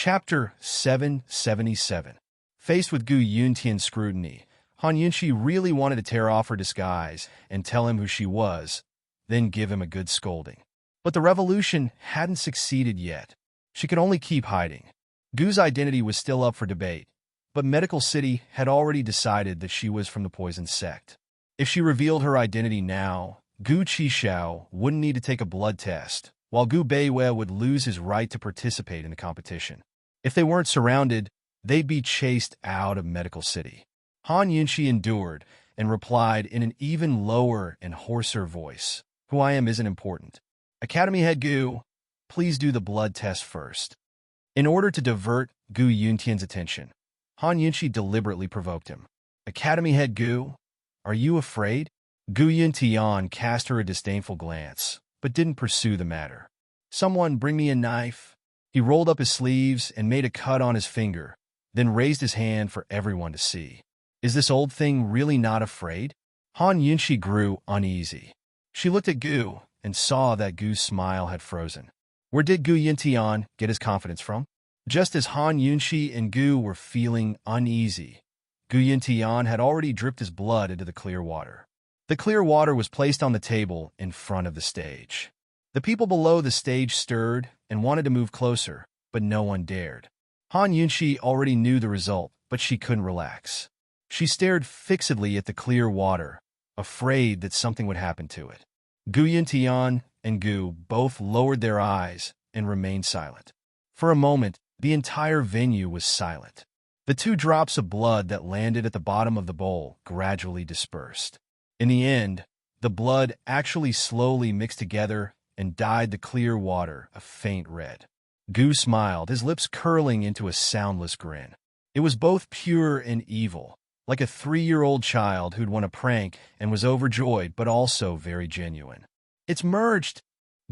Chapter 777. Faced with Gu Yuntian's scrutiny, Han Yunxi really wanted to tear off her disguise and tell him who she was, then give him a good scolding. But the revolution hadn't succeeded yet. She could only keep hiding. Gu's identity was still up for debate, but Medical City had already decided that she was from the poison sect. If she revealed her identity now, Gu Qixiao wouldn't need to take a blood test, while Gu Beiwei would lose his right to participate in the competition. If they weren't surrounded, they'd be chased out of Medical City. Han Yunxi endured and replied in an even lower and hoarser voice, "Who I am isn't important. Academy Head Gu, please do the blood test first." In order to divert Gu Yuntian's attention, Han Yunxi deliberately provoked him. "Academy Head Gu, are you afraid?" Gu Yuntian cast her a disdainful glance, but didn't pursue the matter. "Someone bring me a knife." He rolled up his sleeves and made a cut on his finger, then raised his hand for everyone to see. Is this old thing really not afraid? Han Yunxi grew uneasy. She looked at Gu and saw that Gu's smile had frozen. Where did Gu Yuntian get his confidence from? Just as Han Yunxi and Gu were feeling uneasy, Gu Yuntian had already dripped his blood into the clear water. The clear water was placed on the table in front of the stage. The people below the stage stirred and wanted to move closer, but no one dared. Han Yunxi already knew the result, but she couldn't relax. She stared fixedly at the clear water, afraid that something would happen to it. Gu Yuntian and Gu both lowered their eyes and remained silent. For a moment, the entire venue was silent. The 2 drops of blood that landed at the bottom of the bowl gradually dispersed. In the end, the blood actually slowly mixed together and dyed the clear water a faint red. Gu smiled, his lips curling into a soundless grin. It was both pure and evil, like a 3-year-old child who'd won a prank and was overjoyed, but also very genuine. "It's merged!"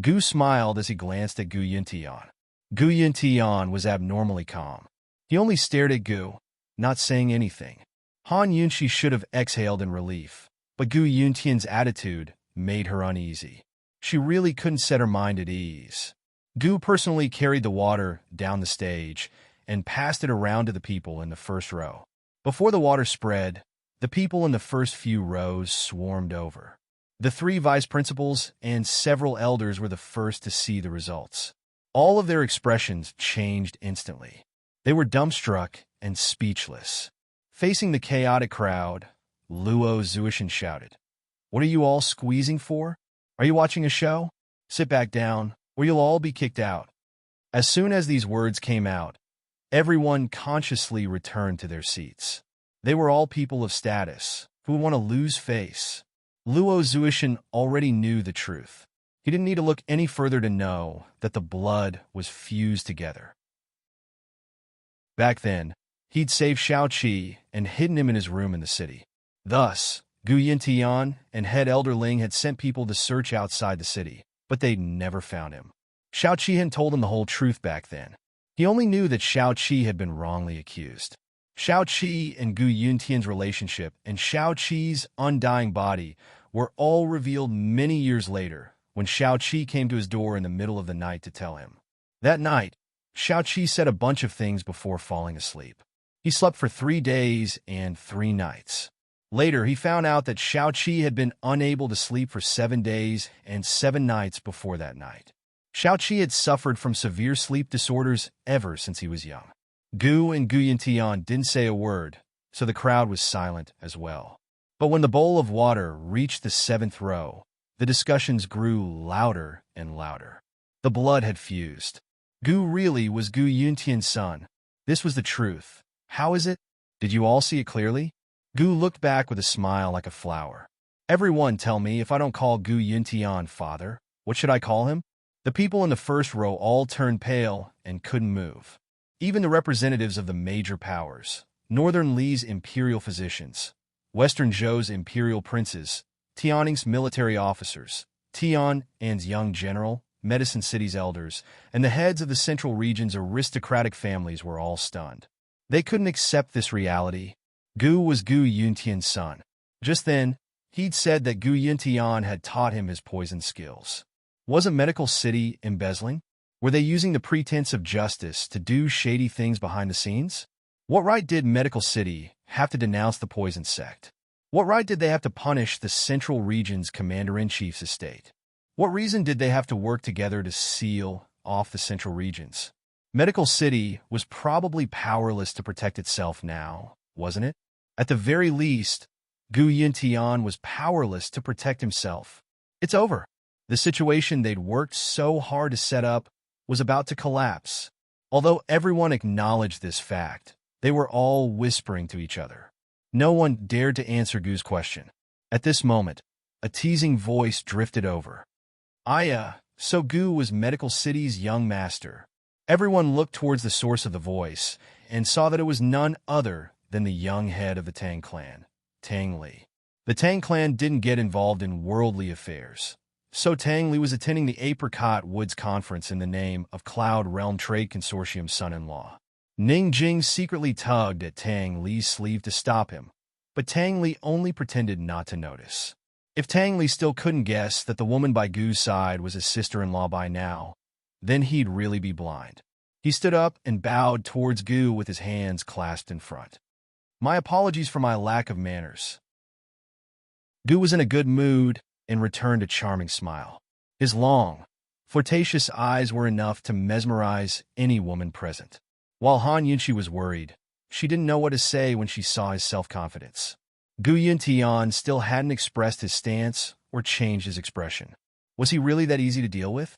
Gu smiled as he glanced at Gu Yuntian. Gu Yuntian was abnormally calm. He only stared at Gu, not saying anything. Han Yunxi should have exhaled in relief, but Gu Yuntian's attitude made her uneasy. She really couldn't set her mind at ease. Gu personally carried the water down the stage and passed it around to the people in the first row. Before the water spread, the people in the first few rows swarmed over. The 3 vice principals and several elders were the first to see the results. All of their expressions changed instantly. They were dumbstruck and speechless. Facing the chaotic crowd, Luo Zuishan shouted, "What are you all squeezing for? Are you watching a show? Sit back down, or you'll all be kicked out." As soon as these words came out, everyone consciously returned to their seats. They were all people of status, who would want to lose face. Luo Zuishan already knew the truth. He didn't need to look any further to know that the blood was fused together. Back then, he'd saved Shao Qi and hidden him in his room in the city. Thus, Gu Yuntian and head Elder Ling had sent people to search outside the city, but they'd never found him. Shao Qi hadn't told him the whole truth back then. He only knew that Shao Qi had been wrongly accused. Shao Qi and Gu Yuntian's relationship and Shao Qi's undying body were all revealed many years later when Shao Qi came to his door in the middle of the night to tell him. That night, Shao Qi said a bunch of things before falling asleep. He slept for 3 days and 3 nights. Later, he found out that Shao Qi had been unable to sleep for 7 days and 7 nights before that night. Shao Qi had suffered from severe sleep disorders ever since he was young. Gu and Gu Yuntian didn't say a word, so the crowd was silent as well. But when the bowl of water reached the 7th row, the discussions grew louder and louder. The blood had fused. Gu really was Gu Yuntian's son. This was the truth. How is it? Did you all see it clearly? Gu looked back with a smile like a flower. Everyone tell me, if I don't call Gu Yuntian father, what should I call him? The people in the first row all turned pale and couldn't move. Even the representatives of the major powers, Northern Li's imperial physicians, Western Zhou's imperial princes, Tianning's military officers, Tian'an's young general, Medicine City's elders, and the heads of the central region's aristocratic families were all stunned. They couldn't accept this reality. Gu was Gu Yuntian's son. Just then, he'd said that Gu Yuntian had taught him his poison skills. Wasn't Medical City embezzling? Were they using the pretense of justice to do shady things behind the scenes? What right did Medical City have to denounce the poison sect? What right did they have to punish the Central Region's Commander-in-Chief's estate? What reason did they have to work together to seal off the Central Regions? Medical City was probably powerless to protect itself now, wasn't it? At the very least, Gu Yuntian was powerless to protect himself. It's over. The situation they'd worked so hard to set up was about to collapse. Although everyone acknowledged this fact, they were all whispering to each other. No one dared to answer Gu's question. At this moment, a teasing voice drifted over. So Gu was Medical City's young master. Everyone looked towards the source of the voice and saw that it was none other than the young head of the Tang clan, Tang Li. The Tang clan didn't get involved in worldly affairs, so Tang Li was attending the Apricot Woods Conference in the name of Cloud Realm Trade Consortium's son-in-law. Ning Jing secretly tugged at Tang Li's sleeve to stop him, but Tang Li only pretended not to notice. If Tang Li still couldn't guess that the woman by Gu's side was his sister-in-law by now, then he'd really be blind. He stood up and bowed towards Gu with his hands clasped in front. My apologies for my lack of manners. Gu was in a good mood and returned a charming smile. His long, flirtatious eyes were enough to mesmerize any woman present. While Han Yunqi was worried, she didn't know what to say when she saw his self-confidence. Gu Yuntian still hadn't expressed his stance or changed his expression. Was he really that easy to deal with?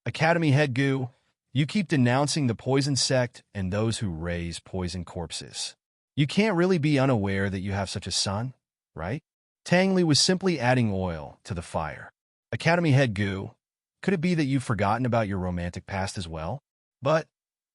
Academy head Gu, you keep denouncing the poison sect and those who raise poison corpses. You can't really be unaware that you have such a son, right? Tang Li was simply adding oil to the fire. Academy head Gu, could it be that you've forgotten about your romantic past as well? But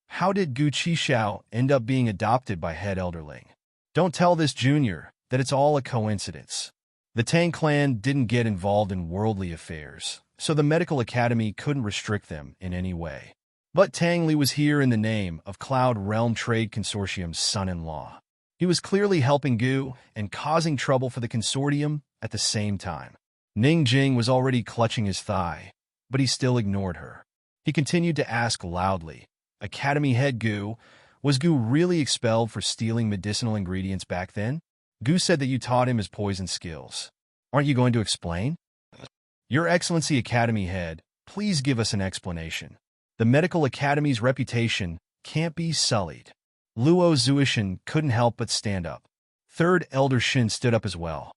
how did Gu Qixiao end up being adopted by head elderling? Don't tell this junior that it's all a coincidence. The Tang clan didn't get involved in worldly affairs, so the medical academy couldn't restrict them in any way. But Tang Li was here in the name of Cloud Realm Trade Consortium's son-in-law. He was clearly helping Gu and causing trouble for the consortium at the same time. Ning Jing was already clutching his thigh, but he still ignored her. He continued to ask loudly, Academy head Gu, was Gu really expelled for stealing medicinal ingredients back then? Gu said that you taught him his poison skills. Aren't you going to explain? Your Excellency Academy head, please give us an explanation. The Medical Academy's reputation can't be sullied. Luo Zuishan couldn't help but stand up. Third Elder Shin stood up as well.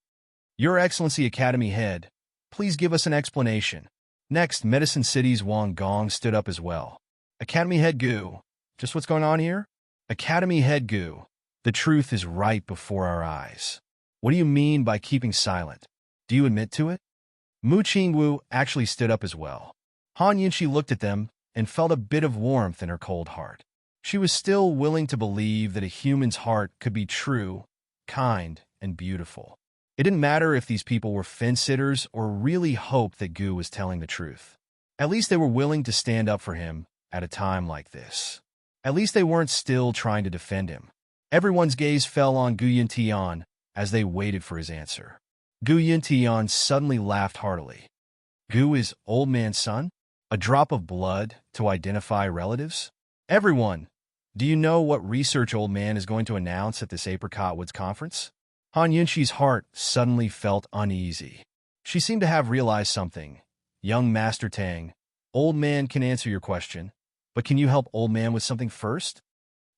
Your Excellency Academy head, please give us an explanation. Next, Medicine City's Wang Gong stood up as well. Academy head Gu, just what's going on here? Academy head Gu, the truth is right before our eyes. What do you mean by keeping silent? Do you admit to it? Mu Qingwu actually stood up as well. Han Yunqi looked at them and felt a bit of warmth in her cold heart. She was still willing to believe that a human's heart could be true, kind, and beautiful. It didn't matter if these people were fence-sitters or really hoped that Gu was telling the truth. At least they were willing to stand up for him at a time like this. At least they weren't still trying to defend him. Everyone's gaze fell on Gu Yuntian as they waited for his answer. Gu Yuntian suddenly laughed heartily. Gu is old man's son? A drop of blood to identify relatives? Everyone, do you know what research old man is going to announce at this Apricot Woods conference? Han Yunqi's heart suddenly felt uneasy. She seemed to have realized something. Young Master Tang, old man can answer your question, but can you help old man with something first?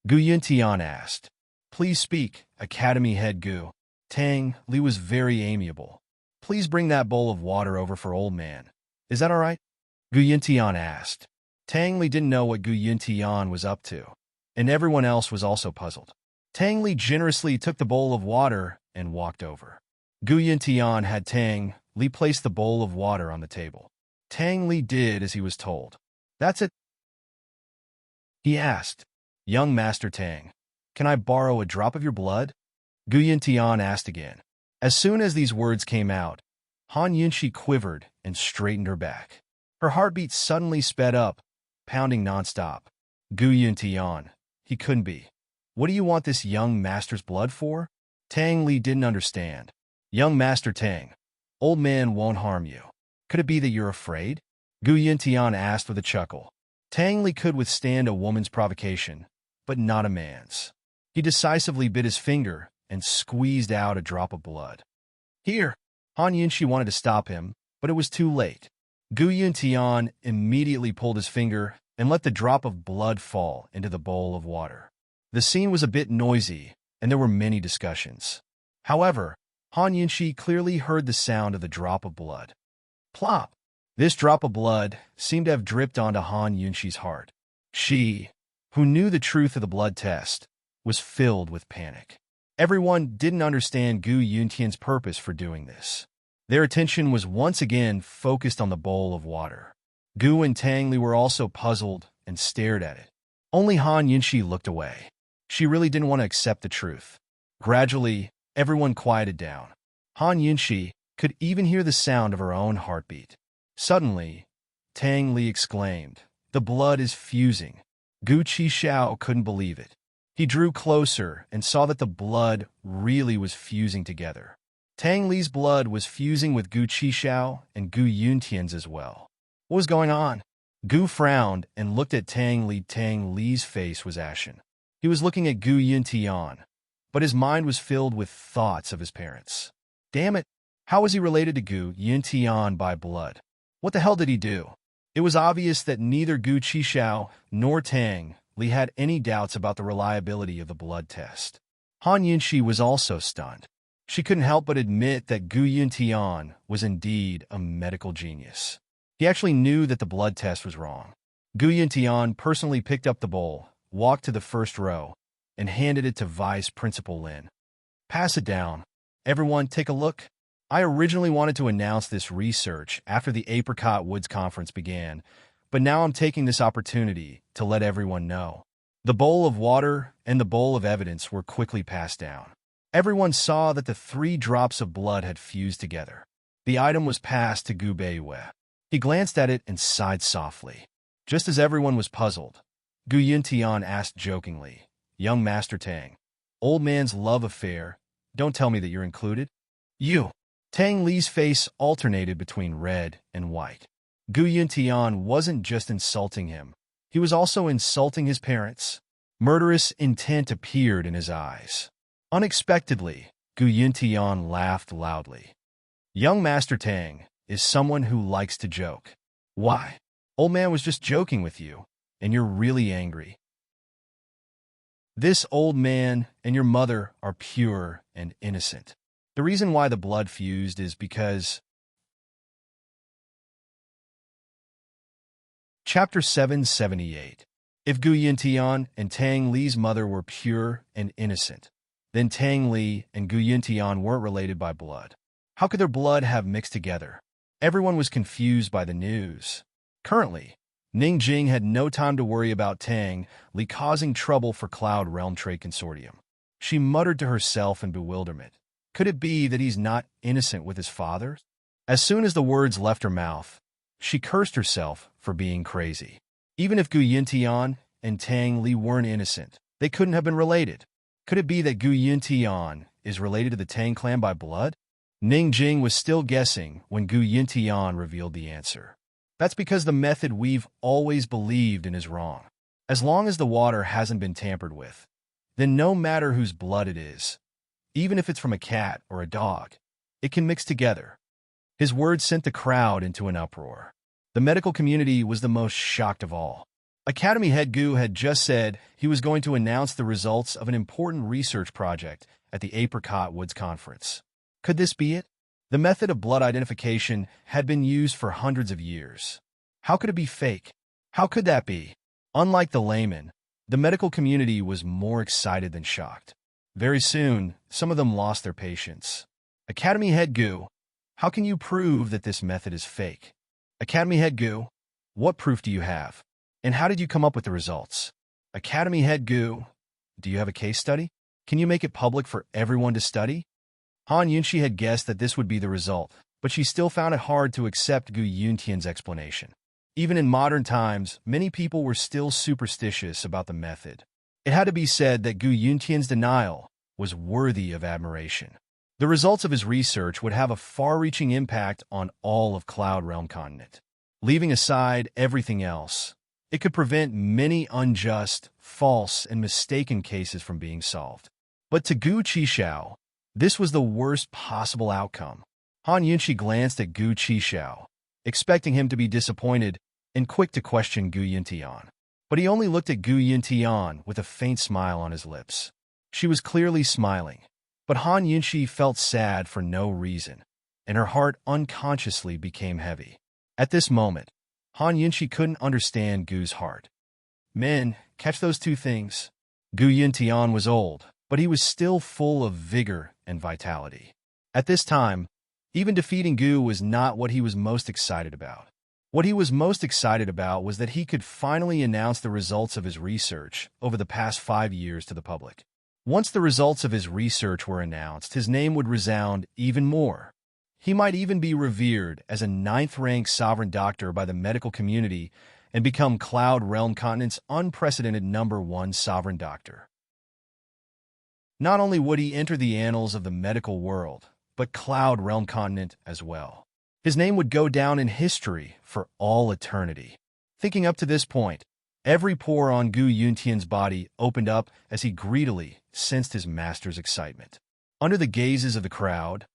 Gu Yuntian asked. Please speak, Academy head Gu. Tang Li was very amiable. Please bring that bowl of water over for old man. Is that all right? Gu Yuntian asked. Tang Li didn't know what Gu Yuntian was up to, and everyone else was also puzzled. Tang Li generously took the bowl of water and walked over. Gu Yuntian had Tang Li place the bowl of water on the table. Tang Li did as he was told. That's it? He asked. Young Master Tang, can I borrow a drop of your blood? Gu Yuntian asked again. As soon as these words came out, Han Yunqi quivered and straightened her back. Her heartbeat suddenly sped up, pounding nonstop. Gu Yuntian, he couldn't be. What do you want this young master's blood for? Tang Li didn't understand. Young Master Tang, old man won't harm you. Could it be that you're afraid? Gu Yuntian asked with a chuckle. Tang Li could withstand a woman's provocation, but not a man's. He decisively bit his finger and squeezed out a drop of blood. Here! Han Yunxi wanted to stop him, but it was too late. Gu Yuntian immediately pulled his finger and let the drop of blood fall into the bowl of water. The scene was a bit noisy, and there were many discussions. However, Han Yunxi clearly heard the sound of the drop of blood. Plop! This drop of blood seemed to have dripped onto Han Yunxi's heart. She, who knew the truth of the blood test, was filled with panic. Everyone didn't understand Gu Yuntian's purpose for doing this. Their attention was once again focused on the bowl of water. Gu and Tang Li were also puzzled and stared at it. Only Han Yunxi looked away. She really didn't want to accept the truth. Gradually, everyone quieted down. Han Yunxi could even hear the sound of her own heartbeat. Suddenly, Tang Li exclaimed, "The blood is fusing." Gu Qixiao couldn't believe it. He drew closer and saw that the blood really was fusing together. Tang Li's blood was fusing with Gu Qixiao and Gu Yuntian's as well. What was going on? Gu frowned and looked at Tang Li. Tang Li's face was ashen. He was looking at Gu Yuntian, but his mind was filled with thoughts of his parents. Damn it! How was he related to Gu Yuntian by blood? What the hell did he do? It was obvious that neither Gu Qixiao nor Tang Li had any doubts about the reliability of the blood test. Han Yunxi was also stunned. She couldn't help but admit that Gu Yuntian was indeed a medical genius. He actually knew that the blood test was wrong. Gu Yuntian personally picked up the bowl, walked to the first row, and handed it to Vice Principal Lin. Pass it down. Everyone, take a look. I originally wanted to announce this research after the Apricot Woods Conference began, but now I'm taking this opportunity to let everyone know. The bowl of water and the bowl of evidence were quickly passed down. Everyone saw that the 3 drops of blood had fused together. The item was passed to Gu Beiyue. He glanced at it and sighed softly. Just as everyone was puzzled, Gu Yuntian asked jokingly, "Young Master Tang, old man's love affair, don't tell me that you're included?" "You." Tang Li's face alternated between red and white. Gu Yuntian wasn't just insulting him. He was also insulting his parents. Murderous intent appeared in his eyes. Unexpectedly, Gu Yuntian laughed loudly. Young Master Tang is someone who likes to joke. Why? Old man was just joking with you, and you're really angry. This old man and your mother are pure and innocent. The reason why the blood fused is because... Chapter 778. If Gu Yuntian and Tang Li's mother were pure and innocent, then Tang Li and Gu Yuntian weren't related by blood. How could their blood have mixed together? Everyone was confused by the news. Currently, Ning Jing had no time to worry about Tang Li causing trouble for Cloud Realm Trade Consortium. She muttered to herself in bewilderment. Could it be that he's not innocent with his father? As soon as the words left her mouth, she cursed herself for being crazy. Even if Gu Yuntian and Tang Li weren't innocent, they couldn't have been related. Could it be that Gu Yuntian is related to the Tang clan by blood? Ning Jing was still guessing when Gu Yuntian revealed the answer. That's because the method we've always believed in is wrong. As long as the water hasn't been tampered with, then no matter whose blood it is, even if it's from a cat or a dog, it can mix together. His words sent the crowd into an uproar. The medical community was the most shocked of all. Academy head Gu had just said he was going to announce the results of an important research project at the Apricot Woods Conference. Could this be it? The method of blood identification had been used for hundreds of years. How could it be fake? How could that be? Unlike the layman, the medical community was more excited than shocked. Very soon, some of them lost their patience. Academy head Gu, how can you prove that this method is fake? Academy head Gu, what proof do you have? And how did you come up with the results? Academy head Gu, do you have a case study? Can you make it public for everyone to study? Han Yunxi had guessed that this would be the result, but she still found it hard to accept Gu Yuntian's explanation. Even in modern times, many people were still superstitious about the method. It had to be said that Gu Yuntian's denial was worthy of admiration. The results of his research would have a far-reaching impact on all of Cloud Realm Continent. Leaving aside everything else, It could prevent many unjust, false, and mistaken cases from being solved. But to Gu Qishao, this was the worst possible outcome. Han Yunxi glanced at Gu Qishao, expecting him to be disappointed and quick to question Gu Yuntian. But he only looked at Gu Yuntian with a faint smile on his lips. She was clearly smiling, but Han Yunxi felt sad for no reason, and her heart unconsciously became heavy. At this moment, Han Yunxi couldn't understand Gu's heart. Men, catch those two things. Gu Yuntian was old, but he was still full of vigor and vitality. At this time, even defeating Gu was not what he was most excited about. What he was most excited about was that he could finally announce the results of his research over the past 5 years to the public. Once the results of his research were announced, his name would resound even more. He might even be revered as a 9th-rank sovereign doctor by the medical community and become Cloud Realm Continent's unprecedented #1 sovereign doctor. Not only would he enter the annals of the medical world, but Cloud Realm Continent as well. His name would go down in history for all eternity. Thinking up to this point, every pore on Gu Yuntian's body opened up as he greedily sensed his master's excitement. Under the gazes of the crowd,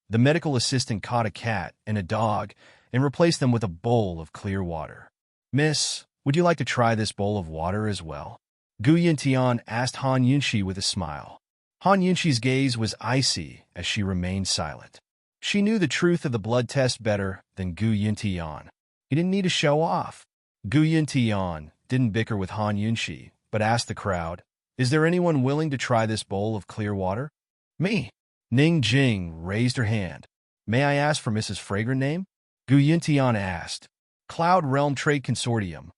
the medical assistant caught a cat and a dog and replaced them with a bowl of clear water. "Miss, would you like to try this bowl of water as well?" Gu Yuntian asked Han Yunxi with a smile. Han Yunxi's gaze was icy as she remained silent. She knew the truth of the blood test better than Gu Yuntian. He didn't need to show off. Gu Yuntian didn't bicker with Han Yunxi, but asked the crowd, "Is there anyone willing to try this bowl of clear water?" "Me." Ning Jing raised her hand. "May I ask for Mrs. Fragrant name?" Gu Yuntian asked. "Cloud Realm Trade Consortium."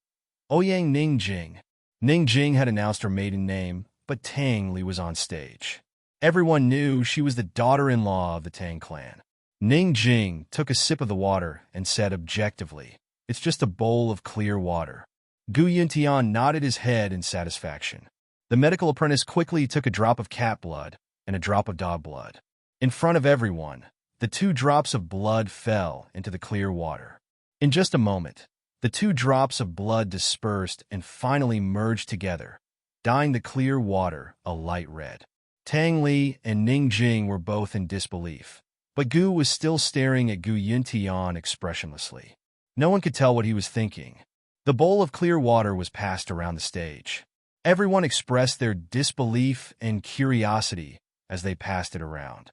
Ouyang Ning Jing. Ning Jing had announced her maiden name, but Tang Li was on stage. Everyone knew she was the daughter-in-law of the Tang clan. Ning Jing took a sip of the water and said objectively, "It's just a bowl of clear water." Gu Yuntian nodded his head in satisfaction. The medical apprentice quickly took a drop of cat blood and a drop of dog blood. In front of everyone, the 2 drops of blood fell into the clear water. In just a moment, the 2 drops of blood dispersed and finally merged together, dyeing the clear water a light red. Tang Li and Ning Jing were both in disbelief, but Gu was still staring at Gu Yuntian expressionlessly. No one could tell what he was thinking. The bowl of clear water was passed around the stage. Everyone expressed their disbelief and curiosity as they passed it around.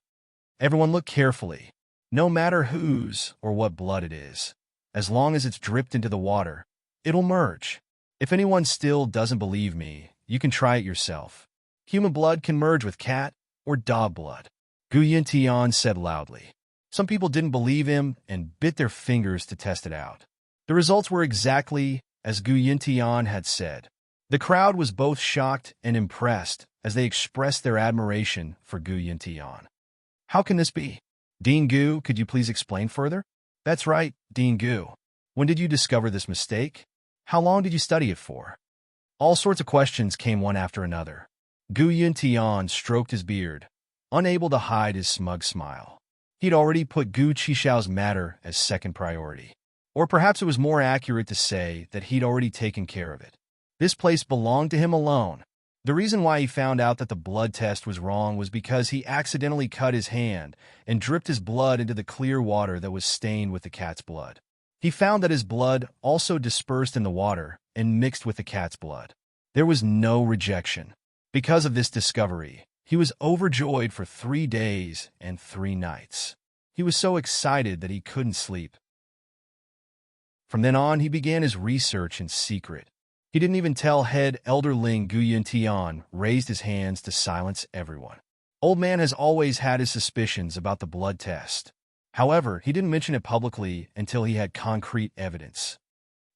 Everyone looked carefully. No matter whose or what blood it is, as long as it's dripped into the water, it'll merge. If anyone still doesn't believe me, you can try it yourself. Human blood can merge with cat or dog blood. Gu Yuntian said loudly. Some people didn't believe him and bit their fingers to test it out. The results were exactly as Gu Yuntian had said. The crowd was both shocked and impressed as they expressed their admiration for Gu Yuntian. "How can this be? Dean Gu, could you please explain further?" "That's right, Dean Gu. When did you discover this mistake? How long did you study it for?" All sorts of questions came one after another. Gu Yuntian stroked his beard, unable to hide his smug smile. He'd already put Gu Qishao's matter as second priority. Or perhaps it was more accurate to say that he'd already taken care of it. This place belonged to him alone. The reason why he found out that the blood test was wrong was because he accidentally cut his hand and dripped his blood into the clear water that was stained with the cat's blood. He found that his blood also dispersed in the water and mixed with the cat's blood. There was no rejection. Because of this discovery, he was overjoyed for 3 days and 3 nights. He was so excited that he couldn't sleep. From then on, he began his research in secret. He didn't even tell head elderling Gu Yuntian, raised his hands to silence everyone. Old man has always had his suspicions about the blood test. However, he didn't mention it publicly until he had concrete evidence.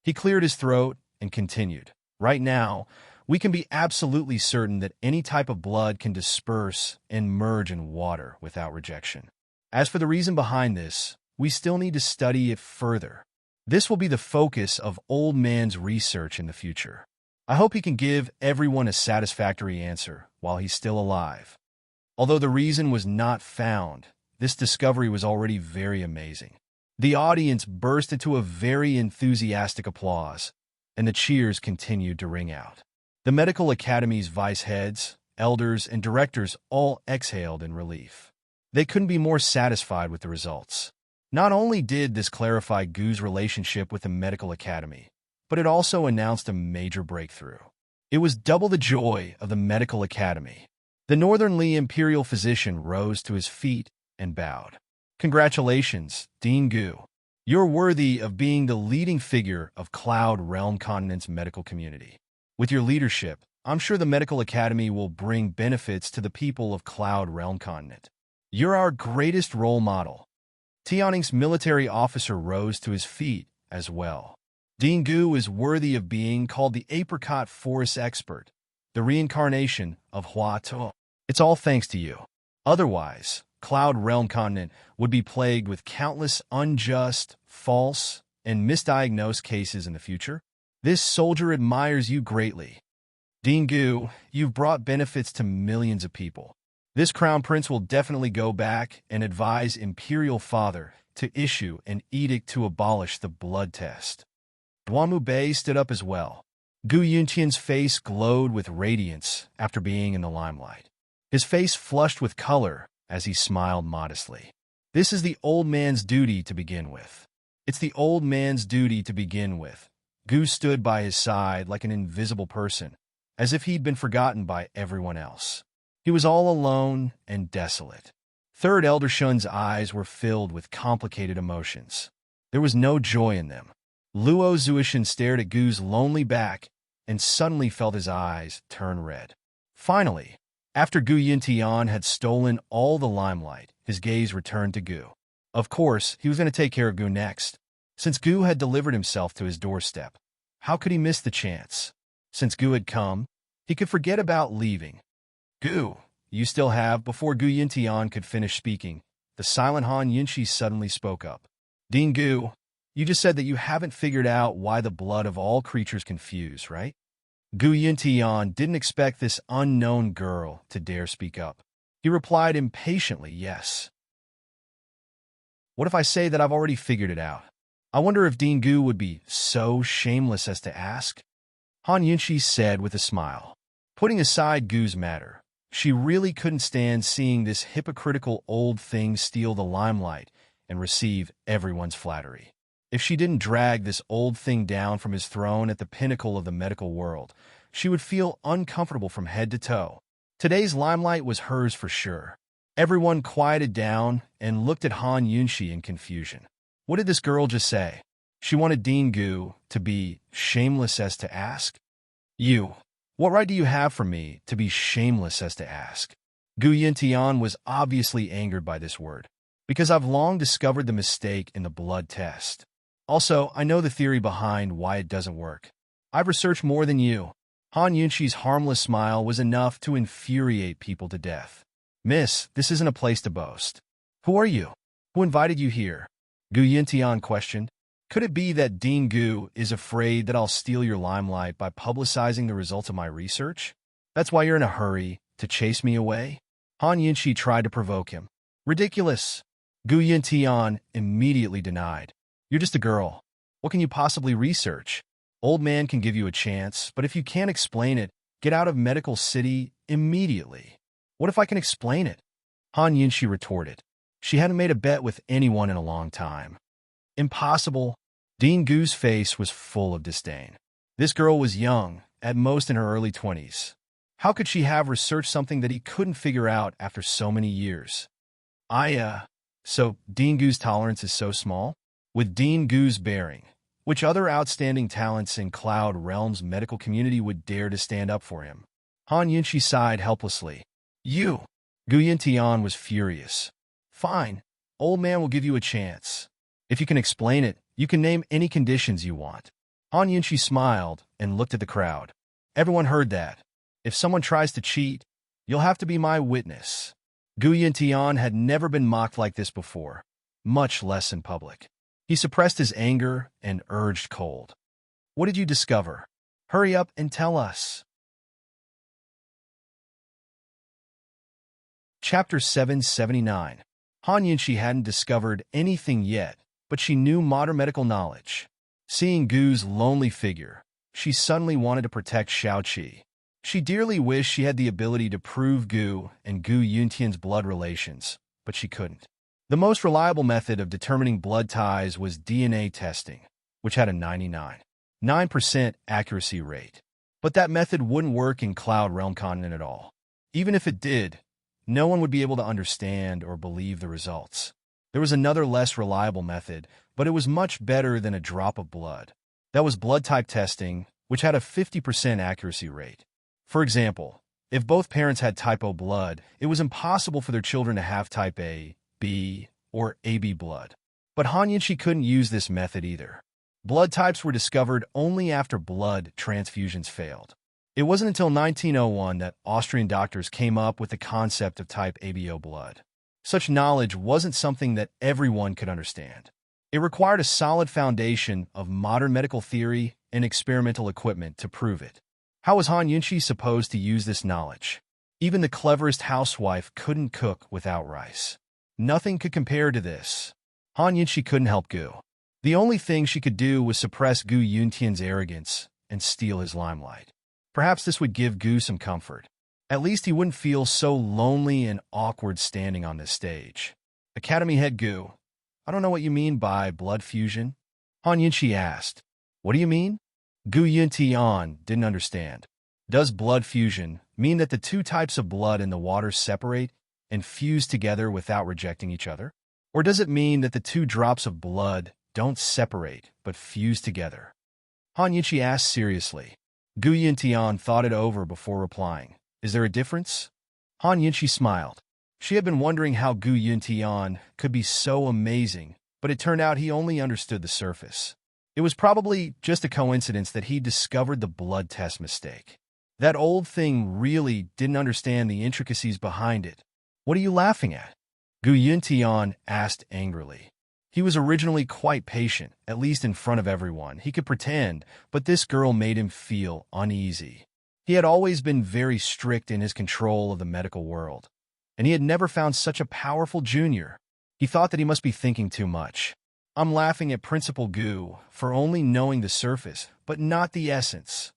He cleared his throat and continued. Right now, we can be absolutely certain that any type of blood can disperse and merge in water without rejection. As for the reason behind this, we still need to study it further. This will be the focus of old man's research in the future. I hope he can give everyone a satisfactory answer while he's still alive. Although the reason was not found, this discovery was already very amazing. The audience burst into a very enthusiastic applause. and the cheers continued to ring out. The medical academy's vice heads, elders, and directors all exhaled in relief. They couldn't be more satisfied with the results. Not only did this clarify Gu's relationship with the medical academy, but it also announced a major breakthrough. It was double the joy of the medical academy. The Northern Lee imperial physician rose to his feet and bowed. Congratulations, Dean Gu. You're worthy of being the leading figure of Cloud Realm Continent's medical community. With your leadership, I'm sure the medical academy will bring benefits to the people of Cloud Realm Continent. You're our greatest role model. Tianning's military officer rose to his feet as well. Dean Gu is worthy of being called the apricot forest expert, the reincarnation of Hua Tuo. It's all thanks to you. Otherwise, Cloud Realm Continent would be plagued with countless unjust, false, and misdiagnosed cases in the future. This soldier admires you greatly. Dean Gu, you've brought benefits to millions of people. This crown prince will definitely go back and advise Imperial Father to issue an edict to abolish the blood test. Duamu Bei stood up as well. Gu Yuntian's face glowed with radiance after being in the limelight. His face flushed with color as he smiled modestly. This is the old man's duty to begin with. It's the old man's duty to begin with. Gu stood by his side like an invisible person, as if he'd been forgotten by everyone else. He was all alone and desolate. Third Elder Shun's eyes were filled with complicated emotions. There was no joy in them. Luo Zuishan stared at Gu's lonely back and suddenly felt his eyes turn red. Finally, after Gu Yintian had stolen all the limelight, his gaze returned to Gu. Of course, he was going to take care of Gu next. Since Gu had delivered himself to his doorstep, how could he miss the chance? Since Gu had come, he could forget about leaving. Gu, you still have, before Gu Yintian could finish speaking, the silent Han Yunshi suddenly spoke up. Dean Gu, you just said that you haven't figured out why the blood of all creatures confuse, right? Gu Yintian didn't expect this unknown girl to dare speak up. He replied impatiently, yes. What if I say that I've already figured it out? I wonder if Dean Gu would be so shameless as to ask? Han Yunshi said with a smile. Putting aside Gu's matter, she really couldn't stand seeing this hypocritical old thing steal the limelight and receive everyone's flattery. If she didn't drag this old thing down from his throne at the pinnacle of the medical world, she would feel uncomfortable from head to toe. Today's limelight was hers for sure. Everyone quieted down and looked at Han Yunshi in confusion. What did this girl just say? She wanted Dean Gu to be shameless as to ask? You. What right do you have for me to be shameless as to ask? Gu Yintian was obviously angered by this word, because I've long discovered the mistake in the blood test. Also, I know the theory behind why it doesn't work. I've researched more than you. Han Yunshi's harmless smile was enough to infuriate people to death. Miss, this isn't a place to boast. Who are you? Who invited you here? Gu Yintian questioned. Could it be that Dean Gu is afraid that I'll steal your limelight by publicizing the results of my research? That's why you're in a hurry to chase me away? Han Yunshi tried to provoke him. Ridiculous. Gu Yintian immediately denied. You're just a girl. What can you possibly research? Old man can give you a chance, but if you can't explain it, get out of Medical City immediately. What if I can explain it? Han Yunshi retorted. She hadn't made a bet with anyone in a long time. Impossible. Dean Gu's face was full of disdain. This girl was young, at most in her early 20s. How could she have researched something that he couldn't figure out after so many years? So Dean Gu's tolerance is so small? With Dean Gu's bearing, which other outstanding talents in Cloud Realm's medical community would dare to stand up for him? Han Yunshi sighed helplessly. You! Gu Yintian was furious. Fine. Old man will give you a chance. If you can explain it, you can name any conditions you want. Han Yunshi smiled and looked at the crowd. Everyone heard that. If someone tries to cheat, you'll have to be my witness. Gu Yintian had never been mocked like this before, much less in public. He suppressed his anger and urged cold. What did you discover? Hurry up and tell us. Chapter 779. Han Yunshi hadn't discovered anything yet, but she knew modern medical knowledge. Seeing Gu's lonely figure, she suddenly wanted to protect Xiaoqi. She dearly wished she had the ability to prove Gu and Gu Yuntian's blood relations, but she couldn't. The most reliable method of determining blood ties was DNA testing, which had a 99.9% accuracy rate. But that method wouldn't work in Cloud Realm Continent at all. Even if it did, no one would be able to understand or believe the results. There was another less reliable method, but it was much better than a drop of blood. That was blood type testing, which had a 50% accuracy rate. For example, if both parents had type O blood, it was impossible for their children to have type A, B, or AB blood. But Han Yunqi couldn't use this method either. Blood types were discovered only after blood transfusions failed. It wasn't until 1901 that Austrian doctors came up with the concept of type ABO blood. Such knowledge wasn't something that everyone could understand. It required a solid foundation of modern medical theory and experimental equipment to prove it. How was Han Yunqi supposed to use this knowledge? Even the cleverest housewife couldn't cook without rice. Nothing could compare to this. Han Yunqi couldn't help Gu. The only thing she could do was suppress Gu Yuntian's arrogance and steal his limelight. Perhaps this would give Gu some comfort. At least he wouldn't feel so lonely and awkward standing on this stage. Academy head Gu, I don't know what you mean by blood fusion. Han Yunqi asked. What do you mean? Gu Yuntian didn't understand. Does blood fusion mean that the two types of blood in the water separate and fuse together without rejecting each other? Or does it mean that the two drops of blood don't separate but fuse together? Han Yunqi asked seriously. Gu Yuntian thought it over before replying. Is there a difference? Han Yunqi smiled. She had been wondering how Gu Yuntian could be so amazing, but it turned out he only understood the surface. It was probably just a coincidence that he discovered the blood test mistake. That old thing really didn't understand the intricacies behind it. What are you laughing at? Gu Yuntian asked angrily. He was originally quite patient, at least in front of everyone. He could pretend, but this girl made him feel uneasy. He had always been very strict in his control of the medical world, and he had never found such a powerful junior. He thought that he must be thinking too much. I'm laughing at Principal Gu for only knowing the surface, but not the essence.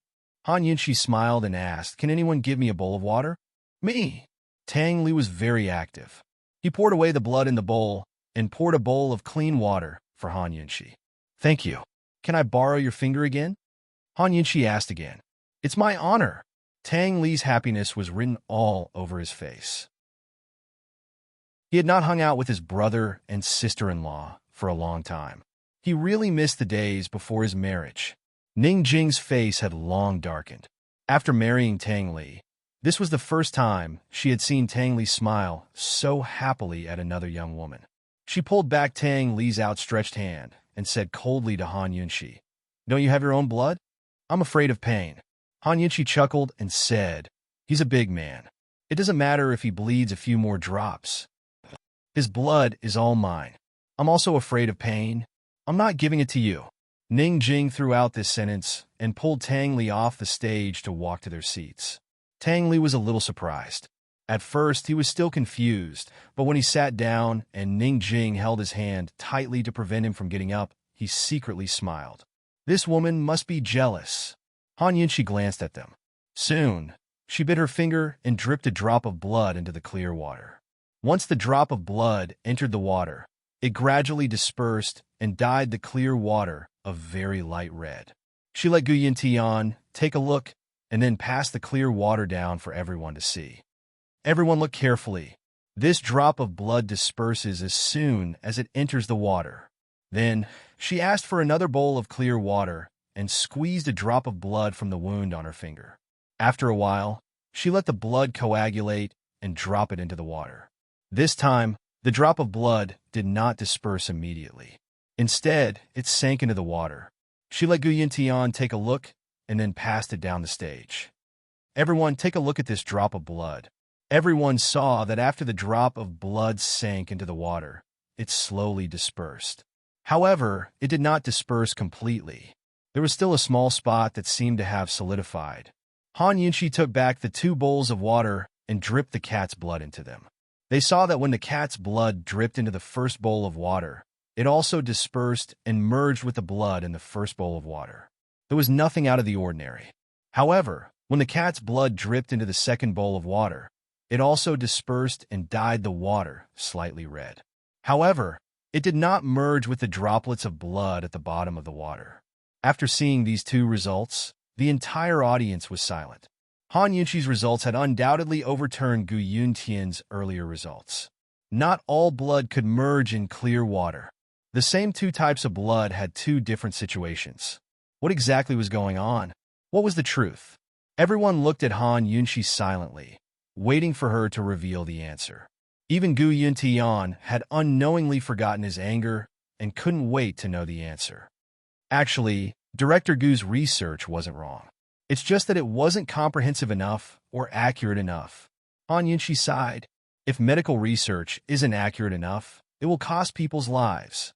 Han Yunqi smiled and asked, Can anyone give me a bowl of water? Me. Tang Li was very active. He poured away the blood in the bowl and poured a bowl of clean water for Han Yunqi. Thank you. Can I borrow your finger again? Han Yunqi asked again. It's my honor. Tang Li's happiness was written all over his face. He had not hung out with his brother and sister-in-law for a long time. He really missed the days before his marriage. Ning Jing's face had long darkened. After marrying Tang Li, this was the first time she had seen Tang Li smile so happily at another young woman. She pulled back Tang Li's outstretched hand and said coldly to Han Yunqi, Don't you have your own blood? I'm afraid of pain. Han Yunqi chuckled and said, He's a big man. It doesn't matter if he bleeds a few more drops. His blood is all mine. I'm also afraid of pain. I'm not giving it to you. Ning Jing threw out this sentence and pulled Tang Li off the stage to walk to their seats. Tang Li was a little surprised. At first, he was still confused, but when he sat down and Ning Jing held his hand tightly to prevent him from getting up, he secretly smiled. This woman must be jealous. Han Yunqi glanced at them. Soon, she bit her finger and dripped a drop of blood into the clear water. Once the drop of blood entered the water, it gradually dispersed and dyed the clear water a very light red. She let Gu Yuntian take a look and then passed the clear water down for everyone to see. Everyone looked carefully. This drop of blood disperses as soon as it enters the water. Then, she asked for another bowl of clear water and squeezed a drop of blood from the wound on her finger. After a while, she let the blood coagulate and drop it into the water. This time, the drop of blood did not disperse immediately. Instead, it sank into the water. She let Gu Yuntian take a look and then passed it down the stage. Everyone, take a look at this drop of blood. Everyone saw that after the drop of blood sank into the water, it slowly dispersed. However, it did not disperse completely. There was still a small spot that seemed to have solidified. Han Yunqi took back the 2 bowls of water and dripped the cat's blood into them. They saw that when the cat's blood dripped into the first bowl of water, it also dispersed and merged with the blood in the first bowl of water. There was nothing out of the ordinary. However, when the cat's blood dripped into the second bowl of water, it also dispersed and dyed the water slightly red. However, it did not merge with the droplets of blood at the bottom of the water. After seeing these two results, the entire audience was silent. Han Yunqi's results had undoubtedly overturned Gu Yuntian's earlier results. Not all blood could merge in clear water. The same two types of blood had two different situations. What exactly was going on? What was the truth? Everyone looked at Han Yunqi silently, waiting for her to reveal the answer. Even Gu Yuntian had unknowingly forgotten his anger and couldn't wait to know the answer. Actually, Director Gu's research wasn't wrong. It's just that it wasn't comprehensive enough or accurate enough. Han Yunqi sighed. If medical research isn't accurate enough, it will cost people's lives.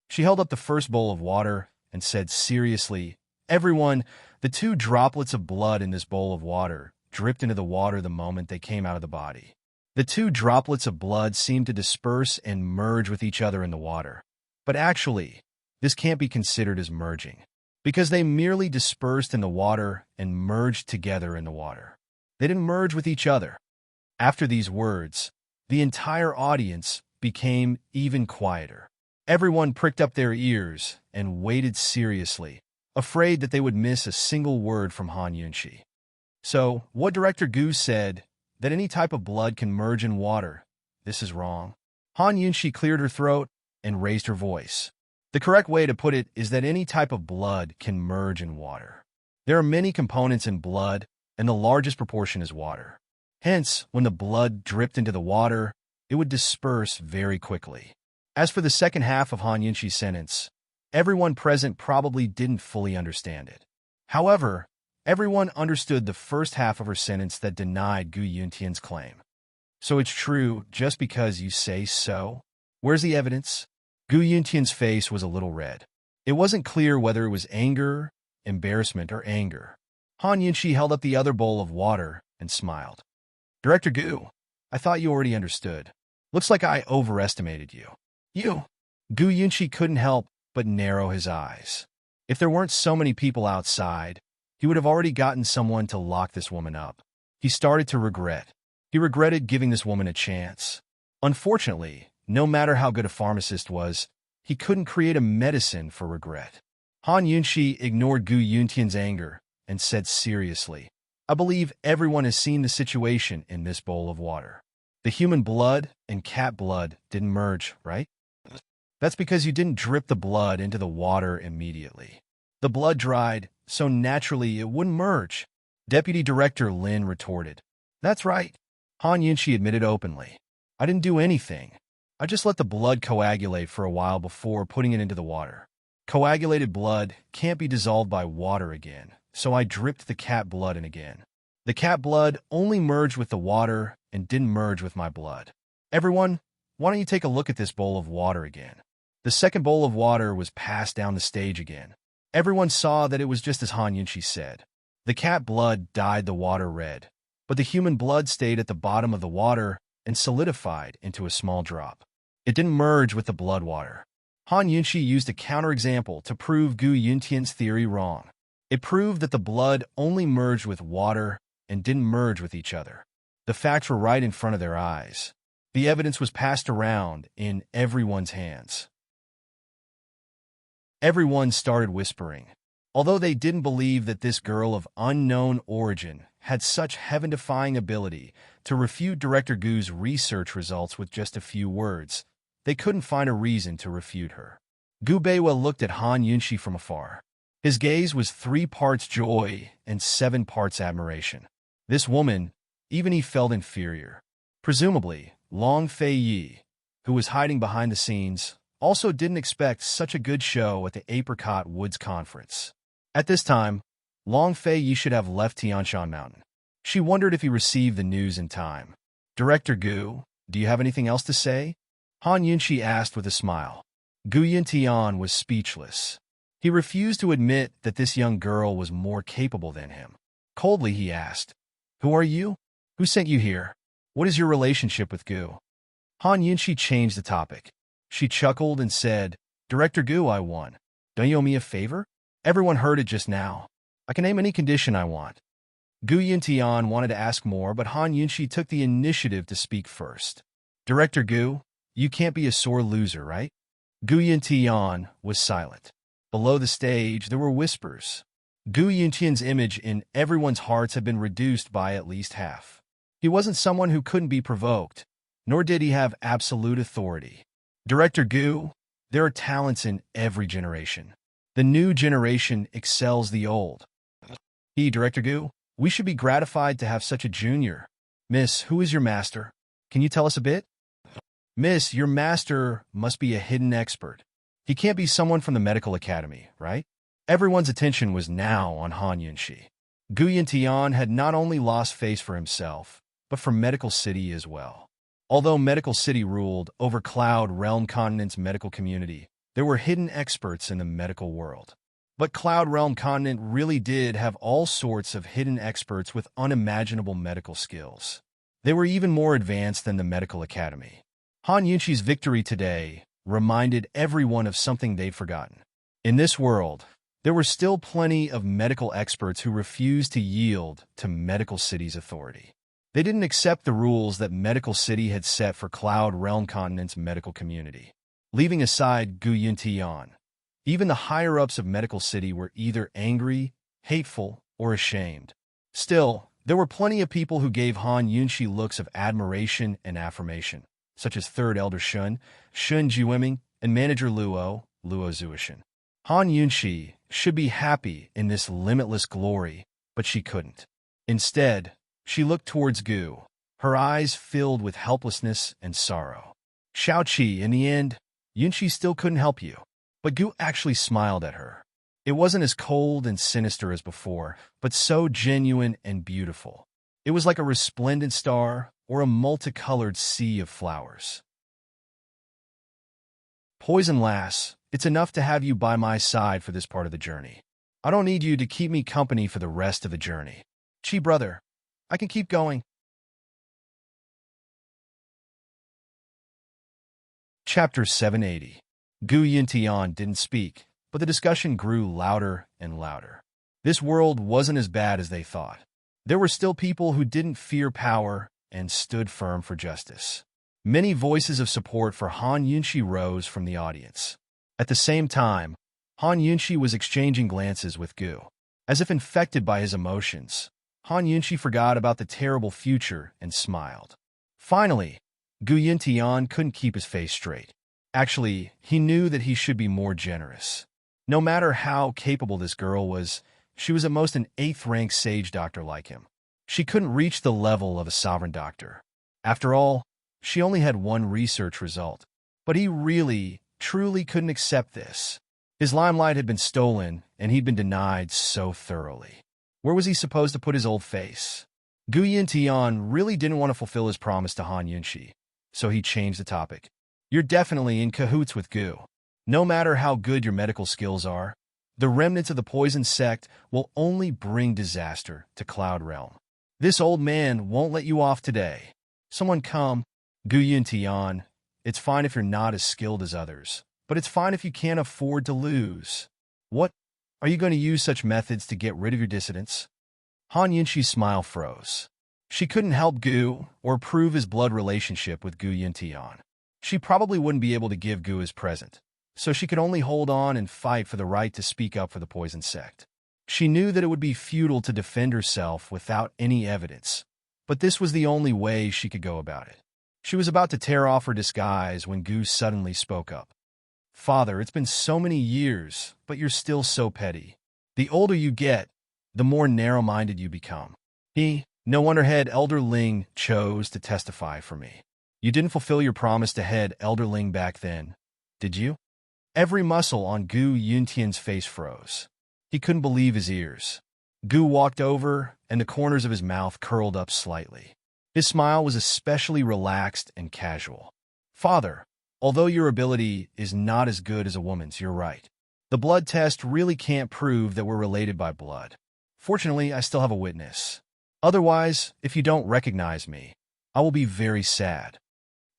She held up the first bowl of water and said seriously, "Everyone, the two droplets of blood in this bowl of water dripped into the water the moment they came out of the body. The two droplets of blood seemed to disperse and merge with each other in the water. But actually, this can't be considered as merging, because they merely dispersed in the water and merged together in the water. They didn't merge with each other." After these words, the entire audience became even quieter. Everyone pricked up their ears and waited seriously, afraid that they would miss a single word from Han Yunqi. So, what Director Gu said, that any type of blood can merge in water, this is wrong. Han Yunqi cleared her throat and raised her voice. The correct way to put it is that any type of blood can merge in water. There are many components in blood, and the largest proportion is water. Hence, when the blood dripped into the water, it would disperse very quickly. As for the second half of Han Yunqi's sentence, everyone present probably didn't fully understand it. However, everyone understood the first half of her sentence that denied Gu Yuntian's claim. So it's true just because you say so? Where's the evidence? Gu Yuntian's face was a little red. It wasn't clear whether it was anger, embarrassment, or anger. Han Yunqi held up the other bowl of water and smiled. "Director Gu, I thought you already understood. Looks like I overestimated you." "You?" Gu Yunqi couldn't help but narrow his eyes. If there weren't so many people outside, he would have already gotten someone to lock this woman up. He started to regret. He regretted giving this woman a chance. Unfortunately, no matter how good a pharmacist was, he couldn't create a medicine for regret. Han Yunqi ignored Gu Yuntian's anger and said seriously, "I believe everyone has seen the situation in this bowl of water. The human blood and cat blood didn't merge, right? That's because you didn't drip the blood into the water immediately. The blood dried, so naturally it wouldn't merge." Deputy Director Lin retorted. "That's right." Han Yunqi admitted openly. "I didn't do anything. I just let the blood coagulate for a while before putting it into the water. Coagulated blood can't be dissolved by water again, so I dripped the cat blood in again. The cat blood only merged with the water and didn't merge with my blood. Everyone, why don't you take a look at this bowl of water again?" The second bowl of water was passed down the stage again. Everyone saw that it was just as Han Yunqi said. The cat blood dyed the water red, but the human blood stayed at the bottom of the water and solidified into a small drop. It didn't merge with the blood water. Han Yunqi used a counterexample to prove Gu Yuntian's theory wrong. It proved that the blood only merged with water and didn't merge with each other. The facts were right in front of their eyes. The evidence was passed around in everyone's hands. Everyone started whispering. Although they didn't believe that this girl of unknown origin had such heaven-defying ability to refute Director Gu's research results with just a few words, they couldn't find a reason to refute her. Gu Beiwa looked at Han Yunqi from afar. His gaze was 3 parts joy and 7 parts admiration. This woman, even he felt inferior. Presumably, Long Fei Yi, who was hiding behind the scenes, also didn't expect such a good show at the Apricot Woods Conference. At this time, Long Fei Yi should have left Tianshan Mountain. She wondered if he received the news in time. "Director Gu, do you have anything else to say?" Han Yunqi asked with a smile. Gu Yuntian was speechless. He refused to admit that this young girl was more capable than him. Coldly he asked, "Who are you? Who sent you here? What is your relationship with Gu?" Han Yunqi changed the topic. She chuckled and said, "Director Gu, I won. Don't you owe me a favor?" Everyone heard it just now. I can name any condition I want. Gu Yuntian wanted to ask more, but Han Yunxi took the initiative to speak first. Director Gu, you can't be a sore loser, right? Gu Yuntian was silent. Below the stage, there were whispers. Gu Yuntian's image in everyone's hearts had been reduced by at least half. He wasn't someone who couldn't be provoked, nor did he have absolute authority. Director Gu, there are talents in every generation. The new generation excels the old. Director Gu, we should be gratified to have such a junior. Miss, who is your master? Can you tell us a bit? Miss, your master must be a hidden expert. He can't be someone from the medical academy, right? Everyone's attention was now on Han Yunxi. Gu Yuntian had not only lost face for himself, but for Medical City as well. Although Medical City ruled over Cloud Realm Continent's medical community, there were hidden experts in the medical world. But Cloud Realm Continent really did have all sorts of hidden experts with unimaginable medical skills. They were even more advanced than the medical academy. Han Yunxi's victory today reminded everyone of something they'd forgotten. In this world, there were still plenty of medical experts who refused to yield to Medical City's authority. They didn't accept the rules that Medical City had set for Cloud Realm Continent's medical community. Leaving aside Gu Yuntian, even the higher-ups of Medical City were either angry, hateful, or ashamed. Still, there were plenty of people who gave Han Yunxi looks of admiration and affirmation, such as Third Elder Shun Jiweming, and Manager Luo Zuishan. Han Yunxi should be happy in this limitless glory, but she couldn't. Instead, she looked towards Gu, her eyes filled with helplessness and sorrow. Xiaoqi, in the end, Yunxi still couldn't help you. But Gu actually smiled at her. It wasn't as cold and sinister as before, but so genuine and beautiful. It was like a resplendent star or a multicolored sea of flowers. Poison lass, it's enough to have you by my side for this part of the journey. I don't need you to keep me company for the rest of the journey. Chi brother, I can keep going. Chapter 780. Gu Yuntian didn't speak, but the discussion grew louder and louder. This world wasn't as bad as they thought. There were still people who didn't fear power and stood firm for justice. Many voices of support for Han Yunxi rose from the audience. At the same time, Han Yunxi was exchanging glances with Gu. As if infected by his emotions, Han Yunxi forgot about the terrible future and smiled. Finally, Gu Yuntian couldn't keep his face straight. Actually, he knew that he should be more generous. No matter how capable this girl was, she was at most an 8th-rank sage doctor like him. She couldn't reach the level of a sovereign doctor. After all, she only had one research result. But he really, truly couldn't accept this. His limelight had been stolen, and he'd been denied so thoroughly. Where was he supposed to put his old face? Gu Yuntian really didn't want to fulfill his promise to Han Yunxi, so he changed the topic. You're definitely in cahoots with Gu. No matter how good your medical skills are, the remnants of the poison sect will only bring disaster to Cloud Realm. This old man won't let you off today. Someone come. Gu Yuntian, it's fine if you're not as skilled as others, but it's fine if you can't afford to lose. What? Are you going to use such methods to get rid of your dissidents? Han Yunxi's smile froze. She couldn't help Gu or prove his blood relationship with Gu Yuntian. She probably wouldn't be able to give Gu his present, so she could only hold on and fight for the right to speak up for the poison sect. She knew that it would be futile to defend herself without any evidence, but this was the only way she could go about it. She was about to tear off her disguise when Gu suddenly spoke up. Father, it's been so many years, but you're still so petty. The older you get, the more narrow-minded you become. No wonder Head Elder Ling chose to testify for me. You didn't fulfill your promise to Head Elder Ling back then, did you? Every muscle on Gu Yuntian's face froze. He couldn't believe his ears. Gu walked over, and the corners of his mouth curled up slightly. His smile was especially relaxed and casual. Father, although your ability is not as good as a woman's, you're right. The blood test really can't prove that we're related by blood. Fortunately, I still have a witness. Otherwise, if you don't recognize me, I will be very sad.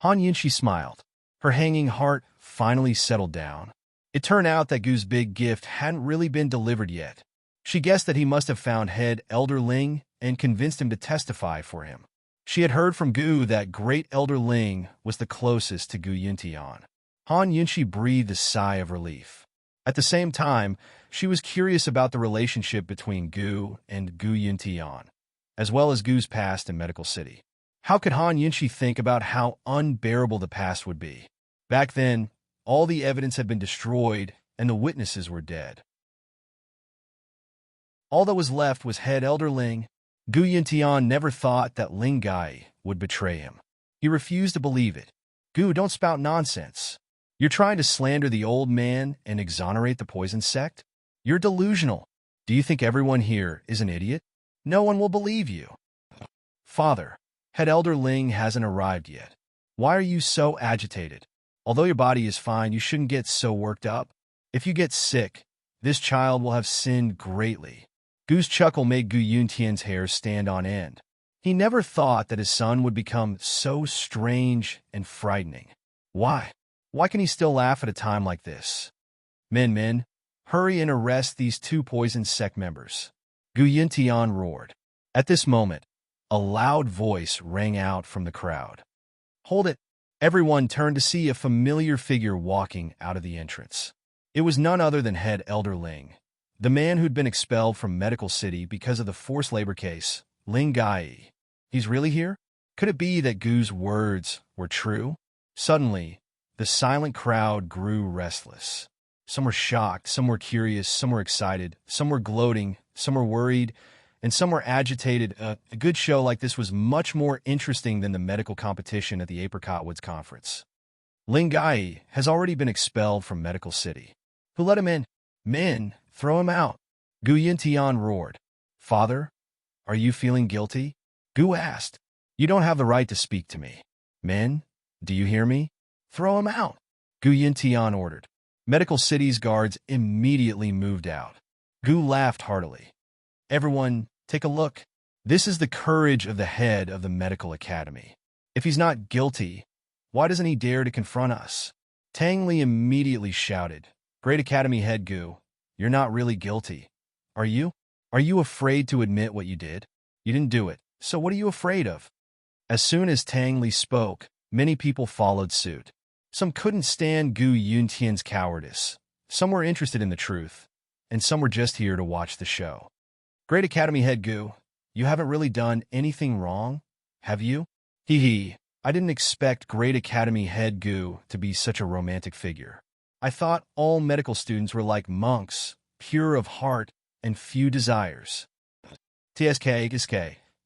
Han Yunxi smiled. Her hanging heart finally settled down. It turned out that Gu's big gift hadn't really been delivered yet. She guessed that he must have found head Elder Ling and convinced him to testify for him. She had heard from Gu that Great Elder Ling was the closest to Gu Yuntian. Han Yunshi breathed a sigh of relief. At the same time, she was curious about the relationship between Gu and Gu Yuntian, as well as Gu's past in Medical City. How could Han Yunshi think about how unbearable the past would be? Back then, all the evidence had been destroyed and the witnesses were dead. All that was left was head Elder Ling. Gu Yuntian never thought that Ling Gai would betray him. He refused to believe it. Gu, don't spout nonsense. You're trying to slander the old man and exonerate the poison sect? You're delusional. Do you think everyone here is an idiot? No one will believe you. Father, head Elder Ling hasn't arrived yet. Why are you so agitated? Although your body is fine, you shouldn't get so worked up. If you get sick, this child will have sinned greatly. Gu's chuckle made Gu Yuntian's hair stand on end. He never thought that his son would become so strange and frightening. Why? Why can he still laugh at a time like this? Men, hurry and arrest these two poison sect members. Gu Yuntian roared. At this moment, a loud voice rang out from the crowd. Hold it! Everyone turned to see a familiar figure walking out of the entrance. It was none other than head Elder Ling, the man who'd been expelled from Medical City because of the forced labor case, Ling Gai. He's really here? Could it be that Gu's words were true? Suddenly, the silent crowd grew restless. Some were shocked, some were curious, some were excited, some were gloating, some were worried, and some were agitated. A good show like this was much more interesting than the medical competition at the Apricot Woods Conference. Ling Gai has already been expelled from Medical City. Who let him in? Men, throw him out. Gu Yuntian roared. Father, are you feeling guilty? Gu asked. You don't have the right to speak to me. Men, do you hear me? Throw him out. Gu Yuntian ordered. Medical City's guards immediately moved out. Gu laughed heartily. Everyone, take a look. This is the courage of the head of the Medical Academy. If he's not guilty, why doesn't he dare to confront us? Tang Li immediately shouted, Great Academy head Gu, you're not really guilty. Are you? Are you afraid to admit what you did? You didn't do it, so what are you afraid of? As soon as Tang Li spoke, many people followed suit. Some couldn't stand Gu Yuntian's cowardice. Some were interested in the truth, and some were just here to watch the show. Great Academy head Gu, you haven't really done anything wrong, have you? Hee. I didn't expect Great Academy head Gu to be such a romantic figure. I thought all medical students were like monks, pure of heart and few desires. TSK,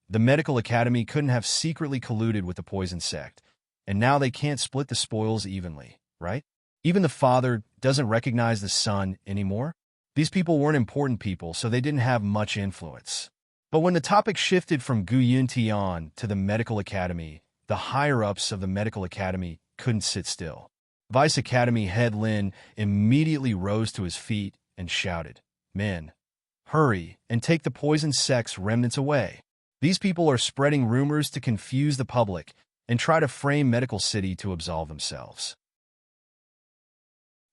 the Medical Academy couldn't have secretly colluded with the poison sect, and now they can't split the spoils evenly, right? Even the father doesn't recognize the son anymore? These people weren't important people, so they didn't have much influence. But when the topic shifted from Gu Yuntian to the Medical Academy, the higher-ups of the Medical Academy couldn't sit still. Vice Academy head Lin immediately rose to his feet and shouted, Men, hurry and take the poison sect's remnants away. These people are spreading rumors to confuse the public and try to frame Medical City to absolve themselves.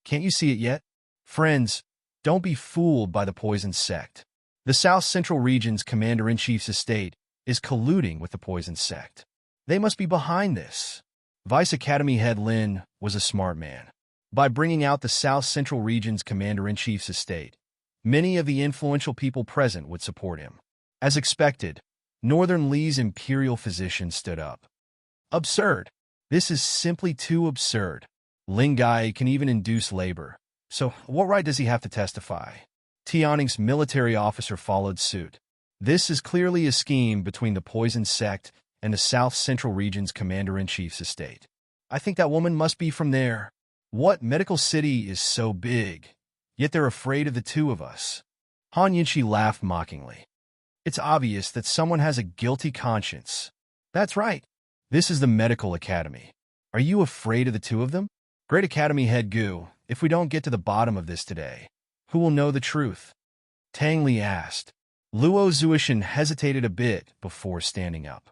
Can't you see it yet? Friends, don't be fooled by the poison sect. The South Central Region's Commander-in-Chief's estate is colluding with the poison sect. They must be behind this. Vice Academy head Lin was a smart man. By bringing out the South Central Region's Commander-in-Chief's estate, many of the influential people present would support him. As expected, Northern Li's imperial physician stood up. Absurd. This is simply too absurd. Ling Gai can even induce labor. So what right does he have to testify? Tianning's military officer followed suit. This is clearly a scheme between the poison sect and the South Central Region's Commander-in-Chief's estate. I think that woman must be from there. What Medical City is so big, yet they're afraid of the two of us. Han Yunshi laughed mockingly. It's obvious that someone has a guilty conscience. That's right. This is the Medical Academy. Are you afraid of the two of them? Great Academy head Gu, if we don't get to the bottom of this today, who will know the truth? Tang Li asked. Luo Zuishan hesitated a bit before standing up.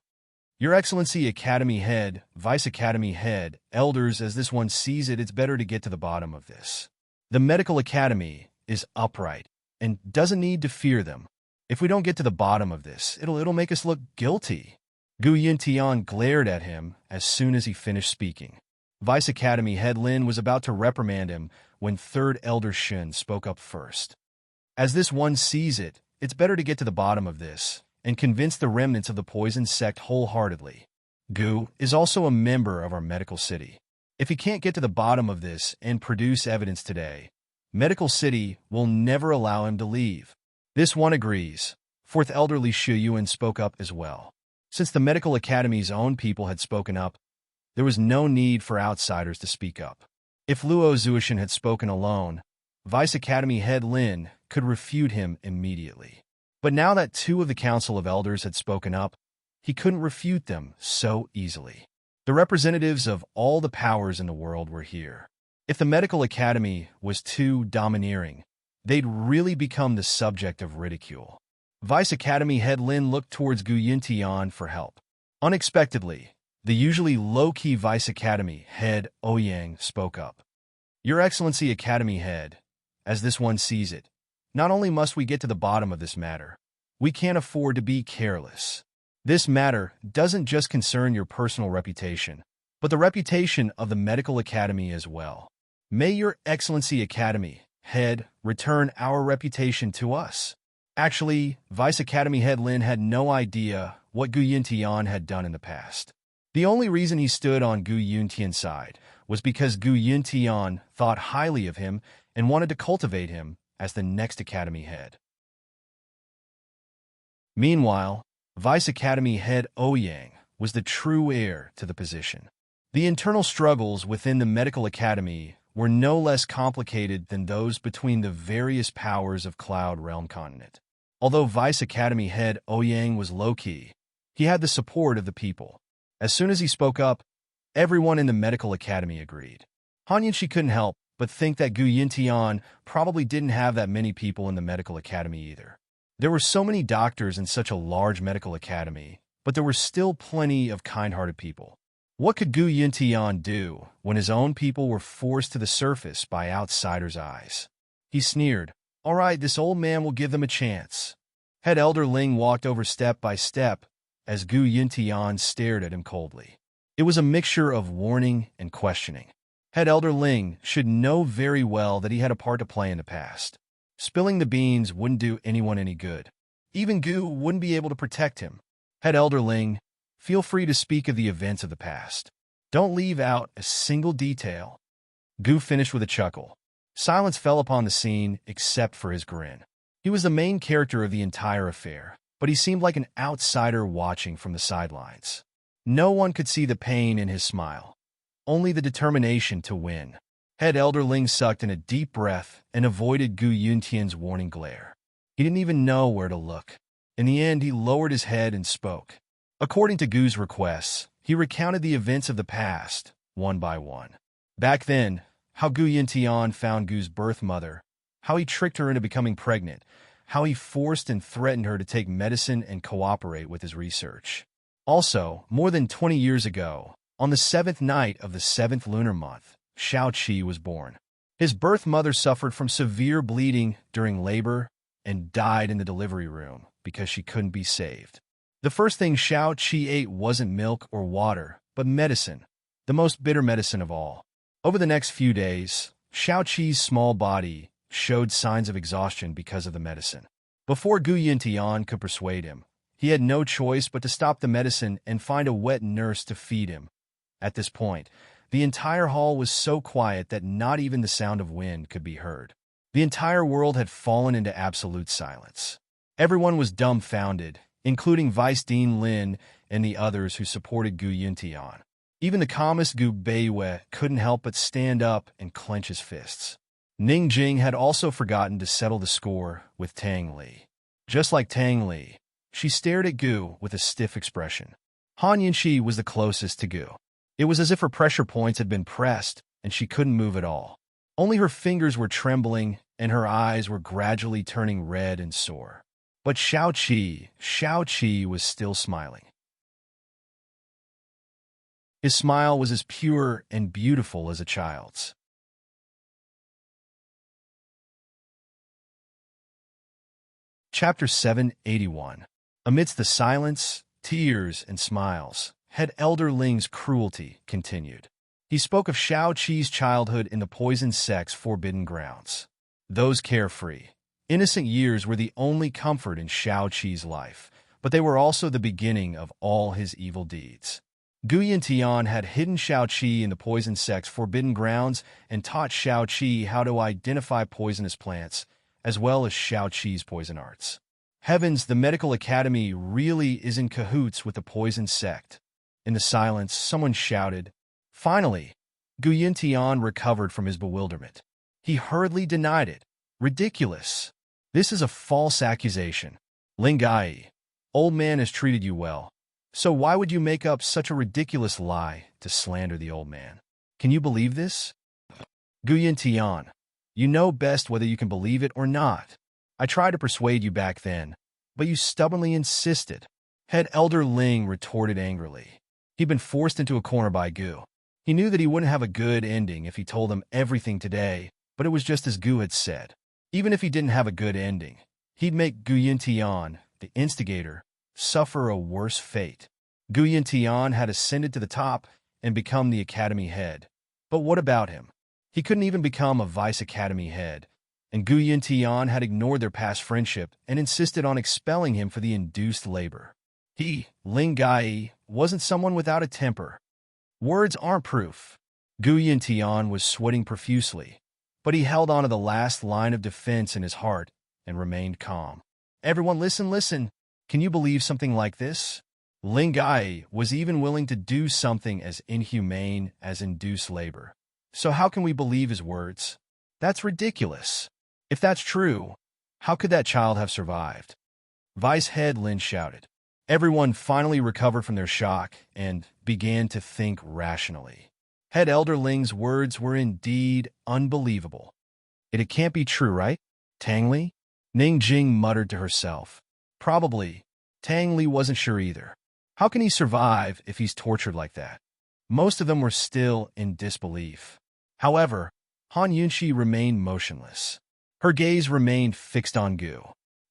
Your Excellency Academy Head, Vice Academy Head, Elders, as this one sees it, it's better to get to the bottom of this. The medical academy is upright and doesn't need to fear them. If we don't get to the bottom of this, it'll make us look guilty. Gu Yuntian glared at him as soon as he finished speaking. Vice Academy head Lin was about to reprimand him when Third Elder Shun spoke up first. As this one sees it, it's better to get to the bottom of this and convince the remnants of the poison sect wholeheartedly. Gu is also a member of our medical city. If he can't get to the bottom of this and produce evidence today, Medical City will never allow him to leave. This one agrees. Fourth Elderly Shu Yuan spoke up as well. Since the Medical Academy's own people had spoken up, there was no need for outsiders to speak up. If Luo Zuishan had spoken alone, Vice Academy head Lin could refute him immediately. But now that two of the Council of Elders had spoken up, he couldn't refute them so easily. The representatives of all the powers in the world were here. If the Medical Academy was too domineering, they'd really become the subject of ridicule. Vice Academy head Lin looked towards Gu Yuntian for help. Unexpectedly, the usually low-key Vice Academy head Ouyang spoke up. Your Excellency Academy head, as this one sees it, not only must we get to the bottom of this matter, we can't afford to be careless. This matter doesn't just concern your personal reputation, but the reputation of the Medical Academy as well. May Your Excellency Academy head return our reputation to us. Actually, Vice Academy head Lin had no idea what Gu Yuntian had done in the past. The only reason he stood on Gu Yuntian's side was because Gu Yuntian thought highly of him and wanted to cultivate him as the next Academy head. Meanwhile, Vice Academy head Ouyang was the true heir to the position. The internal struggles within the Medical Academy were no less complicated than those between the various powers of Cloud Realm Continent. Although Vice Academy head Ouyang was low-key, he had the support of the people. As soon as he spoke up, everyone in the Medical Academy agreed. Han Yunxi couldn't help but think that Gu Yuntian probably didn't have that many people in the Medical Academy either. There were so many doctors in such a large medical academy, but there were still plenty of kind-hearted people. What could Gu Yuntian do when his own people were forced to the surface by outsiders' eyes? He sneered. All right, this old man will give them a chance. Head Elder Ling walked over step by step as Gu Yuntian stared at him coldly. It was a mixture of warning and questioning. Head Elder Ling should know very well that he had a part to play in the past. Spilling the beans wouldn't do anyone any good. Even Gu wouldn't be able to protect him. Head Elder Ling, feel free to speak of the events of the past. Don't leave out a single detail. Gu finished with a chuckle. Silence fell upon the scene except for his grin. He was the main character of the entire affair, but he seemed like an outsider watching from the sidelines. No one could see the pain in his smile, only the determination to win. Head Elder Ling sucked in a deep breath and avoided Gu Yuntian's warning glare. He didn't even know where to look. In the end, he lowered his head and spoke. According to Gu's requests, he recounted the events of the past, one by one. Back then, how Gu Yuntian found Gu's birth mother, how he tricked her into becoming pregnant, how he forced and threatened her to take medicine and cooperate with his research. Also, more than 20 years ago, on the 7th night of the 7th lunar month, Shao Qi was born. His birth mother suffered from severe bleeding during labor and died in the delivery room because she couldn't be saved. The first thing Shao Qi ate wasn't milk or water, but medicine, the most bitter medicine of all. Over the next few days, Shao Qi's small body showed signs of exhaustion because of the medicine. Before Gu Yuntian could persuade him, he had no choice but to stop the medicine and find a wet nurse to feed him. At this point, the entire hall was so quiet that not even the sound of wind could be heard. The entire world had fallen into absolute silence. Everyone was dumbfounded, including Vice Dean Lin and the others who supported Gu Yuntian. Even the calmest Gu Beiwei couldn't help but stand up and clench his fists. Ning Jing had also forgotten to settle the score with Tang Li. Just like Tang Li, she stared at Gu with a stiff expression. Han Yunxi was the closest to Gu. It was as if her pressure points had been pressed and she couldn't move at all. Only her fingers were trembling and her eyes were gradually turning red and sore. But Shao Qi was still smiling. His smile was as pure and beautiful as a child's. Chapter 781. Amidst the silence, tears, and smiles, head Elder Ling's cruelty continued. He spoke of Shao Qi's childhood in the poisoned sect's forbidden grounds. Those carefree, innocent years were the only comfort in Shao Qi's life, but they were also the beginning of all his evil deeds. Gu Yintian had hidden Shao Qi in the poison sect's forbidden grounds and taught Shao Qi how to identify poisonous plants, as well as Shao Qi's poison arts. Heavens, the medical academy really is in cahoots with the poison sect. In the silence, someone shouted. Finally, Gu Yintian recovered from his bewilderment. He hurriedly denied it. Ridiculous. This is a false accusation. Ling Gai, old man has treated you well. So why would you make up such a ridiculous lie to slander the old man? Can you believe this? Gu Yintian, you know best whether you can believe it or not. I tried to persuade you back then, but you stubbornly insisted. Head Elder Ling retorted angrily. He'd been forced into a corner by Gu. He knew that he wouldn't have a good ending if he told him everything today, but it was just as Gu had said. Even if he didn't have a good ending, he'd make Gu Yintian, the instigator, suffer a worse fate. Gu Yintian had ascended to the top and become the academy head. But what about him? He couldn't even become a vice academy head, and Gu Yintian had ignored their past friendship and insisted on expelling him for the induced labor. He, Ling Gai, wasn't someone without a temper. Words aren't proof. Gu Yintian was sweating profusely, but he held on to the last line of defense in his heart and remained calm. Everyone listen. Can you believe something like this? Ling Gai was even willing to do something as inhumane as induced labor. So how can we believe his words? That's ridiculous. If that's true, how could that child have survived? Vice Head Lin shouted. Everyone finally recovered from their shock and began to think rationally. Head Elder Ling's words were indeed unbelievable. It can't be true, right? Tang Li? Ning Jing muttered to herself. Probably. Tang Li wasn't sure either. How can he survive if he's tortured like that? Most of them were still in disbelief. However, Han Yunxi remained motionless. Her gaze remained fixed on Gu.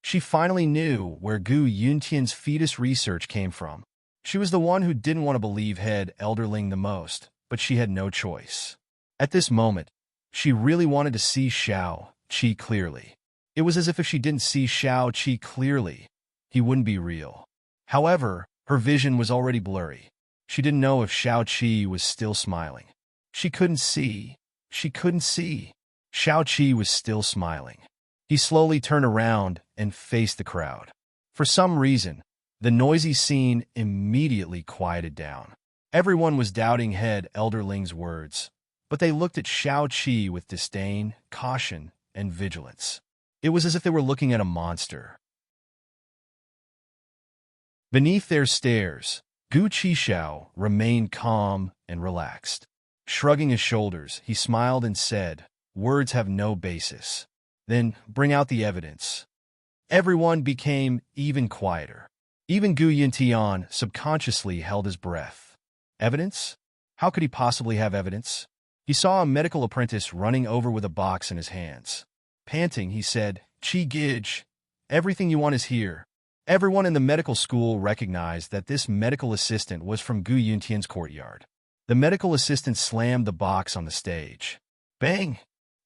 She finally knew where Gu Yuntian's fetus research came from. She was the one who didn't want to believe Head Elder Ling the most, but she had no choice. At this moment, she really wanted to see Shao Qi clearly. It was as if she didn't see Shao Qi clearly, he wouldn't be real. However, her vision was already blurry. She didn't know if Shao Qi was still smiling. She couldn't see. Shao Qi was still smiling. He slowly turned around and faced the crowd. For some reason, the noisy scene immediately quieted down. Everyone was doubting Head Elder Ling's words, but they looked at Shao Qi with disdain, caution, and vigilance. It was as if they were looking at a monster. Beneath their stares, Gu Qishao remained calm and relaxed. Shrugging his shoulders, he smiled and said, "Words have no basis. Then bring out the evidence." Everyone became even quieter. Even Gu Yintian subconsciously held his breath. Evidence? How could he possibly have evidence? He saw a medical apprentice running over with a box in his hands. Panting, he said, "Qi Gij, everything you want is here." Everyone in the medical school recognized that this medical assistant was from Gu Yuntian's courtyard. The medical assistant slammed the box on the stage. Bang!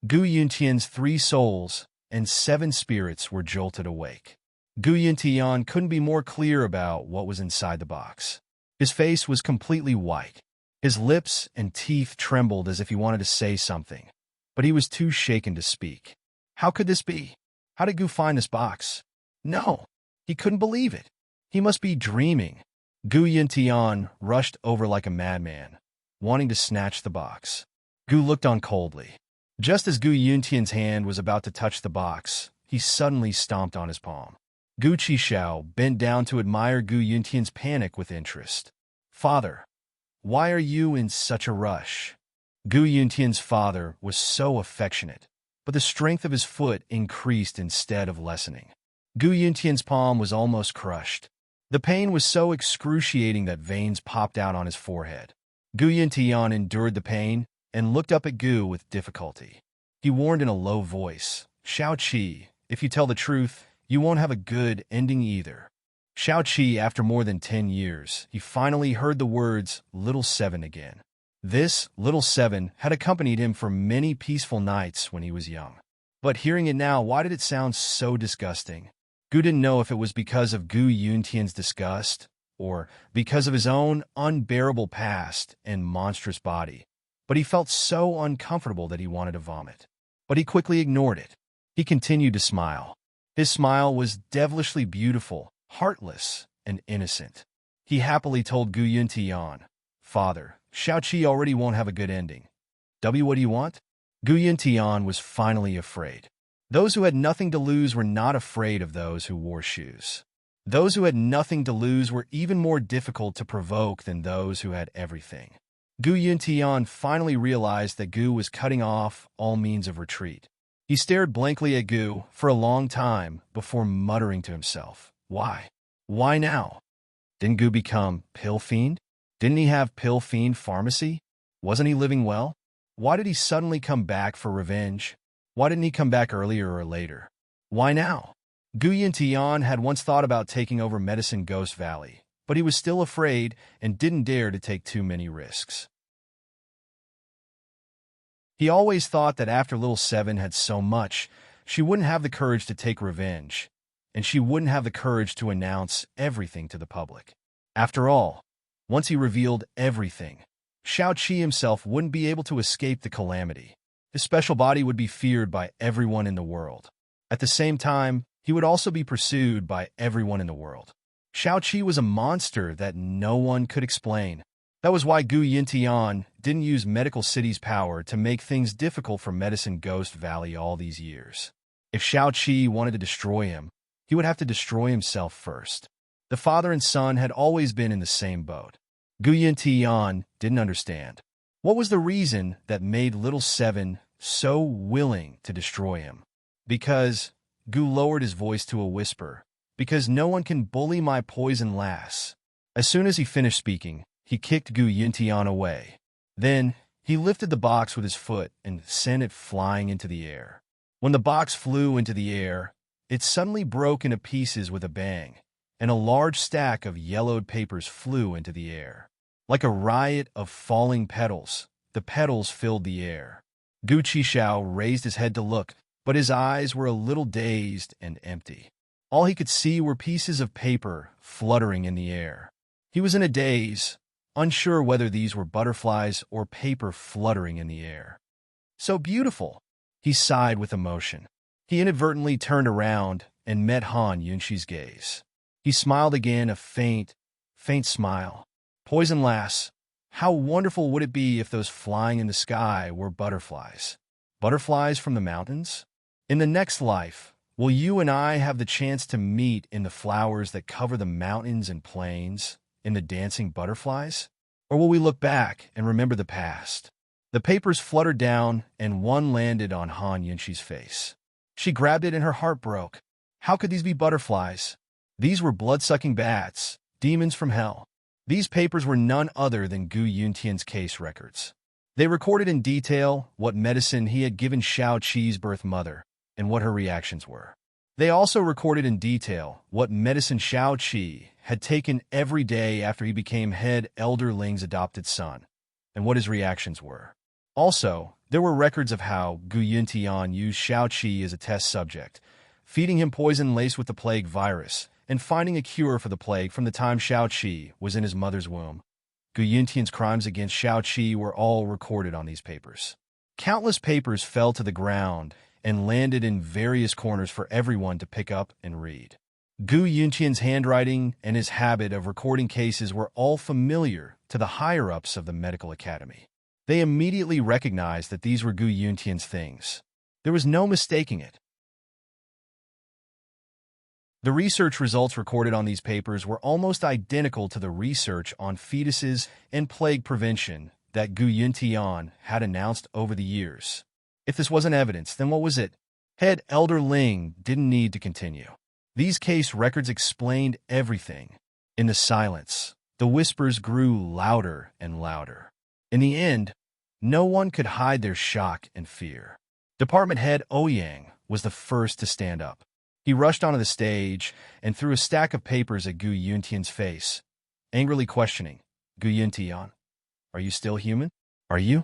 Gu Yuntian's 3 souls and 7 spirits were jolted awake. Gu Yintian couldn't be more clear about what was inside the box. His face was completely white. His lips and teeth trembled as if he wanted to say something, but he was too shaken to speak. How could this be? How did Gu find this box? No, he couldn't believe it. He must be dreaming. Gu Yintian rushed over like a madman, wanting to snatch the box. Gu looked on coldly. Just as Gu Yuntian's hand was about to touch the box, he suddenly stomped on his palm. Gu Qishao bent down to admire Gu Yuntian's panic with interest. "Father, why are you in such a rush?" Gu Yuntian's father was so affectionate, but the strength of his foot increased instead of lessening. Gu Yuntian's palm was almost crushed. The pain was so excruciating that veins popped out on his forehead. Gu Yintian endured the pain and looked up at Gu with difficulty. He warned in a low voice, "Shao Qi, if you tell the truth, you won't have a good ending either. Xiao-Qi, after more than 10 years, he finally heard the words Little Seven again. This Little Seven had accompanied him for many peaceful nights when he was young. But hearing it now, why did it sound so disgusting? Gu didn't know if it was because of Gu Yuntian's disgust, or because of his own unbearable past and monstrous body. But he felt so uncomfortable that he wanted to vomit. But he quickly ignored it. He continued to smile. His smile was devilishly beautiful, heartless, and innocent. He happily told Gu Yuntian, "Father, Xiao-Qi already won't have a good ending. What do you want?" Gu Yuntian was finally afraid. Those who had nothing to lose were not afraid of those who wore shoes. Those who had nothing to lose were even more difficult to provoke than those who had everything. Gu Yuntian finally realized that Gu was cutting off all means of retreat. He stared blankly at Gu for a long time before muttering to himself, "Why? Why now? Didn't Gu become Pill Fiend? Didn't he have Pill Fiend Pharmacy? Wasn't he living well? Why did he suddenly come back for revenge? Why didn't he come back earlier or later? Why now?" Gu Yuntian had once thought about taking over Medicine Ghost Valley, but he was still afraid and didn't dare to take too many risks. He always thought that after Little Seven had so much, she wouldn't have the courage to take revenge, and she wouldn't have the courage to announce everything to the public. After all, once he revealed everything, Xiao-Qi himself wouldn't be able to escape the calamity. His special body would be feared by everyone in the world. At the same time, he would also be pursued by everyone in the world. Xiao-Qi was a monster that no one could explain. That was why Gu Yuntian didn't use Medical City's power to make things difficult for Medicine Ghost Valley all these years. If Xiao-Qi wanted to destroy him, he would have to destroy himself first. The father and son had always been in the same boat. Gu Yuntian didn't understand. What was the reason that made Little Seven so willing to destroy him? Because Gu lowered his voice to a whisper. Because no one can bully my poison lass. As soon as he finished speaking, he kicked Gu Yuntian away. Then, he lifted the box with his foot and sent it flying into the air. When the box flew into the air, it suddenly broke into pieces with a bang, and a large stack of yellowed papers flew into the air. Like a riot of falling petals, the petals filled the air. Gu Qishao raised his head to look, but his eyes were a little dazed and empty. All he could see were pieces of paper fluttering in the air. He was in a daze, unsure whether these were butterflies or paper fluttering in the air. "So beautiful!" He sighed with emotion. He inadvertently turned around and met Han Yunxi's gaze. He smiled again, a faint smile. "Poison lass, how wonderful would it be if those flying in the sky were butterflies? Butterflies from the mountains? In the next life, will you and I have the chance to meet in the flowers that cover the mountains and plains, in the dancing butterflies? Or will we look back and remember the past?" The papers fluttered down, and one landed on Han Yunxi's face. She grabbed it and her heart broke. How could these be butterflies? These were blood-sucking bats, demons from hell. These papers were none other than Gu Yuntian's case records. They recorded in detail what medicine he had given Xiao-Qi's birth mother and what her reactions were. They also recorded in detail what medicine Xiao-Qi had taken every day after he became head Elder Ling's adopted son, and what his reactions were. Also, there were records of how Gu Yuntian used Xiao-Qi as a test subject, feeding him poison laced with the plague virus, and finding a cure for the plague from the time Xiao-Qi was in his mother's womb. Gu Yuntian's crimes against Xiao-Qi were all recorded on these papers. Countless papers fell to the ground and landed in various corners for everyone to pick up and read. Gu Yuntian's handwriting and his habit of recording cases were all familiar to the higher-ups of the medical academy. They immediately recognized that these were Gu Yuntian's things. There was no mistaking it. The research results recorded on these papers were almost identical to the research on fetuses and plague prevention that Gu Yuntian had announced over the years. If this wasn't evidence, then what was it? Head Elder Ling didn't need to continue. These case records explained everything. In the silence, the whispers grew louder and louder. In the end, no one could hide their shock and fear. Department head Ouyang was the first to stand up. He rushed onto the stage and threw a stack of papers at Gu Yuntian's face, angrily questioning, Gu Yuntian, are you still human? Are you?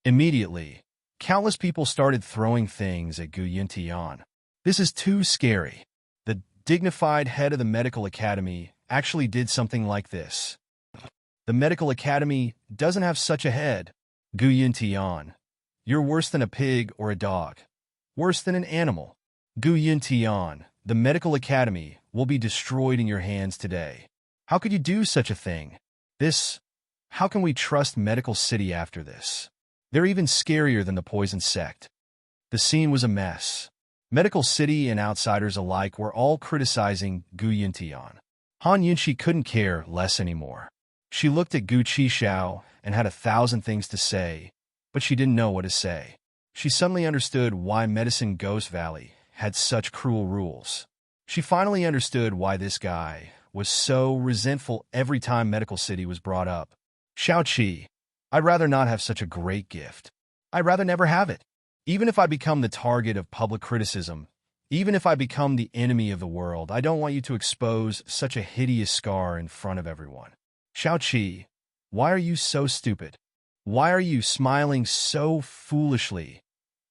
Immediately, countless people started throwing things at Gu Yuntian. This is too scary. The dignified head of the medical academy actually did something like this. The medical academy doesn't have such a head. Gu Yuntian, you're worse than a pig or a dog. Worse than an animal. Gu Yuntian, the medical academy will be destroyed in your hands today. How could you do such a thing? How can we trust Medical City after this? They're even scarier than the poison sect. The scene was a mess. Medical City and outsiders alike were all criticizing Gu Yuntian. Han Yunxi couldn't care less anymore. She looked at Gu Qishao and had 1,000 things to say, but she didn't know what to say. She suddenly understood why Medicine Ghost Valley had such cruel rules. She finally understood why this guy was so resentful every time Medical City was brought up. Xiaoqi, I'd rather not have such a great gift. I'd rather never have it. Even if I become the target of public criticism, even if I become the enemy of the world, I don't want you to expose such a hideous scar in front of everyone. Xiaoqi, why are you so stupid? Why are you smiling so foolishly?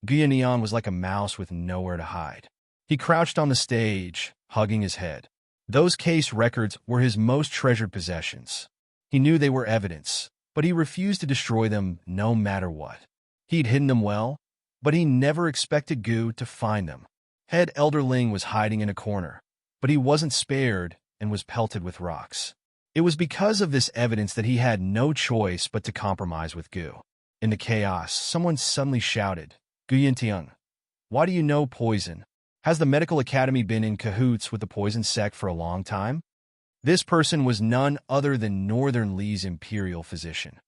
Guiyanian was like a mouse with nowhere to hide. He crouched on the stage, hugging his head. Those case records were his most treasured possessions. He knew they were evidence, but he refused to destroy them no matter what. He'd hidden them well, but he never expected Gu to find them. Head Elder Ling was hiding in a corner, but he wasn't spared and was pelted with rocks. It was because of this evidence that he had no choice but to compromise with Gu. In the chaos, someone suddenly shouted, Gu Yintian, why do you know poison? Has the medical academy been in cahoots with the poison sect for a long time? This person was none other than Northern Li's imperial physician.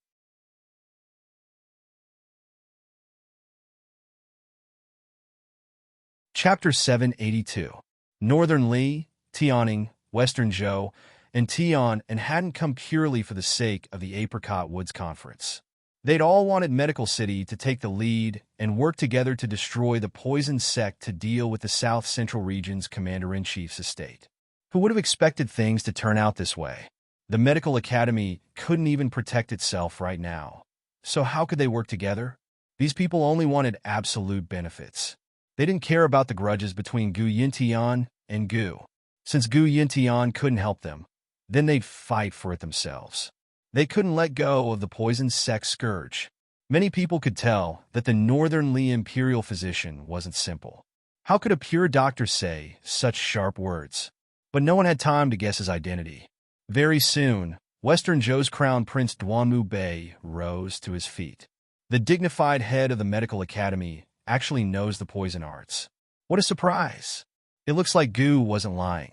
Chapter 782. Northern Li, Tianing, Western Zhou, and Tian and hadn't come purely for the sake of the Apricot Woods Conference. They'd all wanted Medical City to take the lead and work together to destroy the poison sect to deal with the South Central Region's Commander-in-Chief's estate. Who would have expected things to turn out this way? The Medical Academy couldn't even protect itself right now. So how could they work together? These people only wanted absolute benefits. They didn't care about the grudges between Gu Yintian and Gu. Since Gu Yintian couldn't help them, then they'd fight for it themselves. They couldn't let go of the poison sect scourge. Many people could tell that the Northern Li imperial physician wasn't simple. How could a pure doctor say such sharp words? But no one had time to guess his identity. Very soon, Western Zhou's crown prince Duanmu Bei rose to his feet. The dignified head of the medical academy actually knows the poison arts. What a surprise! It looks like Gu wasn't lying.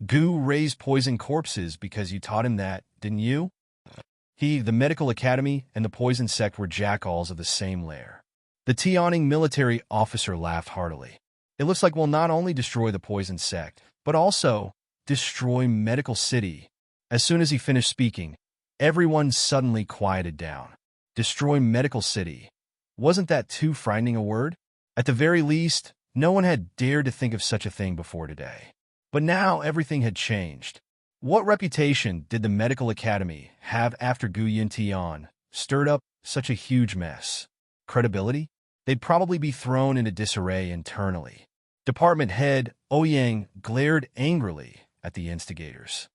Gu raised poison corpses because you taught him that, didn't you? He, the medical academy, and the poison sect were jackals of the same lair. The Tianing military officer laughed heartily. It looks like we'll not only destroy the poison sect, but also destroy Medical City. As soon as he finished speaking, everyone suddenly quieted down. Destroy Medical City. Wasn't that too frightening a word? At the very least, no one had dared to think of such a thing before today. But now everything had changed. What reputation did the Medical Academy have after Gu Yintian stirred up such a huge mess? Credibility? They'd probably be thrown into disarray internally. Department head Ouyang glared angrily at the instigators.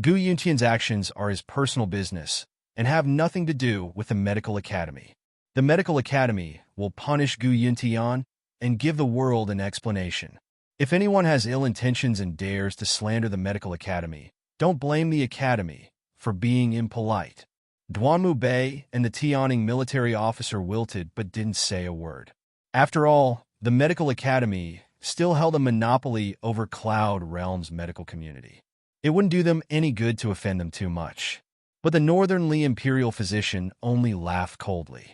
Gu Yuntian's actions are his personal business and have nothing to do with the Medical Academy. The Medical Academy will punish Gu Yintian and give the world an explanation. If anyone has ill intentions and dares to slander the Medical Academy, don't blame the Academy for being impolite. Duanmu Bei and the Tianing military officer wilted but didn't say a word. After all, the Medical Academy still held a monopoly over Cloud Realm's medical community. It wouldn't do them any good to offend them too much. But the Northern Li imperial physician only laughed coldly.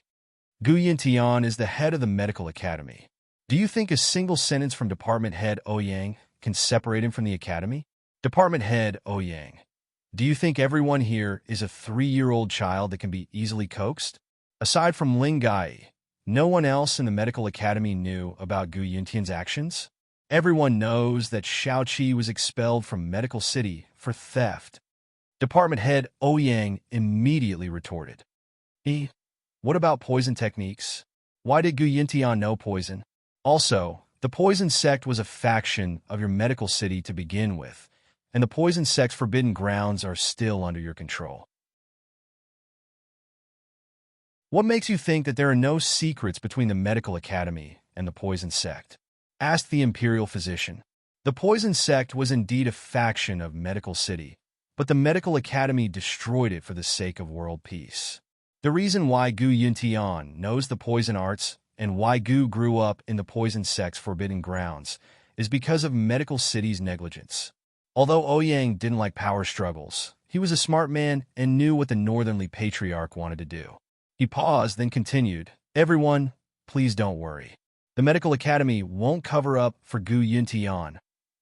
Gu Yintian is the head of the Medical Academy. Do you think a single sentence from Department Head Ouyang can separate him from the Academy? Department Head Ouyang, do you think everyone here is a 3-year-old child that can be easily coaxed? Aside from Ling Gai, no one else in the Medical Academy knew about Gu Yintian's actions? Everyone knows that Shaoqi was expelled from Medical City for theft. Department head Ouyang immediately retorted. What about poison techniques? Why did Gu Yintian know poison? Also, the poison sect was a faction of your Medical City to begin with, and the poison sect's forbidden grounds are still under your control. What makes you think that there are no secrets between the Medical Academy and the poison sect? Asked the imperial physician. The poison sect was indeed a faction of Medical City, but the Medical Academy destroyed it for the sake of world peace. The reason why Gu Yintian knows the poison arts and why Gu grew up in the poison sect's forbidden grounds is because of Medical City's negligence. Although Ouyang didn't like power struggles, he was a smart man and knew what the Northernly Patriarch wanted to do. He paused, then continued, "Everyone, please don't worry. The Medical Academy won't cover up for Gu Yintian,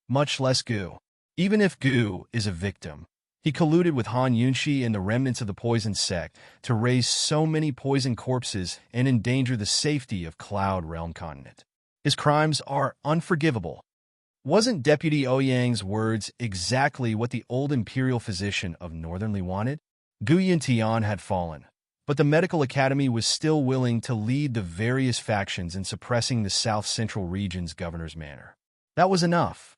much less Gu. Even if Gu is a victim, he colluded with Han Yunxi and the remnants of the poison sect to raise so many poison corpses and endanger the safety of Cloud Realm Continent. His crimes are unforgivable." Wasn't Deputy Ouyang's words exactly what the old imperial physician of Northernly wanted? Gu Yintian had fallen, but the Medical Academy was still willing to lead the various factions in suppressing the South Central region's governor's manor. That was enough.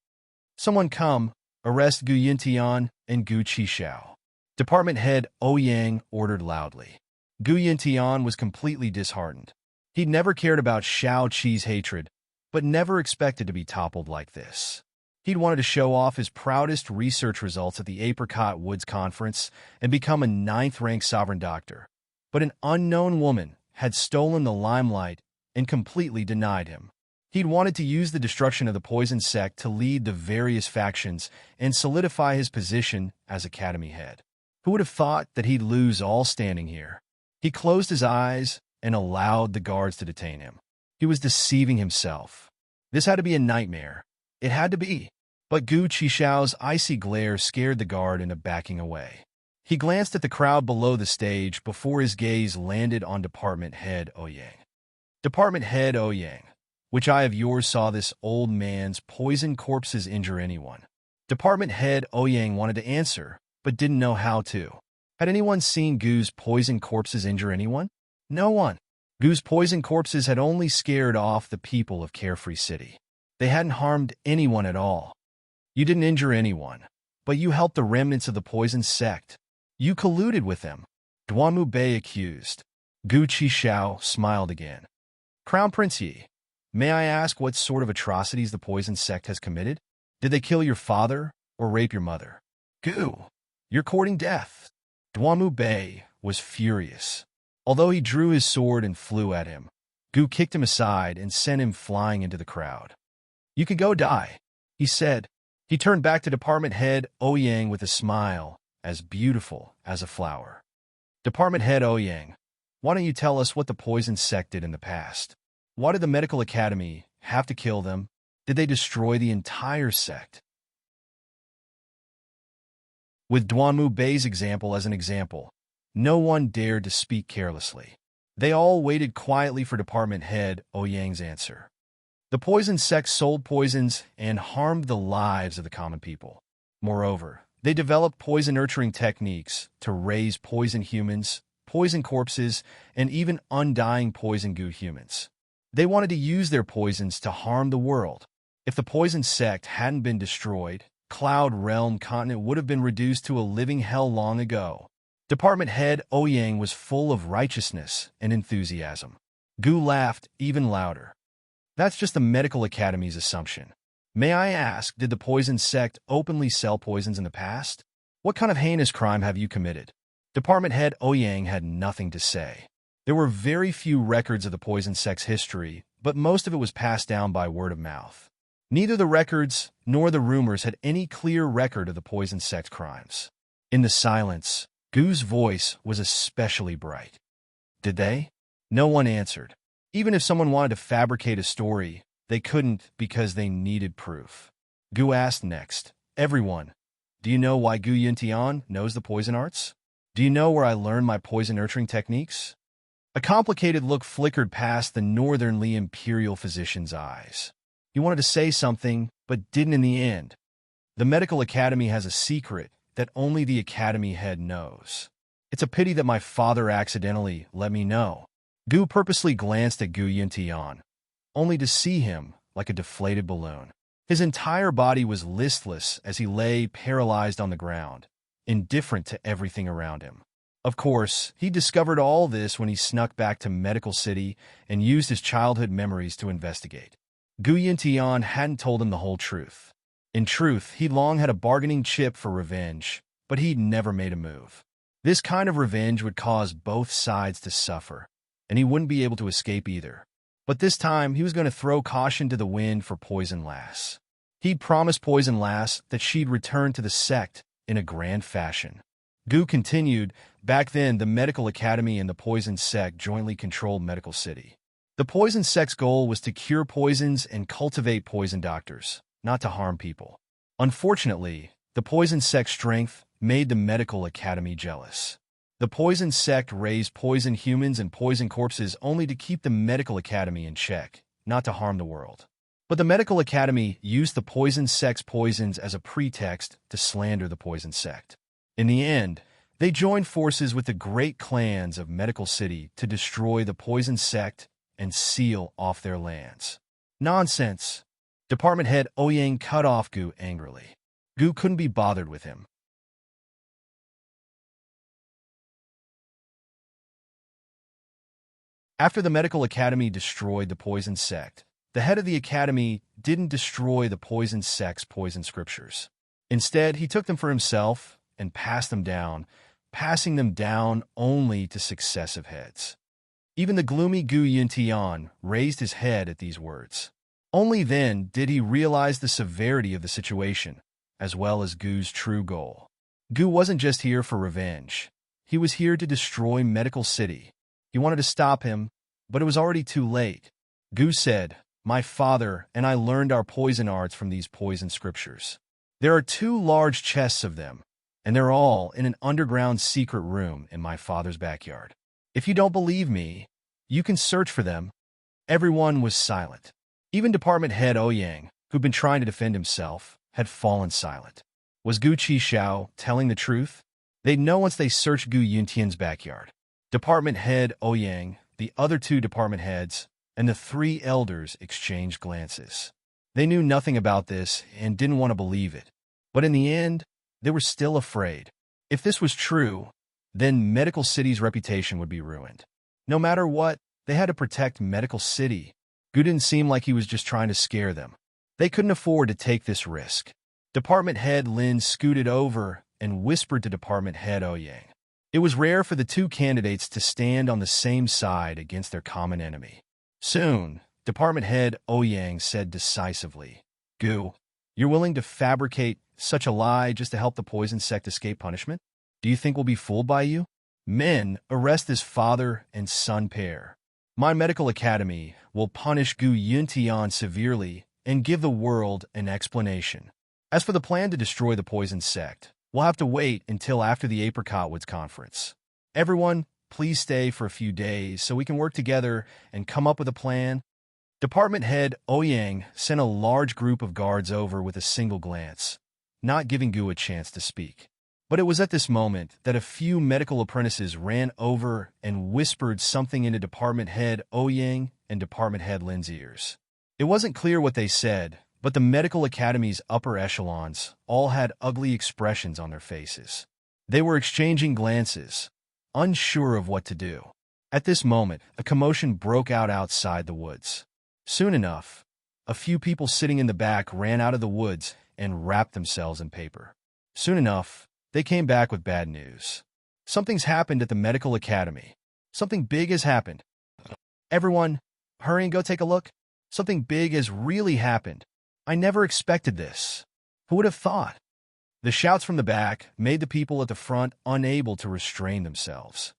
"Someone come, arrest Gu Yintian and Gu Qishao." Department head Ouyang ordered loudly. Gu Yintian was completely disheartened. He'd never cared about Shao Qi's hatred, but never expected to be toppled like this. He'd wanted to show off his proudest research results at the Apricot Woods Conference and become a 9th-ranked sovereign doctor. But an unknown woman had stolen the limelight and completely denied him. He'd wanted to use the destruction of the poison sect to lead the various factions and solidify his position as academy head. Who would have thought that he'd lose all standing here? He closed his eyes and allowed the guards to detain him. He was deceiving himself. This had to be a nightmare. It had to be. But Gu Qishao's icy glare scared the guard into backing away. He glanced at the crowd below the stage before his gaze landed on Department Head Ouyang. "Department Head Ouyang, which eye of yours saw this old man's poison corpses injure anyone?" Department Head Ouyang wanted to answer, but didn't know how to. Had anyone seen Gu's poison corpses injure anyone? No one. Gu's poison corpses had only scared off the people of Carefree City. They hadn't harmed anyone at all. "You didn't injure anyone, but you helped the remnants of the poison sect. You colluded with them," Duanmu Bei accused. Gu Qishao smiled again. "Crown Prince Yi, may I ask what sort of atrocities the poison sect has committed? Did they kill your father or rape your mother?" "Gu, you're courting death." Duanmu Bei was furious. Although he drew his sword and flew at him, Gu kicked him aside and sent him flying into the crowd. "You can go die," he said. He turned back to Department Head Ouyang with a smile as beautiful as a flower. "Department Head Ouyang, why don't you tell us what the poison sect did in the past? Why did the Medical Academy have to kill them? Did they destroy the entire sect?" With Duanmu Bei's example as an example, no one dared to speak carelessly. They all waited quietly for Department Head Ouyang's answer. The poison sect sold poisons and harmed the lives of the common people. Moreover, they developed poison-nurturing techniques to raise poison humans, poison corpses, and even undying poison goo humans. They wanted to use their poisons to harm the world. If the poison sect hadn't been destroyed, Cloud Realm Continent would have been reduced to a living hell long ago. Department Head Ouyang was full of righteousness and enthusiasm. Gu laughed even louder. "That's just the Medical Academy's assumption. May I ask, did the poison sect openly sell poisons in the past? What kind of heinous crime have you committed?" Department Head Ouyang had nothing to say. There were very few records of the poison sect's history, but most of it was passed down by word of mouth. Neither the records nor the rumors had any clear record of the poison sect crimes. In the silence, Gu's voice was especially bright. "Did they?" No one answered. Even if someone wanted to fabricate a story, they couldn't because they needed proof. Gu asked next, "Everyone, do you know why Gu Yintian knows the poison arts? Do you know where I learned my poison-nurturing techniques?" A complicated look flickered past the northernly imperial physician's eyes. He wanted to say something, but didn't in the end. The medical academy has a secret that only the academy head knows. It's a pity that my father accidentally let me know. Gu purposely glanced at Gu Yuntian, only to see him like a deflated balloon. His entire body was listless as he lay paralyzed on the ground, indifferent to everything around him. Of course, he discovered all this when he snuck back to Medical City and used his childhood memories to investigate. Gu Yuntian hadn't told him the whole truth. In truth, he'd long had a bargaining chip for revenge, but he'd never made a move. This kind of revenge would cause both sides to suffer, and he wouldn't be able to escape either. But this time, he was going to throw caution to the wind for Poison Lass. He'd promised Poison Lass that she'd return to the sect in a grand fashion. Gu continued, back then the Medical Academy and the Poison Sect jointly controlled Medical City. The Poison Sect's goal was to cure poisons and cultivate poison doctors, not to harm people. Unfortunately, the Poison Sect's strength made the Medical Academy jealous. The Poison Sect raised poison humans and poison corpses only to keep the Medical Academy in check, not to harm the world. But the Medical Academy used the Poison Sect's poisons as a pretext to slander the Poison Sect. In the end, they joined forces with the great clans of Medical City to destroy the Poison Sect and seal off their lands. Nonsense! Department Head Ouyang cut off Gu angrily. Gu couldn't be bothered with him. After the Medical Academy destroyed the Poison Sect, the head of the Academy didn't destroy the Poison Sect's poison scriptures. Instead, he took them for himself and passed them down, passing them down only to successive heads. Even the gloomy Gu Yuntian raised his head at these words. Only then did he realize the severity of the situation, as well as Gu's true goal. Gu wasn't just here for revenge. He was here to destroy Medical City. He wanted to stop him, but it was already too late. Gu said, "My father and I learned our poison arts from these poison scriptures. There are 2 large chests of them, and they're all in an underground secret room in my father's backyard. If you don't believe me, you can search for them." Everyone was silent. Even Department Head Ouyang, who'd been trying to defend himself, had fallen silent. Was Gu Qishao telling the truth? They'd know once they searched Gu Yuntian's backyard. Department Head Ouyang, the other 2 department heads, and the 3 elders exchanged glances. They knew nothing about this and didn't want to believe it. But in the end, they were still afraid. If this was true, then Medical City's reputation would be ruined. No matter what, they had to protect Medical City. Gu didn't seem like he was just trying to scare them. They couldn't afford to take this risk. Department Head Lin scooted over and whispered to Department Head Ouyang. It was rare for the 2 candidates to stand on the same side against their common enemy. Soon, Department Head Ouyang said decisively, "Gu, you're willing to fabricate such a lie just to help the Poison Sect escape punishment? Do you think we'll be fooled by you? Men, arrest this father and son pair. My Medical Academy will punish Gu Yuntian severely and give the world an explanation. As for the plan to destroy the Poison Sect, we'll have to wait until after the Apricot Woods Conference. Everyone, please stay for a few days so we can work together and come up with a plan." Department Head Ouyang sent a large group of guards over with a single glance, not giving Gu a chance to speak. But it was at this moment that a few medical apprentices ran over and whispered something into Department Head Ouyang and Department Head Lin's ears. It wasn't clear what they said, but the Medical Academy's upper echelons all had ugly expressions on their faces. They were exchanging glances, unsure of what to do. At this moment, a commotion broke out outside the woods. Soon enough, a few people sitting in the back ran out of the woods and wrapped themselves in paper. Soon enough, they came back with bad news. Something's happened at the Medical Academy. Something big has happened. Everyone, hurry and go take a look. Something big has really happened. I never expected this. Who would have thought? The shouts from the back made the people at the front unable to restrain themselves.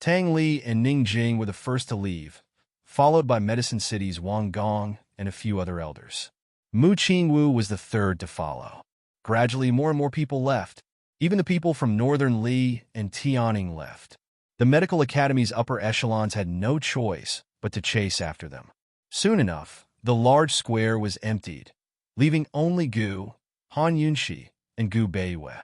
Tang Li and Ning Jing were the first to leave, followed by Medicine City's Wang Gong and a few other elders. Mu Qingwu was the third to follow. Gradually, more and more people left. Even the people from Northern Li and Tianing left. The medical academy's upper echelons had no choice but to chase after them. Soon enough, the large square was emptied, leaving only Gu, Han Yunxi, and Gu Beiwei.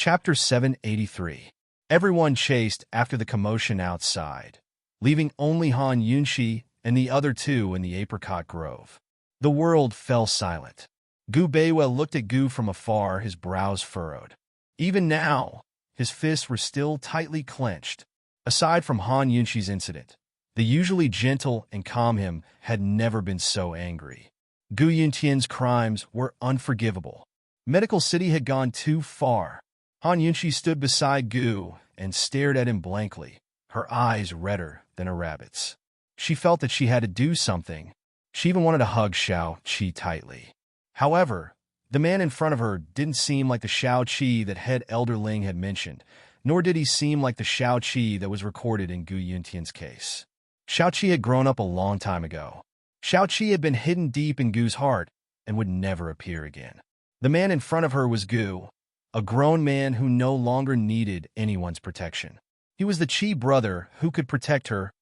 Chapter 783. Everyone chased after the commotion outside, leaving only Han Yunxi and the other two in the apricot grove. The world fell silent. Gu Beiwei looked at Gu from afar, his brows furrowed. Even now, his fists were still tightly clenched. Aside from Han Yunxi's incident, the usually gentle and calm him had never been so angry. Gu Yuntian's crimes were unforgivable. Medical City had gone too far. Han Yunxi stood beside Gu and stared at him blankly, her eyes redder than a rabbit's. She felt that she had to do something. She even wanted to hug Xiao Qi tightly. However, the man in front of her didn't seem like the Xiao Qi that head Elder Ling had mentioned, nor did he seem like the Xiao Qi that was recorded in Gu Yuntian's case. Xiao Qi had grown up a long time ago. Xiao Qi had been hidden deep in Gu's heart and would never appear again. The man in front of her was Gu, a grown man who no longer needed anyone's protection. He was the Qi brother who could protect her.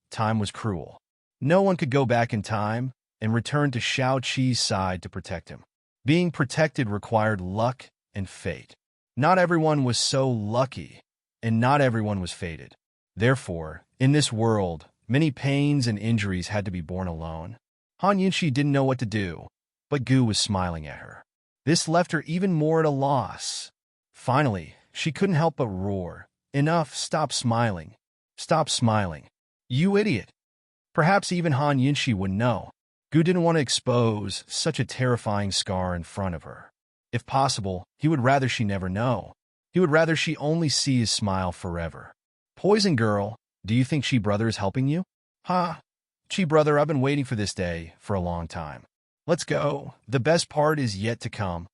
Time was cruel. No one could go back in time and return to Xiao Qi's side to protect him. Being protected required luck and fate. Not everyone was so lucky, and not everyone was fated. Therefore, in this world, many pains and injuries had to be borne alone. Han Yunxi didn't know what to do, but Gu was smiling at her. This left her even more at a loss. Finally, she couldn't help but roar. Enough, stop smiling. Stop smiling. You idiot. Perhaps even Han Yunxi would know. Gu didn't want to expose such a terrifying scar in front of her. If possible, he would rather she never know. He would rather she only see his smile forever. Poison girl, do you think Qi brother is helping you? Ha! Qi brother, I've been waiting for this day for a long time. Let's go. The best part is yet to come.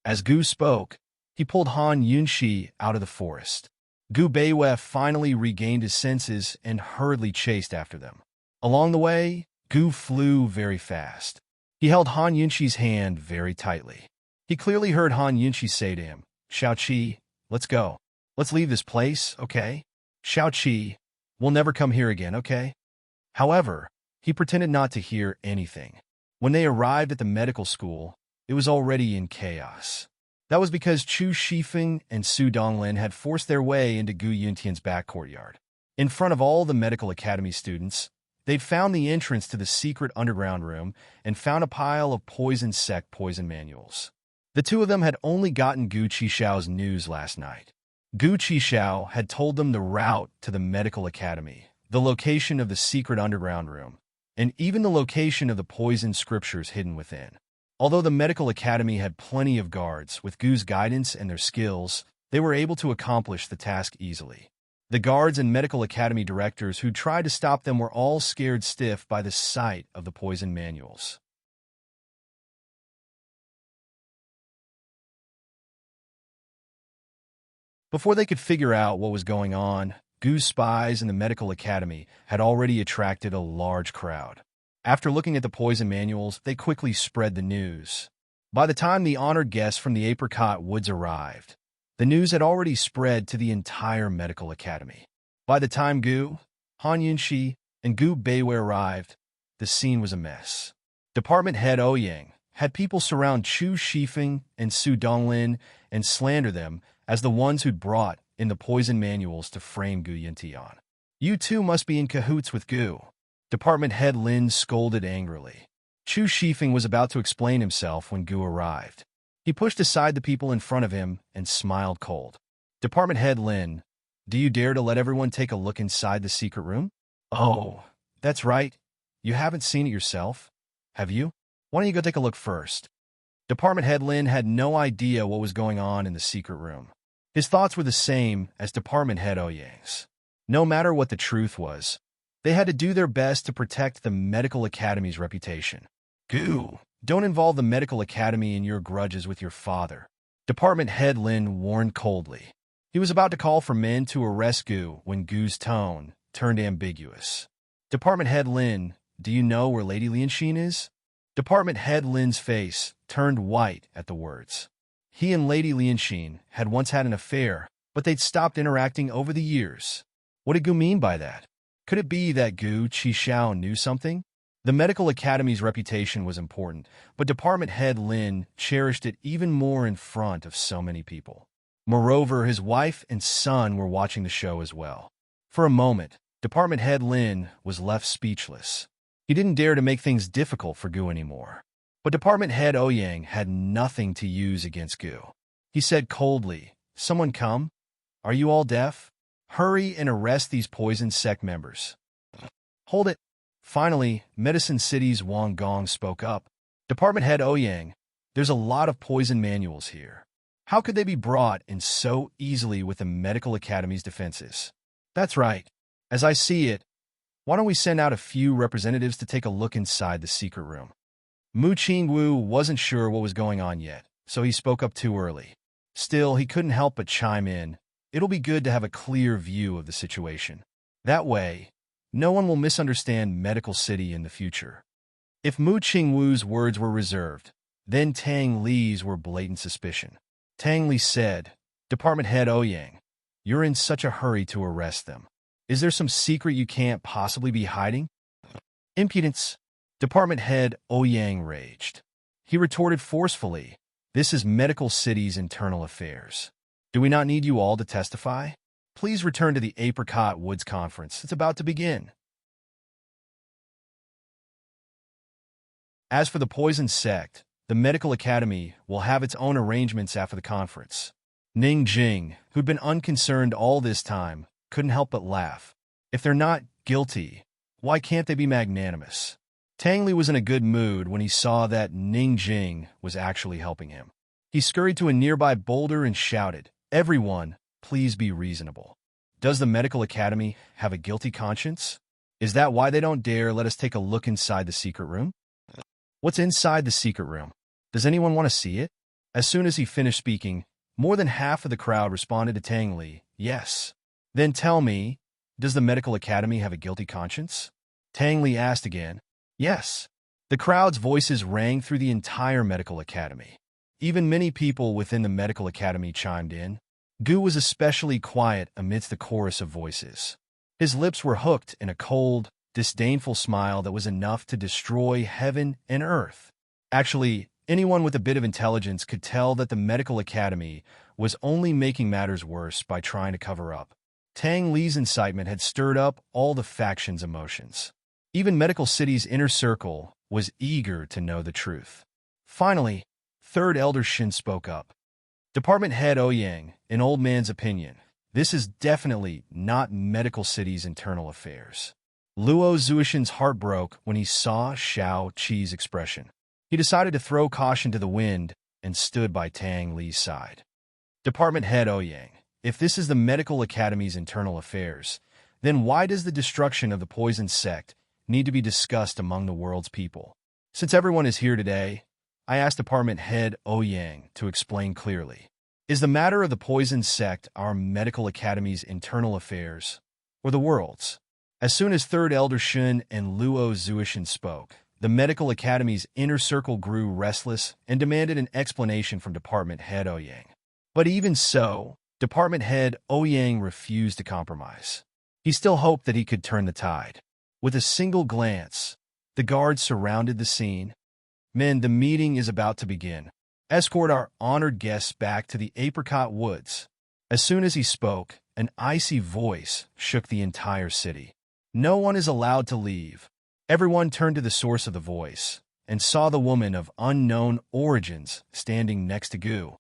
As Gu spoke, he pulled Han Yunxi out of the forest. Gu Beiwei finally regained his senses and hurriedly chased after them. Along the way, Gu flew very fast. He held Han Yunxi's hand very tightly. He clearly heard Han Yunxi say to him, Xiao Qi, let's go. Let's leave this place, okay? Xiao Qi, we'll never come here again, okay? However, he pretended not to hear anything. When they arrived at the medical school, it was already in chaos. That was because Chu Shifeng and Su Donglin had forced their way into Gu Yuntian's back courtyard. In front of all the medical academy students, they'd found the entrance to the secret underground room and found a pile of poison manuals. The two of them had only gotten Gu Qishao's news last night. Gu Qishao had told them the route to the medical academy, the location of the secret underground room, and even the location of the poison scriptures hidden within. Although the medical academy had plenty of guards, with Gu's guidance and their skills, they were able to accomplish the task easily. The guards and medical academy directors who tried to stop them were all scared stiff by the sight of the poison manuals. Before they could figure out what was going on, Gu's spies in the medical academy had already attracted a large crowd. After looking at the poison manuals, they quickly spread the news. By the time the honored guests from the apricot woods arrived, the news had already spread to the entire medical academy. By the time Gu, Han Yunxi, and Gu Beiwei arrived, the scene was a mess. Department head Ouyang had people surround Chu Shifeng and Su Donglin and slander them as the ones who'd brought in the poison manuals to frame Gu Yuntian. You two must be in cahoots with Gu. Department head Lin scolded angrily. Chu Shifeng was about to explain himself when Gu arrived. He pushed aside the people in front of him and smiled cold. Department head Lin, do you dare to let everyone take a look inside the secret room? Oh, that's right. You haven't seen it yourself, have you? Why don't you go take a look first? Department head Lin had no idea what was going on in the secret room. His thoughts were the same as Department head Ouyang's. No matter what the truth was, they had to do their best to protect the medical academy's reputation. Gu, don't involve the medical academy in your grudges with your father. Department head Lin warned coldly. He was about to call for men to arrest Gu when Gu's tone turned ambiguous. Department head Lin, do you know where Lady Lianxin is? Department head Lin's face turned white at the words. He and Lady Lianxin had once had an affair, but they'd stopped interacting over the years. What did Gu mean by that? Could it be that Gu Qixiao knew something? The medical academy's reputation was important, but department head Lin cherished it even more in front of so many people. Moreover, his wife and son were watching the show as well. For a moment, department head Lin was left speechless. He didn't dare to make things difficult for Gu anymore. But department head Ouyang had nothing to use against Gu. He said coldly, "Someone come? Are you all deaf? Hurry and arrest these poison sect members." "Hold it." Finally, Medicine City's Wang Gong spoke up. "Department head Ouyang, there's a lot of poison manuals here. How could they be brought in so easily with the Medical Academy's defenses?" "That's right. As I see it, why don't we send out a few representatives to take a look inside the secret room?" Mu Qingwu wasn't sure what was going on yet, so he spoke up too early. Still, he couldn't help but chime in. It'll be good to have a clear view of the situation. That way, no one will misunderstand Medical City in the future. If Mu Qingwu's words were reserved, then Tang Li's were blatant suspicion. Tang Li said, "Department head Ouyang, you're in such a hurry to arrest them. Is there some secret you can't possibly be hiding?" "Impudence!" Department head Ouyang raged. He retorted forcefully, "This is Medical City's internal affairs. Do we not need you all to testify? Please return to the Apricot Woods Conference. It's about to begin." As for the poison sect, the Medical Academy will have its own arrangements after the conference. Ning Jing, who'd been unconcerned all this time, couldn't help but laugh. If they're not guilty, why can't they be magnanimous? Tang Li was in a good mood when he saw that Ning Jing was actually helping him. He scurried to a nearby boulder and shouted, "Everyone, please be reasonable. Does the Medical Academy have a guilty conscience? Is that why they don't dare let us take a look inside the secret room?" "What's inside the secret room? Does anyone want to see it?" As soon as he finished speaking, more than half of the crowd responded to Tang Li, "Yes." "Then tell me, does the Medical Academy have a guilty conscience?" Tang Li asked again. "Yes." The crowd's voices rang through the entire Medical Academy. Even many people within the Medical Academy chimed in. Gu was especially quiet amidst the chorus of voices. His lips were hooked in a cold, disdainful smile that was enough to destroy heaven and earth. Actually, anyone with a bit of intelligence could tell that the Medical Academy was only making matters worse by trying to cover up. Tang Li's incitement had stirred up all the factions' emotions. Even Medical City's inner circle was eager to know the truth. Finally, Third Elder Shin spoke up. "Department head Ouyang, in old man's opinion, this is definitely not Medical City's internal affairs." Luo Zuishin's heart broke when he saw Shao Qi's expression. He decided to throw caution to the wind and stood by Tang Li's side. "Department head Ouyang, if this is the Medical Academy's internal affairs, then why does the destruction of the poison sect need to be discussed among the world's people? Since everyone is here today, I asked Department head Ouyang to explain clearly. Is the matter of the poison sect our Medical Academy's internal affairs, or the world's?" As soon as Third Elder Shun and Luo Zuishin spoke, the Medical Academy's inner circle grew restless and demanded an explanation from Department head Ouyang. But even so, Department head Ouyang refused to compromise. He still hoped that he could turn the tide. With a single glance, the guards surrounded the scene. "Men, the meeting is about to begin. Escort our honored guests back to the Apricot Woods." As soon as he spoke, an icy voice shook the entire city. "No one is allowed to leave." Everyone turned to the source of the voice and saw the woman of unknown origins standing next to Gu.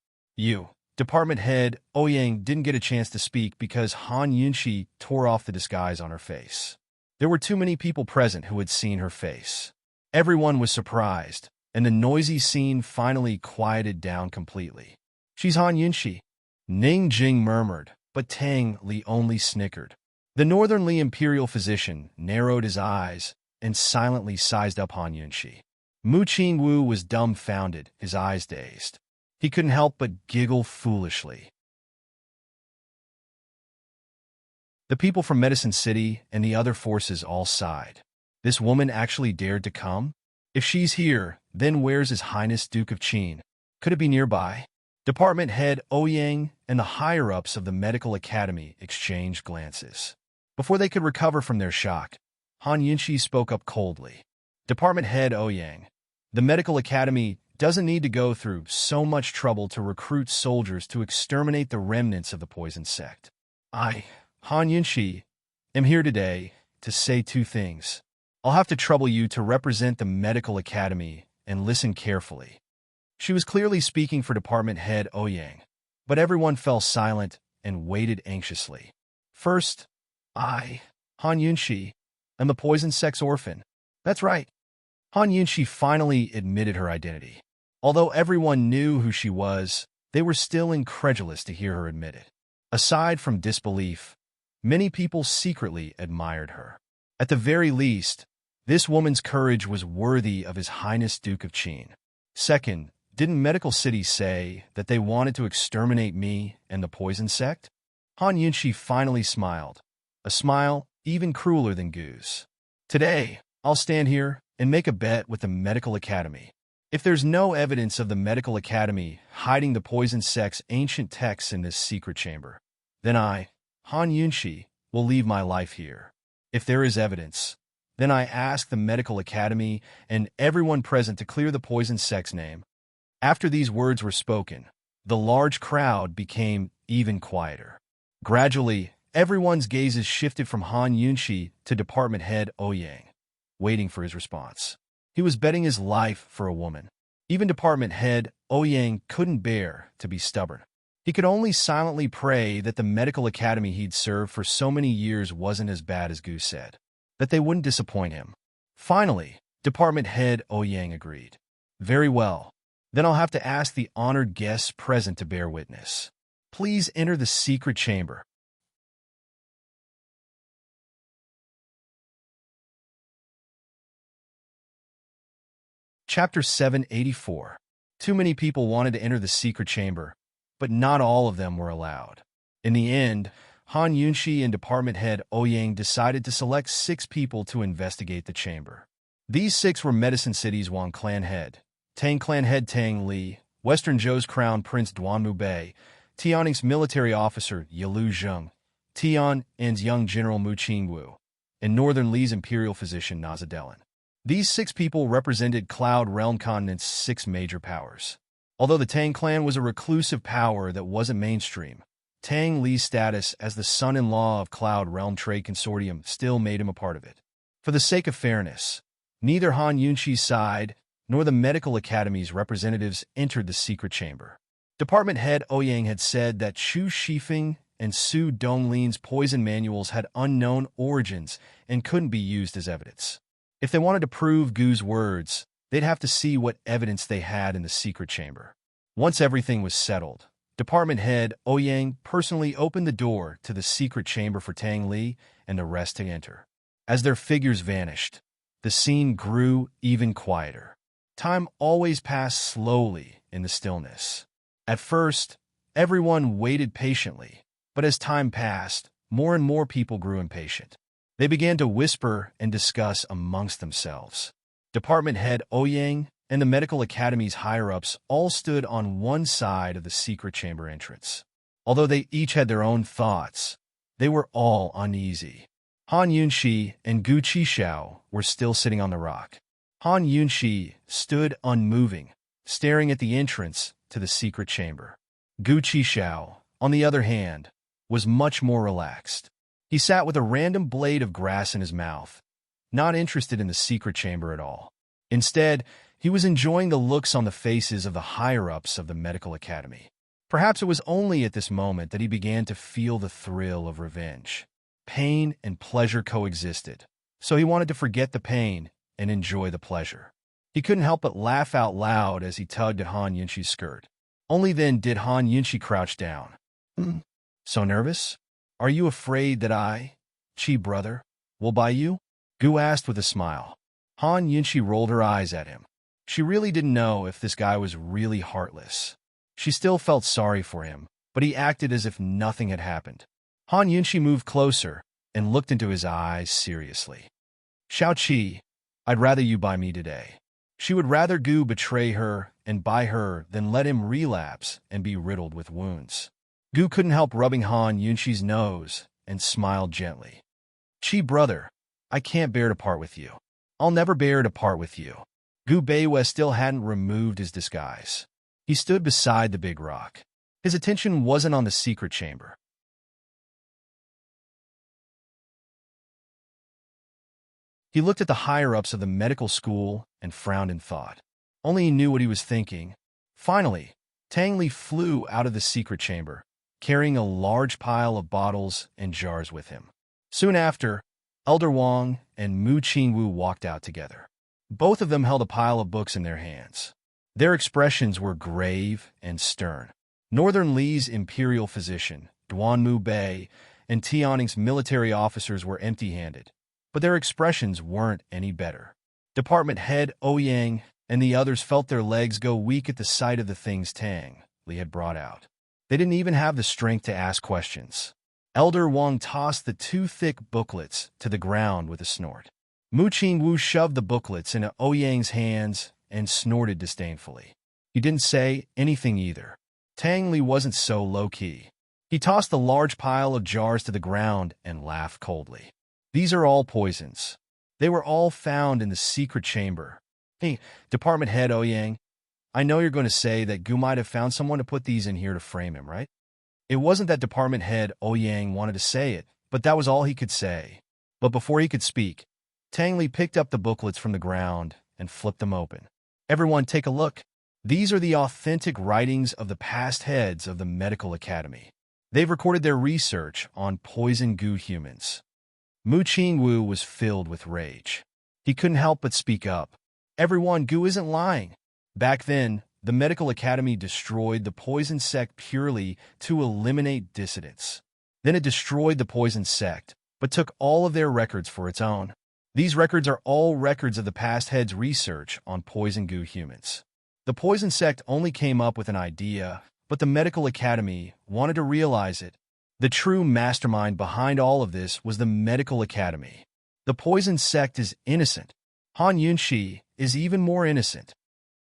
Department head Ouyang didn't get a chance to speak because Han Yunxi tore off the disguise on her face. There were too many people present who had seen her face. Everyone was surprised, and the noisy scene finally quieted down completely. "She's Han Yunxi," Ning Jing murmured, but Tang Li only snickered. The Northern Li imperial physician narrowed his eyes and silently sized up Han Yunxi. Mu Qingwu was dumbfounded, his eyes dazed. He couldn't help but giggle foolishly. The people from Medicine City and the other forces all sighed. This woman actually dared to come? If she's here, then where's His Highness Duke of Qin? Could it be nearby? Department head Ouyang and the higher-ups of the medical academy exchanged glances. Before they could recover from their shock, Han Yunxi spoke up coldly. Department head Ouyang, the medical academy doesn't need to go through so much trouble to recruit soldiers to exterminate the remnants of the poison sect. I, Han Yunxi, am here today to say two things. I'll have to trouble you to represent the medical academy and listen carefully. She was clearly speaking for department head Ouyang, but everyone fell silent and waited anxiously. First, I, Han Yunxi, am the poison sect's orphan. That's right. Han Yunxi finally admitted her identity. Although everyone knew who she was, they were still incredulous to hear her admit it. Aside from disbelief, many people secretly admired her. At the very least, this woman's courage was worthy of His Highness Duke of Qin. Second, didn't Medical City say that they wanted to exterminate me and the poison sect? Han Yunxi finally smiled, a smile even crueler than Gu's. Today, I'll stand here and make a bet with the Medical Academy. If there's no evidence of the Medical Academy hiding the poison sect's ancient texts in this secret chamber, then I, Han Yunxi, will leave my life here. If there is evidence, then I ask the Medical Academy and everyone present to clear the poison sect's name. After these words were spoken, the large crowd became even quieter. Gradually, everyone's gazes shifted from Han Yunxi to department head Ouyang, waiting for his response. He was betting his life for a woman. Even department head Ouyang couldn't bear to be stubborn. He could only silently pray that the medical academy he'd served for so many years wasn't as bad as Gu said, that they wouldn't disappoint him. Finally, department head Ouyang agreed. Very well. Then I'll have to ask the honored guests present to bear witness. Please enter the secret chamber. Chapter 784. Too many people wanted to enter the secret chamber, but not all of them were allowed. In the end, Han Yunxi and department head Ouyang decided to select 6 people to investigate the chamber. These 6 were Medicine City's Wang Clan head, Tang Clan head Tang Li, Western Zhou's Crown Prince Duanmu Bei, Tianning's military officer Yilu Zheng, Tian's young General Mu Qingwu, and Northern Li's imperial physician Nazadelin. These 6 people represented Cloud Realm Continent's 6 major powers. Although the Tang clan was a reclusive power that wasn't mainstream, Tang Li's status as the son-in-law of Cloud Realm Trade Consortium still made him a part of it. For the sake of fairness, neither Han Yunxi's side nor the Medical Academy's representatives entered the secret chamber. Department head Ouyang had said that Chu Shifeng and Su Donglin's poison manuals had unknown origins and couldn't be used as evidence. If they wanted to prove Gu's words, they'd have to see what evidence they had in the secret chamber. Once everything was settled, department head Ouyang personally opened the door to the secret chamber for Tang Li and the rest to enter. As their figures vanished, the scene grew even quieter. Time always passed slowly in the stillness. At first, everyone waited patiently, but as time passed, more and more people grew impatient. They began to whisper and discuss amongst themselves. Department head Ouyang and the Medical Academy's higher-ups all stood on one side of the secret chamber entrance. Although they each had their own thoughts, they were all uneasy. Han Yunxi and Gu Qixiao were still sitting on the rock. Han Yunxi stood unmoving, staring at the entrance to the secret chamber. Gu Qixiao, on the other hand, was much more relaxed. He sat with a random blade of grass in his mouth, not interested in the secret chamber at all. Instead, he was enjoying the looks on the faces of the higher-ups of the Medical Academy. Perhaps it was only at this moment that he began to feel the thrill of revenge. Pain and pleasure coexisted, so he wanted to forget the pain and enjoy the pleasure. He couldn't help but laugh out loud as he tugged at Han Yunxi's skirt. Only then did Han Yunxi crouch down. So nervous? Are you afraid that I, Qi brother, will buy you? Gu asked with a smile. Han Yunxi rolled her eyes at him. She really didn't know if this guy was really heartless. She still felt sorry for him, but he acted as if nothing had happened. Han Yunxi moved closer and looked into his eyes seriously. Shao-Chi, I'd rather you buy me today. She would rather Gu betray her and buy her than let him relapse and be riddled with wounds. Gu couldn't help rubbing Han Yunxi's nose and smiled gently. Chi brother, I can't bear to part with you. I'll never bear to part with you. Gu Beiwa still hadn't removed his disguise. He stood beside the big rock. His attention wasn't on the secret chamber. He looked at the higher-ups of the medical school and frowned in thought. Only he knew what he was thinking. Finally, Tang Li flew out of the secret chamber, carrying a large pile of bottles and jars with him. Soon after, Elder Wang and Mu Qingwu walked out together. Both of them held a pile of books in their hands. Their expressions were grave and stern. Northern Li's imperial physician, Duanmu Bei, and Tianning's military officers were empty-handed, but their expressions weren't any better. Department head Ouyang and the others felt their legs go weak at the sight of the things Tang Li had brought out. They didn't even have the strength to ask questions. Elder Wang tossed the two thick booklets to the ground with a snort. Mu Qingwu shoved the booklets into Ouyang's hands and snorted disdainfully. He didn't say anything either. Tang Li wasn't so low-key. He tossed the large pile of jars to the ground and laughed coldly. These are all poisons. They were all found in the secret chamber. Hey, Department Head Ouyang, I know you're going to say that Gu might have found someone to put these in here to frame him, right? It wasn't that Department Head Ouyang wanted to say it, but that was all he could say. But before he could speak, Tang Li picked up the booklets from the ground and flipped them open. Everyone take a look. These are the authentic writings of the past heads of the Medical Academy. They've recorded their research on poison Gu humans. Mu Qingwu was filled with rage. He couldn't help but speak up. Everyone, Gu isn't lying. Back then, the Medical Academy destroyed the poison sect purely to eliminate dissidents. Then it destroyed the poison sect, but took all of their records for its own. These records are all records of the past head's research on poison Gu humans. The poison sect only came up with an idea, but the Medical Academy wanted to realize it. The true mastermind behind all of this was the Medical Academy. The poison sect is innocent. Han Yunxi is even more innocent.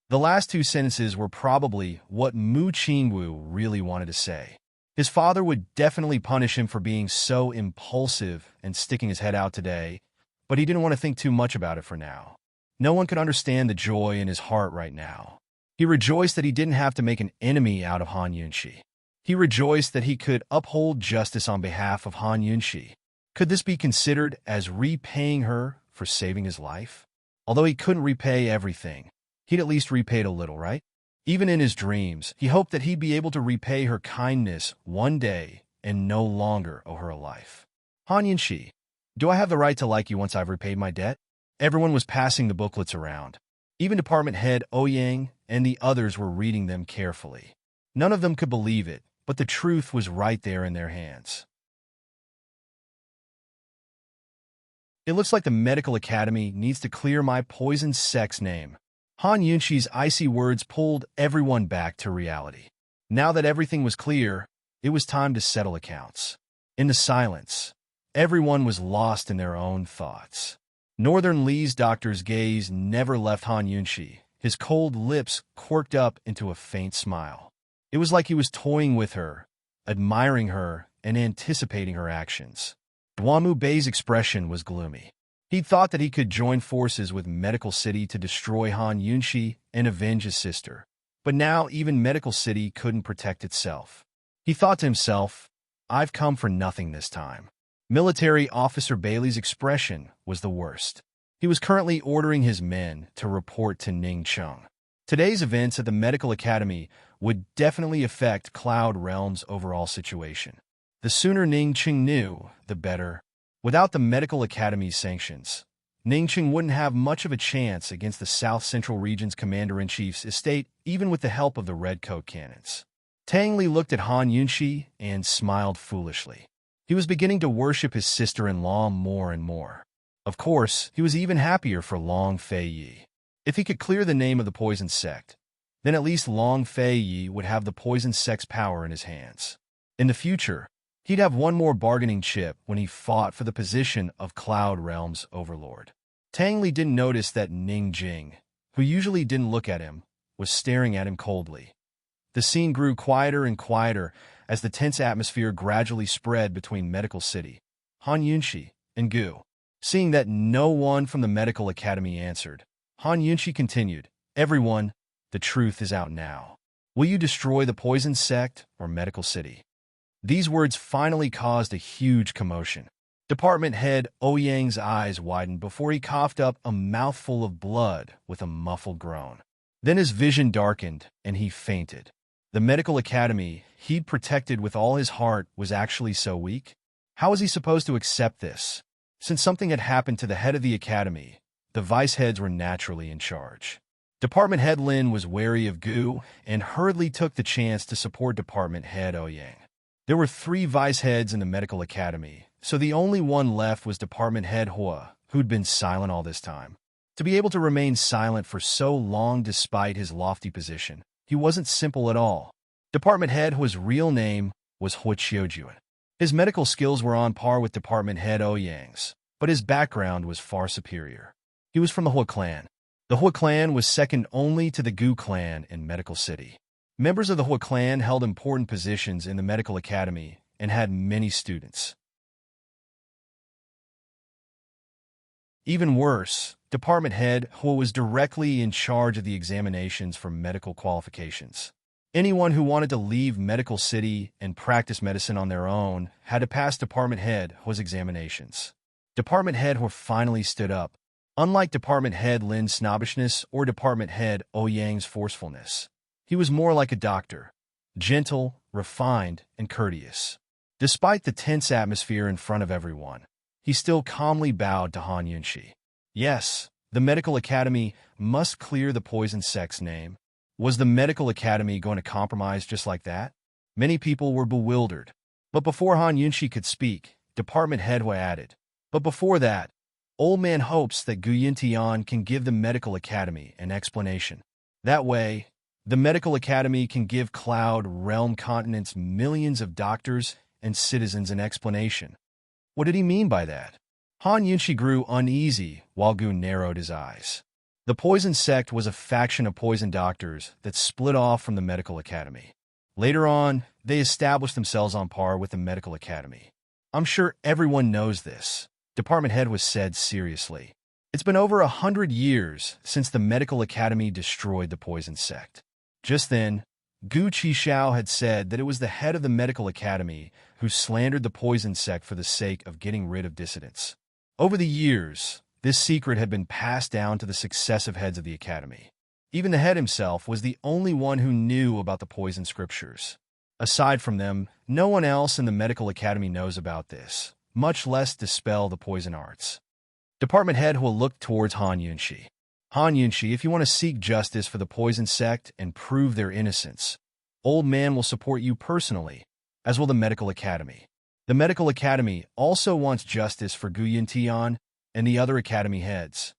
The last two sentences were probably what Mu Qingwu really wanted to say. His father would definitely punish him for being so impulsive and sticking his head out today, but he didn't want to think too much about it for now. No one could understand the joy in his heart right now. He rejoiced that he didn't have to make an enemy out of Han Yunxi. He rejoiced that he could uphold justice on behalf of Han Yunxi. Could this be considered as repaying her for saving his life? Although he couldn't repay everything, he'd at least repaid a little, right? Even in his dreams, he hoped that he'd be able to repay her kindness one day and no longer owe her a life. Han Yunxi, do I have the right to like you once I've repaid my debt? Everyone was passing the booklets around. Even Department Head Ouyang and the others were reading them carefully. None of them could believe it, but the truth was right there in their hands. It looks like the Medical Academy needs to clear my poison sect's name. Han Yunxi's icy words pulled everyone back to reality. Now that everything was clear, it was time to settle accounts. In the silence, everyone was lost in their own thoughts. Northern Li's doctor's gaze never left Han Yunxi. His cold lips quirked up into a faint smile. It was like he was toying with her, admiring her, and anticipating her actions. Duanmu Bei's expression was gloomy. He'd thought that he could join forces with Medical City to destroy Han Yunxi and avenge his sister. But now even Medical City couldn't protect itself. He thought to himself, I've come for nothing this time. Military Officer Bailey's expression was the worst. He was currently ordering his men to report to Ningcheng. Today's events at the Medical Academy would definitely affect Cloud Realm's overall situation. The sooner Ningcheng knew, the better. Without the Medical Academy's sanctions, Ningcheng wouldn't have much of a chance against the South Central Region's Commander-in-Chief's estate, even with the help of the Redcoat cannons. Tang Li looked at Han Yunxi and smiled foolishly. He was beginning to worship his sister-in-law more and more. Of course, he was even happier for Long Fei Yi. If he could clear the name of the poison sect, then at least Long Fei Yi would have the poison sect's power in his hands. In the future, he'd have one more bargaining chip when he fought for the position of Cloud Realm's overlord. Tang Li didn't notice that Ning Jing, who usually didn't look at him, was staring at him coldly. The scene grew quieter and quieter as the tense atmosphere gradually spread between Medical City, Han Yunxi, and Gu. Seeing that no one from the Medical Academy answered, Han Yunxi continued, "Everyone, the truth is out now. Will you destroy the poison sect or Medical City?" These words finally caused a huge commotion. Department head Ouyang's eyes widened before he coughed up a mouthful of blood with a muffled groan. Then his vision darkened and he fainted. The Medical Academy he'd protected with all his heart was actually so weak? How was he supposed to accept this? Since something had happened to the head of the academy, the vice heads were naturally in charge. Department head Lin was wary of Gu and hurriedly took the chance to support Department head Ouyang. There were 3 vice heads in the Medical Academy, so the only one left was Department head Hua, who'd been silent all this time. To be able to remain silent for so long despite his lofty position, he wasn't simple at all. Department head Hua's real name was Hua Qiujuan. His medical skills were on par with Department head Ouyang's, but his background was far superior. He was from the Hua clan. The Hua clan was second only to the Gu clan in Medical City. Members of the Hua clan held important positions in the Medical Academy and had many students. Even worse, Department head Hua was directly in charge of the examinations for medical qualifications. Anyone who wanted to leave Medical City and practice medicine on their own had to pass Department head Hua's examinations. Department head Hua finally stood up. Unlike Department head Lin's snobbishness or Department head Ouyang's forcefulness, he was more like a doctor, gentle, refined, and courteous. Despite the tense atmosphere in front of everyone, he still calmly bowed to Han Yunxi. Yes, the Medical Academy must clear the poison sect's name. Was the Medical Academy going to compromise just like that? Many people were bewildered. But before Han Yunxi could speak, Department head Hua added, "But before that, Old Man hopes that Gu Yintian can give the Medical Academy an explanation. That way, the Medical Academy can give Cloud Realm Continent's millions of doctors and citizens an explanation." What did he mean by that? Han Yunxi grew uneasy while Gu narrowed his eyes. The poison sect was a faction of poison doctors that split off from the Medical Academy. Later on, they established themselves on par with the Medical Academy. "I'm sure everyone knows this," Department head was said seriously. "It's been over 100 years since the Medical Academy destroyed the poison sect." Just then, Gu Qishao had said that it was the head of the Medical Academy who slandered the poison sect for the sake of getting rid of dissidents. Over the years, this secret had been passed down to the successive heads of the academy. Even the head himself was the only one who knew about the poison scriptures. Aside from them, no one else in the Medical Academy knows about this, much less dispel the poison arts. Department head Hua looked towards Han Yunxi. "Han Yunxi, if you want to seek justice for the poison sect and prove their innocence, Old Man will support you personally, as will the Medical Academy. The Medical Academy also wants justice for Gu Yintian and the other academy heads."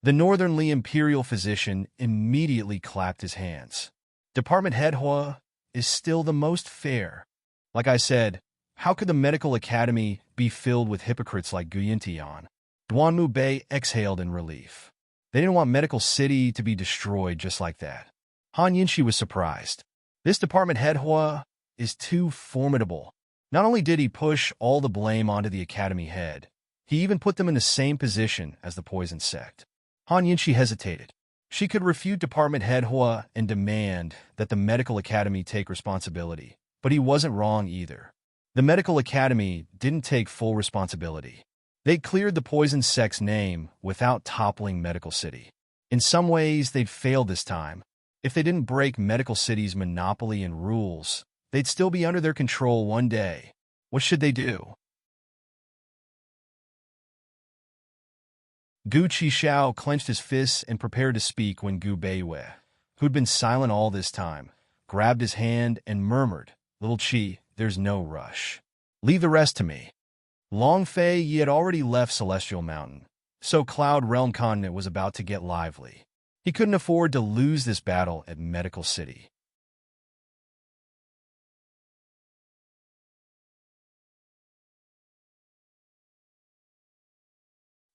The Northernly Imperial physician immediately clapped his hands. "Department head Hua is still the most fair. Like I said, how could the Medical Academy be filled with hypocrites like Gu Yintian?" Duanmu Bei exhaled in relief. They didn't want Medical City to be destroyed just like that. Han Yunxi was surprised. This Department head Hua is too formidable. Not only did he push all the blame onto the academy head, he even put them in the same position as the poison sect. Han Yunxi hesitated. She could refute Department head Hua and demand that the Medical Academy take responsibility, but he wasn't wrong either. The Medical Academy didn't take full responsibility. They cleared the poison sect's name without toppling Medical City. In some ways, they'd failed this time. If they didn't break Medical City's monopoly and rules, they'd still be under their control one day. What should they do? Gu Qishao clenched his fists and prepared to speak when Gu Beiwei, who'd been silent all this time, grabbed his hand and murmured, "Little Qi, there's no rush. Leave the rest to me." Long Fei Yi had already left Celestial Mountain, so Cloud Realm Continent was about to get lively. He couldn't afford to lose this battle at Medical City.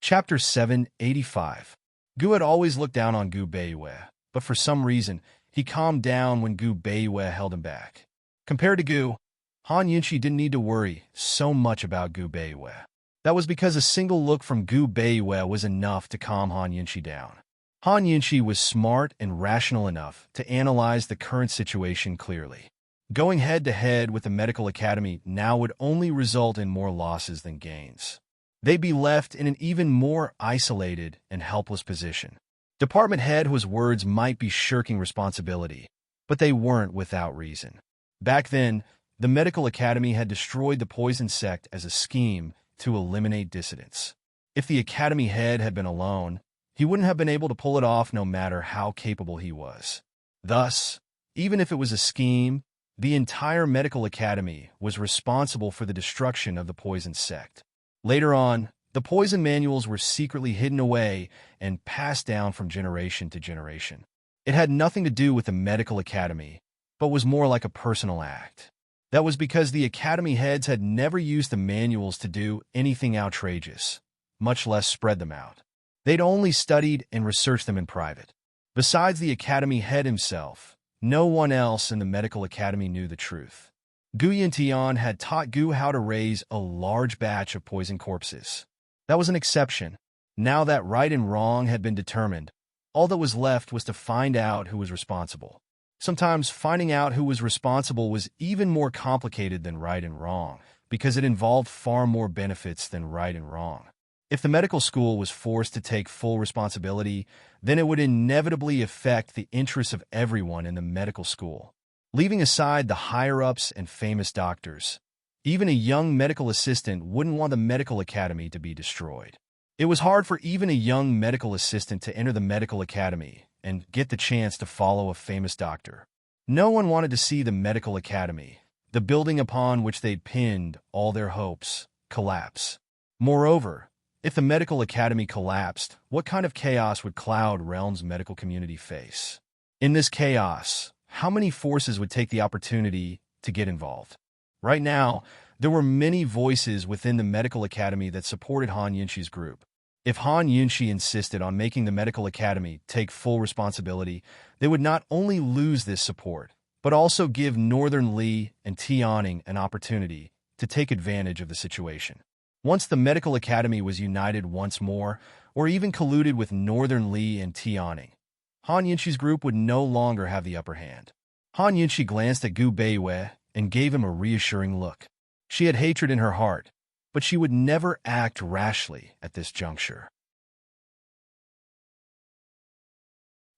Chapter 785. Gu had always looked down on Gu Beiwei, but for some reason, he calmed down when Gu Beiwei held him back. Compared to Gu, Han Yunqi didn't need to worry so much about Gu Beiwei. That was because a single look from Gu Beiwei was enough to calm Han Yunqi down. Han Yunqi was smart and rational enough to analyze the current situation clearly. Going head-to-head with the medical academy now would only result in more losses than gains. They'd be left in an even more isolated and helpless position. Department head whose words might be shirking responsibility, but they weren't without reason. Back then, the medical academy had destroyed the poison sect as a scheme to eliminate dissidents. If the academy head had been alone, he wouldn't have been able to pull it off no matter how capable he was. Thus, even if it was a scheme, the entire medical academy was responsible for the destruction of the poison sect. Later on, the poison manuals were secretly hidden away and passed down from generation to generation. It had nothing to do with the medical academy, but was more like a personal act. That was because the academy heads had never used the manuals to do anything outrageous, much less spread them out. They'd only studied and researched them in private. Besides the academy head himself, no one else in the medical academy knew the truth. Gu Yuntian had taught Gu how to raise a large batch of poison corpses. That was an exception. Now that right and wrong had been determined, all that was left was to find out who was responsible. Sometimes finding out who was responsible was even more complicated than right and wrong, because it involved far more benefits than right and wrong. If the medical school was forced to take full responsibility, then it would inevitably affect the interests of everyone in the medical school. Leaving aside the higher-ups and famous doctors, even a young medical assistant wouldn't want the medical academy to be destroyed. It was hard for even a young medical assistant to enter the medical academy and get the chance to follow a famous doctor. No one wanted to see the medical academy, the building upon which they'd pinned all their hopes, collapse. Moreover, if the medical academy collapsed, what kind of chaos would Cloud Realm's medical community face? In this chaos, how many forces would take the opportunity to get involved? Right now, there were many voices within the medical academy that supported Han Yunqi's group. If Han Yunqi insisted on making the medical academy take full responsibility, they would not only lose this support, but also give Northern Li and Tianing an opportunity to take advantage of the situation. Once the medical academy was united once more, or even colluded with Northern Li and Tianing, Han Yunqi's group would no longer have the upper hand. Han Yunqi glanced at Gu Beiwei and gave him a reassuring look. She had hatred in her heart, but she would never act rashly at this juncture.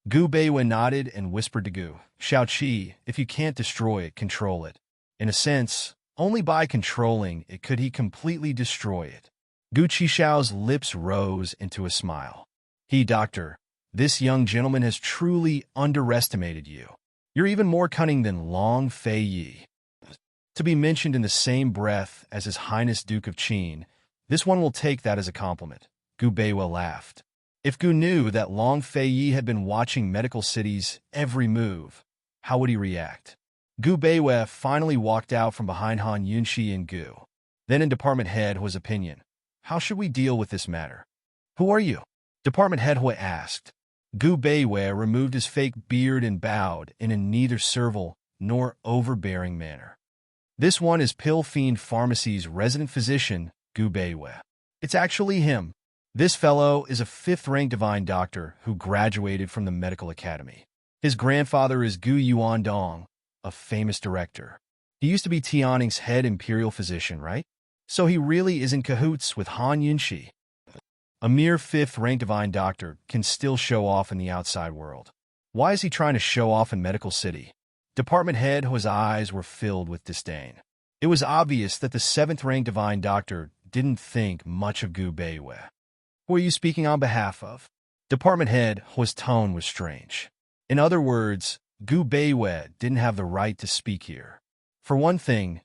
Gu Beiwei nodded and whispered to Gu, "Shaoqi, if you can't destroy it, control it." In a sense, only by controlling it could he completely destroy it. Gu Qishao's lips rose into a smile. Doctor, this young gentleman has truly underestimated you. You're even more cunning than Long Fei Yi. To be mentioned in the same breath as His Highness Duke of Qin, this one will take that as a compliment." Gu Beiwei laughed. If Gu knew that Long Fei Yi had been watching Medical City's every move, how would he react? Gu Beiwei finally walked out from behind Han Yunqi and Gu. Then in Department Head Hui's opinion, "How should we deal with this matter?" "Who are you?" Department Head Hui asked. Gu Beiwei removed his fake beard and bowed in a neither servile nor overbearing manner. "This one is Pill Fiend Pharmacy's resident physician, Gu Beiwei. It's actually him. This fellow is a 5th-rank divine doctor who graduated from the medical academy. His grandfather is Gu Yuandong, a famous director. He used to be Tianing's head imperial physician, right? So he really is in cahoots with Han Yunqi. A mere 5th-rank divine doctor can still show off in the outside world. Why is he trying to show off in Medical City?" Department Head Hui's eyes were filled with disdain. It was obvious that the 7th-rank divine doctor didn't think much of Gu Beiwei. "Who are you speaking on behalf of?" Department Head Hui's tone was strange. In other words, Gu Beiwei didn't have the right to speak here. For one thing,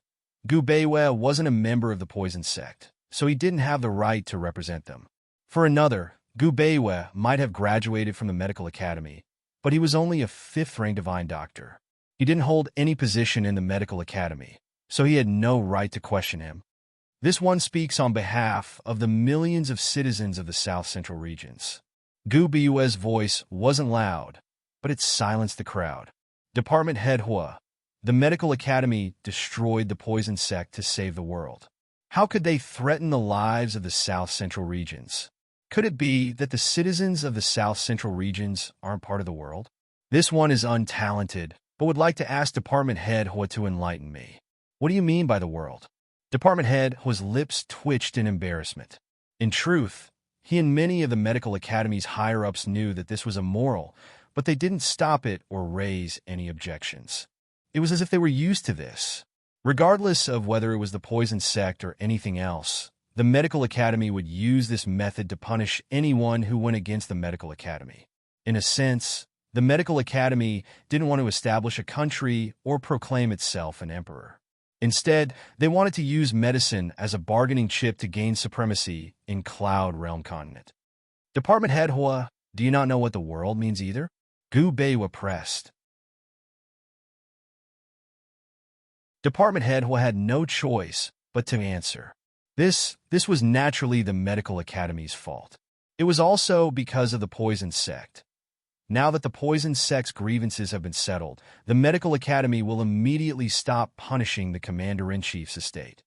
Gu Beiwei wasn't a member of the poison sect, so he didn't have the right to represent them. For another, Gu Beiwei might have graduated from the medical academy, but he was only a 5th-rank divine doctor. He didn't hold any position in the medical academy, so he had no right to question him. This one speaks on behalf of the millions of citizens of the South Central regions. Gu Bu's voice wasn't loud, but it silenced the crowd. Department Head Hua, the Medical Academy destroyed the poison sect to save the world. How could they threaten the lives of the South Central regions? Could it be that the citizens of the South Central regions aren't part of the world? This one is untalented, but would like to ask Department Head Hua to enlighten me. What do you mean by the world? Department Head Hua's lips twitched in embarrassment. In truth, he and many of the Medical Academy's higher-ups knew that this was immoral, but they didn't stop it or raise any objections. It was as if they were used to this. Regardless of whether it was the poison sect or anything else, the Medical Academy would use this method to punish anyone who went against the Medical Academy. In a sense, the Medical Academy didn't want to establish a country or proclaim itself an emperor. Instead, they wanted to use medicine as a bargaining chip to gain supremacy in Cloud Realm Continent. Department Head Hua, do you not know what the world means either? Gu Beiwa pressed. Department Head Hua had no choice but to answer. This was naturally the Medical Academy's fault. It was also because of the poison sect. Now that the poison sect's grievances have been settled, the Medical Academy will immediately stop punishing the Commander-in-Chief's estate.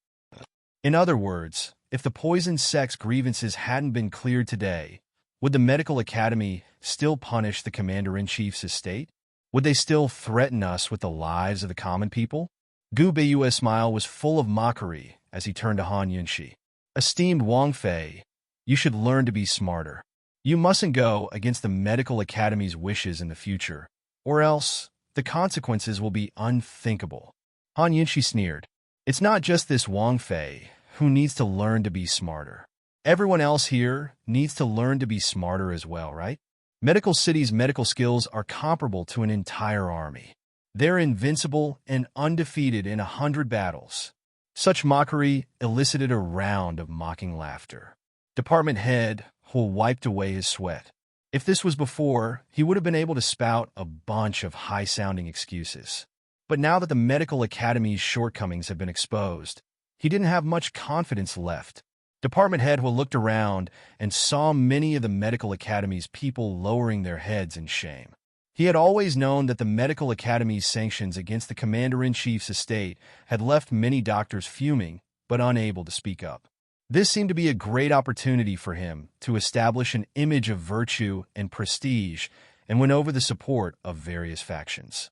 In other words, if the poison sect's grievances hadn't been cleared today, would the Medical Academy still punish the Commander-in-Chief's estate? Would they still threaten us with the lives of the common people? Gu Bei's smile was full of mockery as he turned to Han Yunxi. Esteemed Wang Fei, you should learn to be smarter. You mustn't go against the Medical Academy's wishes in the future, or else the consequences will be unthinkable. Han Yunxi sneered. It's not just this Wang Fei who needs to learn to be smarter. Everyone else here needs to learn to be smarter as well, right? Medical City's medical skills are comparable to an entire army. They're invincible and undefeated in 100 battles. Such mockery elicited a round of mocking laughter. Department Head Hua wiped away his sweat. If this was before, he would have been able to spout a bunch of high-sounding excuses. But now that the Medical Academy's shortcomings have been exposed, he didn't have much confidence left. Department Head Hua looked around and saw many of the Medical Academy's people lowering their heads in shame. He had always known that the Medical Academy's sanctions against the Commander-in-Chief's estate had left many doctors fuming, but unable to speak up. This seemed to be a great opportunity for him to establish an image of virtue and prestige and win over the support of various factions.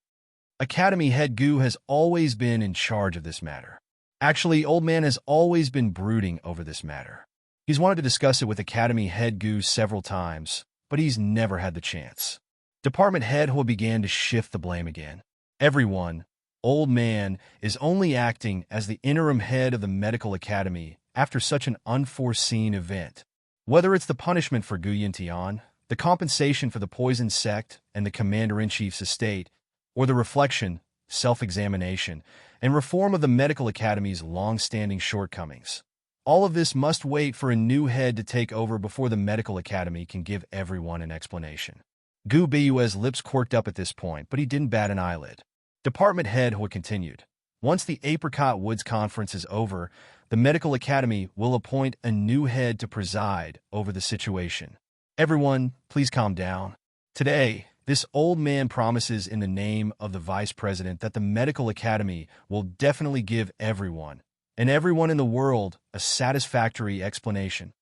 Academy Head Gu has always been in charge of this matter. Actually, Old Man has always been brooding over this matter. He's wanted to discuss it with Academy Head Gu several times, but he's never had the chance. Department Head Hua began to shift the blame again. Everyone, Old Man, is only acting as the interim head of the Medical Academy after such an unforeseen event. Whether it's the punishment for Gu Yintian, the compensation for the poison sect and the Commander-in-Chief's estate, or the reflection, self-examination, and reform of the Medical Academy's long-standing shortcomings. All of this must wait for a new head to take over before the Medical Academy can give everyone an explanation. Gu Bu's lips quirked up at this point, but he didn't bat an eyelid. Department Head Hua continued. Once the Apricot Woods Conference is over, the Medical Academy will appoint a new head to preside over the situation. Everyone, please calm down. Today, this old man promises in the name of the Vice President that the Medical Academy will definitely give everyone, and everyone in the world, a satisfactory explanation.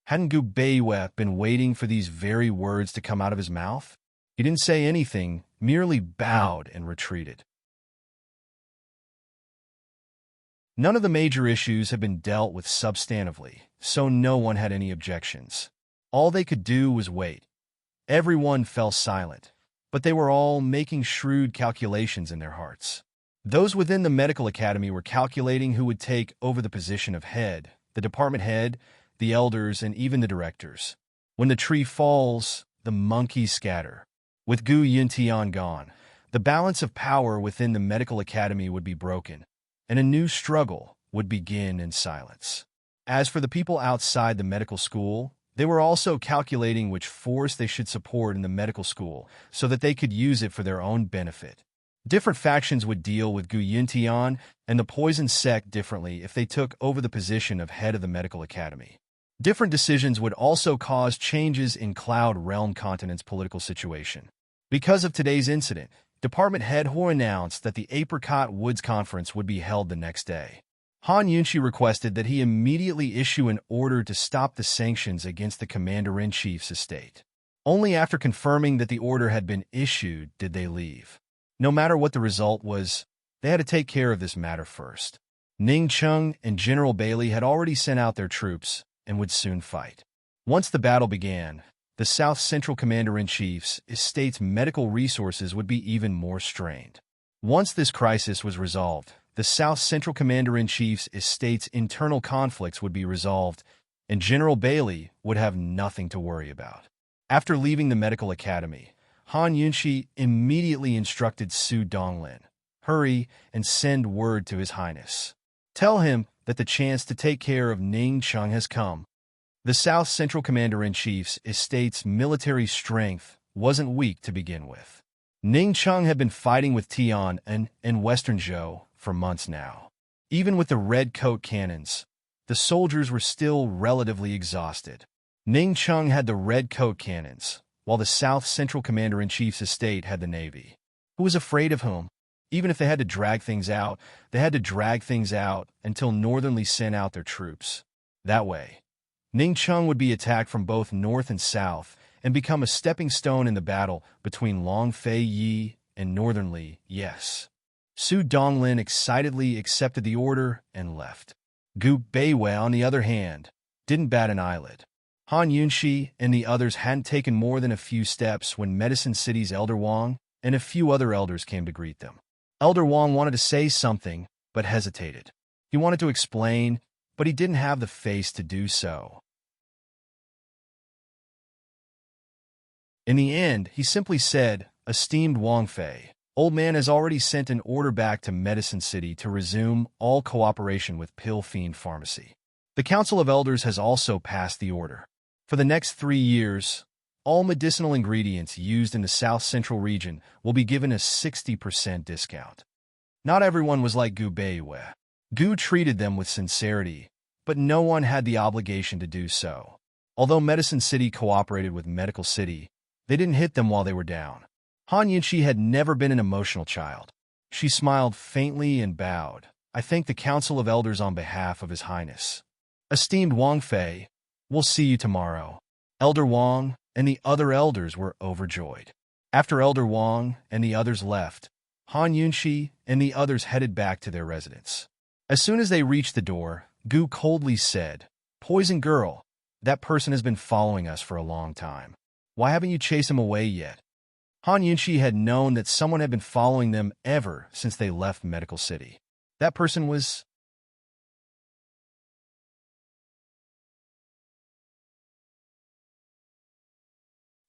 Hadn't Gu Beiwa been waiting for these very words to come out of his mouth? He didn't say anything, merely bowed and retreated. None of the major issues had been dealt with substantively, so no one had any objections. All they could do was wait. Everyone fell silent, but they were all making shrewd calculations in their hearts. Those within the Medical Academy were calculating who would take over the position of head, the department head, the elders, and even the directors. When the tree falls, the monkeys scatter. With Gu Yintian gone, the balance of power within the Medical Academy would be broken, and a new struggle would begin in silence. As for the people outside the medical school, they were also calculating which force they should support in the medical school so that they could use it for their own benefit. Different factions would deal with Gu Yuntian and the poison sect differently if they took over the position of head of the medical academy. Different decisions would also cause changes in Cloud Realm Continent's political situation. Because of today's incident, Department Head Ho announced that the Apricot Woods Conference would be held the next day. Han Yunshi requested that he immediately issue an order to stop the sanctions against the Commander-in-Chief's estate. Only after confirming that the order had been issued did they leave. No matter what the result was, they had to take care of this matter first. Ning Chung and General Bailey had already sent out their troops and would soon fight. Once the battle began, the South Central Commander-in-Chief's estate's medical resources would be even more strained. Once this crisis was resolved, the South Central Commander-in-Chief's estate's internal conflicts would be resolved, and General Bailey would have nothing to worry about. After leaving the medical academy, Han Yunshi immediately instructed Su Donglin, "Hurry and send word to His Highness. Tell him that the chance to take care of Ning Chung has come." The South Central Commander-in-Chief's estate's military strength wasn't weak to begin with. Ning Chung had been fighting with Tian and Western Zhou for months now. Even with the red coat cannons, the soldiers were still relatively exhausted. Ning Chung had the red coat cannons, while the South Central Commander-in-Chief's estate had the navy. Who was afraid of whom? Even if they had to drag things out, they had to drag things out until Northernly sent out their troops. That way, Ning Chung would be attacked from both north and south and become a stepping stone in the battle between Long Fei Yi and Northernly, yes. Su Donglin excitedly accepted the order and left. Gu Beiwei, on the other hand, didn't bat an eyelid. Han Yunshi and the others hadn't taken more than a few steps when Medicine City's Elder Wang and a few other elders came to greet them. Elder Wang wanted to say something, but hesitated. He wanted to explain, but he didn't have the face to do so. In the end, he simply said, "Esteemed Wang Fei, Old Man has already sent an order back to Medicine City to resume all cooperation with Pill Fiend Pharmacy. The Council of Elders has also passed the order. For the next 3 years, all medicinal ingredients used in the South Central region will be given a 60% discount." Not everyone was like Gu Beiwei. Gu treated them with sincerity, but no one had the obligation to do so. Although Medicine City cooperated with Medical City, they didn't hit them while they were down. Han Yunshi had never been an emotional child. She smiled faintly and bowed. "I thank the Council of Elders on behalf of His Highness. Esteemed Wang Fei, we'll see you tomorrow." Elder Wang and the other elders were overjoyed. After Elder Wang and the others left, Han Yunshi and the others headed back to their residence. As soon as they reached the door, Gu coldly said, "Poison Girl, that person has been following us for a long time. Why haven't you chased him away yet?" Han Yunshi had known that someone had been following them ever since they left Medical City. That person was...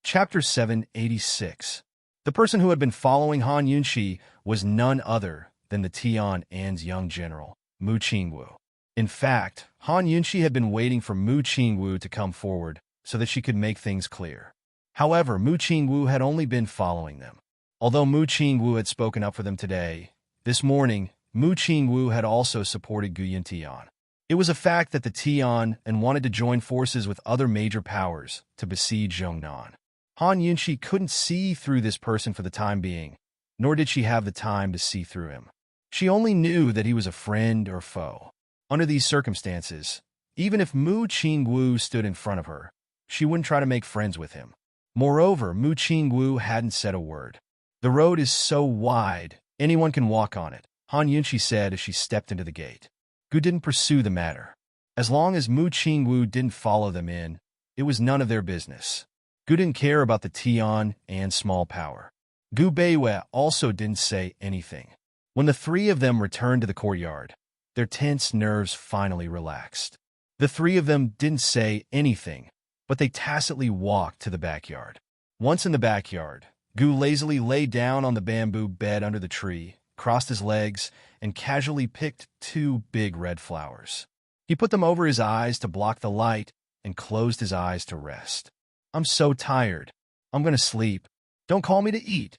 Chapter 786. The person who had been following Han Yunshi was none other than the Tian An's young general, Mu Qingwu. In fact, Han Yunshi had been waiting for Mu Qingwu to come forward so that she could make things clear. However, Mu Qingwu had only been following them. Although Mu Qingwu had spoken up for them today, this morning, Mu Qingwu had also supported Gu Yuntian. It was a fact that the Tian and wanted to join forces with other major powers to besiege Zhongnan. Han Yunshi couldn't see through this person for the time being, nor did she have the time to see through him. She only knew that he was a friend or foe. Under these circumstances, even if Mu Qingwu stood in front of her, she wouldn't try to make friends with him. Moreover, Mu Qingwu hadn't said a word. "The road is so wide, anyone can walk on it," Han Yunshi said as she stepped into the gate. Gu didn't pursue the matter. As long as Mu Qingwu didn't follow them in, it was none of their business. Gu didn't care about the Tian and small power. Gu Beiwei also didn't say anything. When the three of them returned to the courtyard, their tense nerves finally relaxed. The three of them didn't say anything, but they tacitly walked to the backyard. Once in the backyard, Gu lazily lay down on the bamboo bed under the tree, crossed his legs, and casually picked 2 big red flowers. He put them over his eyes to block the light and closed his eyes to rest. "I'm so tired. I'm gonna sleep. Don't call me to eat."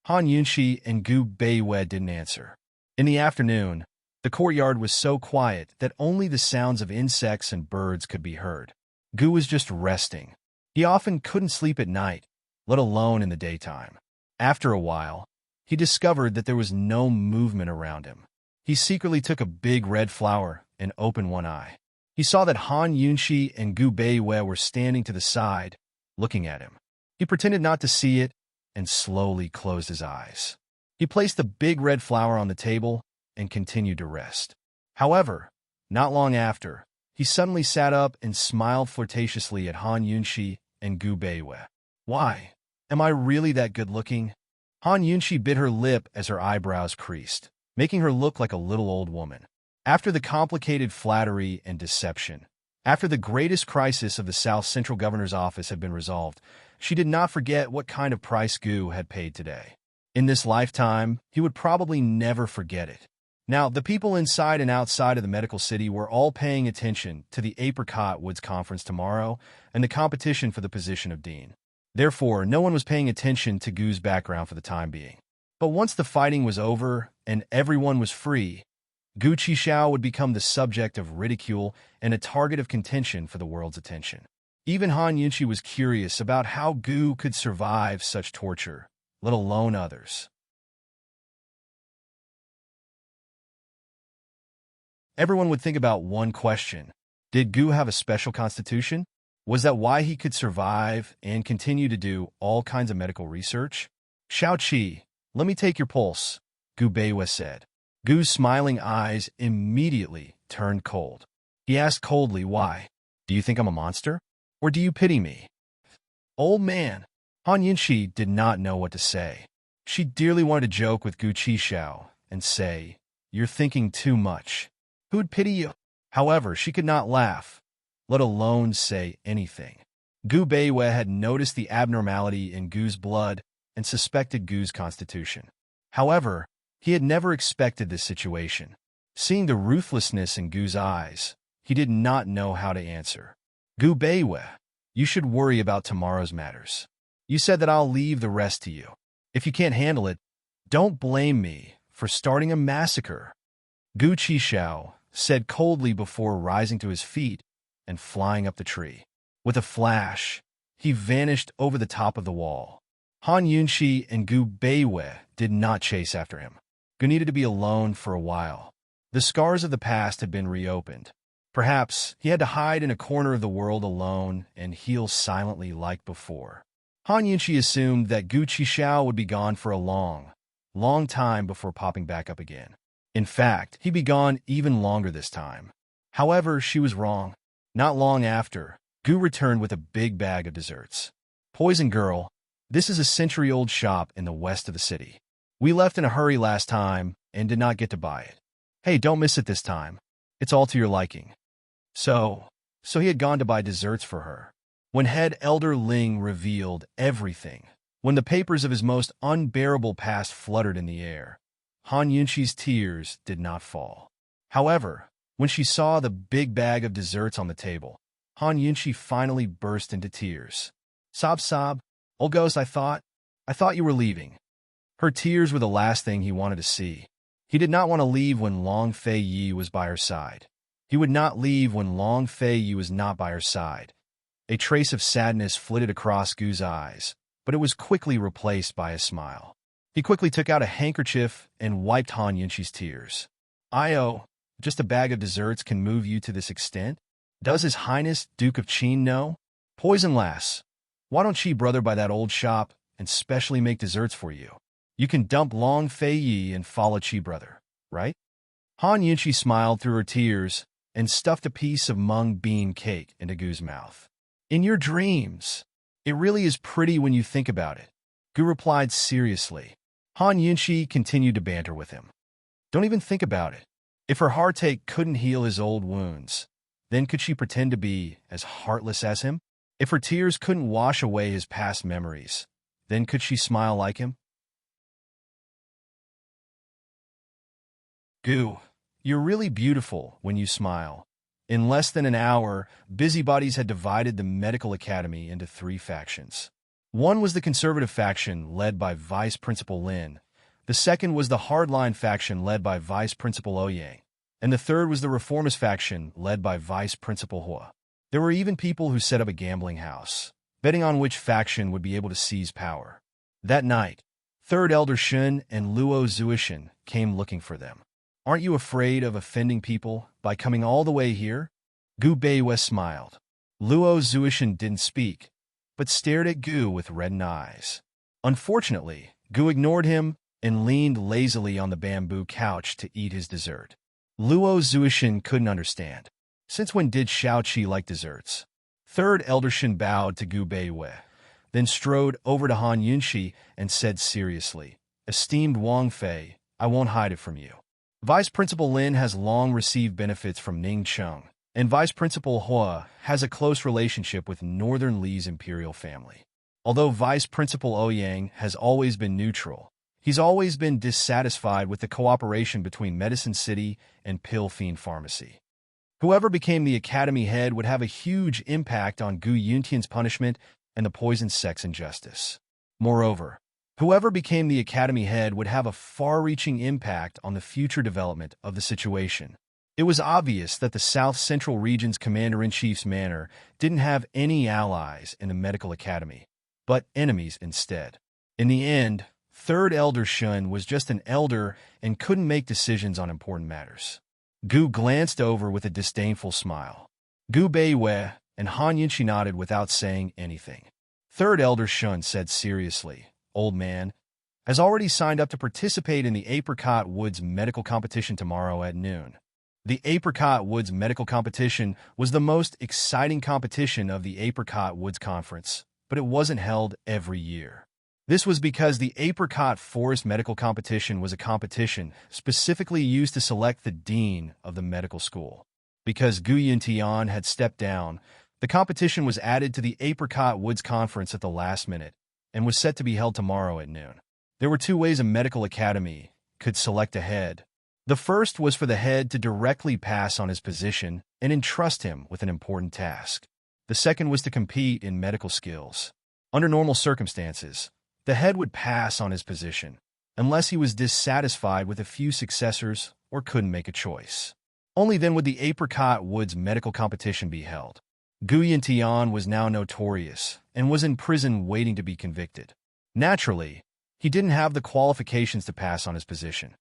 Han Yunxi and Gu Beiwei didn't answer. In the afternoon, the courtyard was so quiet that only the sounds of insects and birds could be heard. Gu was just resting. He often couldn't sleep at night, let alone in the daytime. After a while, he discovered that there was no movement around him. He secretly took a big red flower and opened one eye. He saw that Han Yunxi and Gu Beiwei were standing to the side, looking at him. He pretended not to see it and slowly closed his eyes. He placed the big red flower on the table and continued to rest. However, not long after, he suddenly sat up and smiled flirtatiously at Han Yunxi and Gu Beiwei. "Why? Am I really that good-looking?" Han Yunxi bit her lip as her eyebrows creased, making her look like a little old woman. After the complicated flattery and deception, after the greatest crisis of the South Central Governor's office had been resolved, she did not forget what kind of price Gu had paid today. In this lifetime, he would probably never forget it. Now, the people inside and outside of the medical city were all paying attention to the Apricot Woods Conference tomorrow and the competition for the position of dean. Therefore, no one was paying attention to Gu's background for the time being. But once the fighting was over and everyone was free, Gu Qixiao would become the subject of ridicule and a target of contention for the world's attention. Even Han Yunxi was curious about how Gu could survive such torture, let alone others. Everyone would think about one question. Did Gu have a special constitution? Was that why he could survive and continue to do all kinds of medical research? "Xiao Qi, let me take your pulse," Gu Beiwei said. Gu's smiling eyes immediately turned cold. He asked coldly, "Why? Do you think I'm a monster? Or do you pity me?" "Old man." Han Yunxi did not know what to say. She dearly wanted to joke with Gu Qixiao and say, "You're thinking too much. Who'd pity you?" However, she could not laugh, let alone say anything. Gu Beiwei had noticed the abnormality in Gu's blood and suspected Gu's constitution. However, he had never expected this situation. Seeing the ruthlessness in Gu's eyes, he did not know how to answer. "Gu Beiwei, you should worry about tomorrow's matters. You said that I'll leave the rest to you. If you can't handle it, don't blame me for starting a massacre." Gu Qixiao said coldly before rising to his feet and flying up the tree. With a flash, he vanished over the top of the wall. Han Yunxi and Gu Beiwei did not chase after him. Gu needed to be alone for a while. The scars of the past had been reopened. Perhaps he had to hide in a corner of the world alone and heal silently like before. Han Yunxi assumed that Gu Qixiao would be gone for a long time before popping back up again. In fact, he'd be gone even longer this time. However, she was wrong. Not long after, Gu returned with a big bag of desserts. "Poison Girl, this is a century-old shop in the west of the city. We left in a hurry last time and did not get to buy it. Hey, don't miss it this time. It's all to your liking." So he had gone to buy desserts for her. When head Elder Ling revealed everything, when the papers of his most unbearable past fluttered in the air, Han Yunxi's tears did not fall. However, when she saw the big bag of desserts on the table, Han Yunxi finally burst into tears. Sob, old ghost, I thought you were leaving." Her tears were the last thing he wanted to see. He did not want to leave when Long Fei Yi was by her side. He would not leave when Long Fei Yi was not by her side. A trace of sadness flitted across Gu's eyes, but it was quickly replaced by a smile. He quickly took out a handkerchief and wiped Han Yunxi's tears. "Io, just a bag of desserts can move you to this extent? Does His Highness Duke of Qin know? Poison lass, why don't Qi brother buy that old shop and specially make desserts for you? You can dump Long Fei Yi and follow Qi brother, right?" Han Yunxi smiled through her tears and stuffed a piece of mung bean cake into Gu's mouth. "In your dreams. It really is pretty when you think about it," Gu replied seriously. Han Yunxi continued to banter with him. "Don't even think about it. If her heartache couldn't heal his old wounds, then could she pretend to be as heartless as him? If her tears couldn't wash away his past memories, then could she smile like him?" "Gu, you're really beautiful when you smile." In less than an hour, busybodies had divided the medical academy into 3 factions. One was the conservative faction led by Vice Principal Lin, the second was the hardline faction led by Vice Principal Ouyang, and the third was the reformist faction led by Vice Principal Hua. There were even people who set up a gambling house, betting on which faction would be able to seize power. That night, Third Elder Shun and Luo Zuishan came looking for them. "Aren't you afraid of offending people by coming all the way here?" Gu Beiwei smiled. Luo Zuishan didn't speak, but stared at Gu with reddened eyes. Unfortunately, Gu ignored him and leaned lazily on the bamboo couch to eat his dessert. Luo Zuishan couldn't understand. Since when did Xiaoqi like desserts? Third Elder Shin bowed to Gu Beiwei, then strode over to Han Yunxi and said seriously, "Esteemed Wang Fei, I won't hide it from you. Vice Principal Lin has long received benefits from Ning Cheng, and Vice Principal Hua has a close relationship with Northern Li's imperial family. Although Vice Principal Ouyang has always been neutral, he's always been dissatisfied with the cooperation between Medicine City and Pill Fiend Pharmacy. Whoever became the academy head would have a huge impact on Gu Yuntian's punishment and the poison sex injustice. Moreover, whoever became the academy head would have a far-reaching impact on the future development of the situation." It was obvious that the South Central Region's Commander-in-Chief's manor didn't have any allies in the medical academy, but enemies instead. In the end, Third Elder Shun was just an elder and couldn't make decisions on important matters. Gu glanced over with a disdainful smile. Gu Beiwei and Han Yunxi nodded without saying anything. Third Elder Shun said seriously, "Old man has already signed up to participate in the Apricot Woods medical competition tomorrow at noon." The Apricot Woods medical competition was the most exciting competition of the Apricot Woods Conference, but it wasn't held every year. This was because the Apricot Forest Medical Competition was a competition specifically used to select the dean of the medical school. Because Gu Yuntian had stepped down, the competition was added to the Apricot Woods Conference at the last minute and was set to be held tomorrow at noon. There were two ways a medical academy could select a head. The first was for the head to directly pass on his position and entrust him with an important task. The second was to compete in medical skills. Under normal circumstances, the head would pass on his position, unless he was dissatisfied with a few successors or couldn't make a choice. Only then would the Apricot Woods medical competition be held. Gu Yuntian was now notorious and was in prison waiting to be convicted. Naturally, he didn't have the qualifications to pass on his position.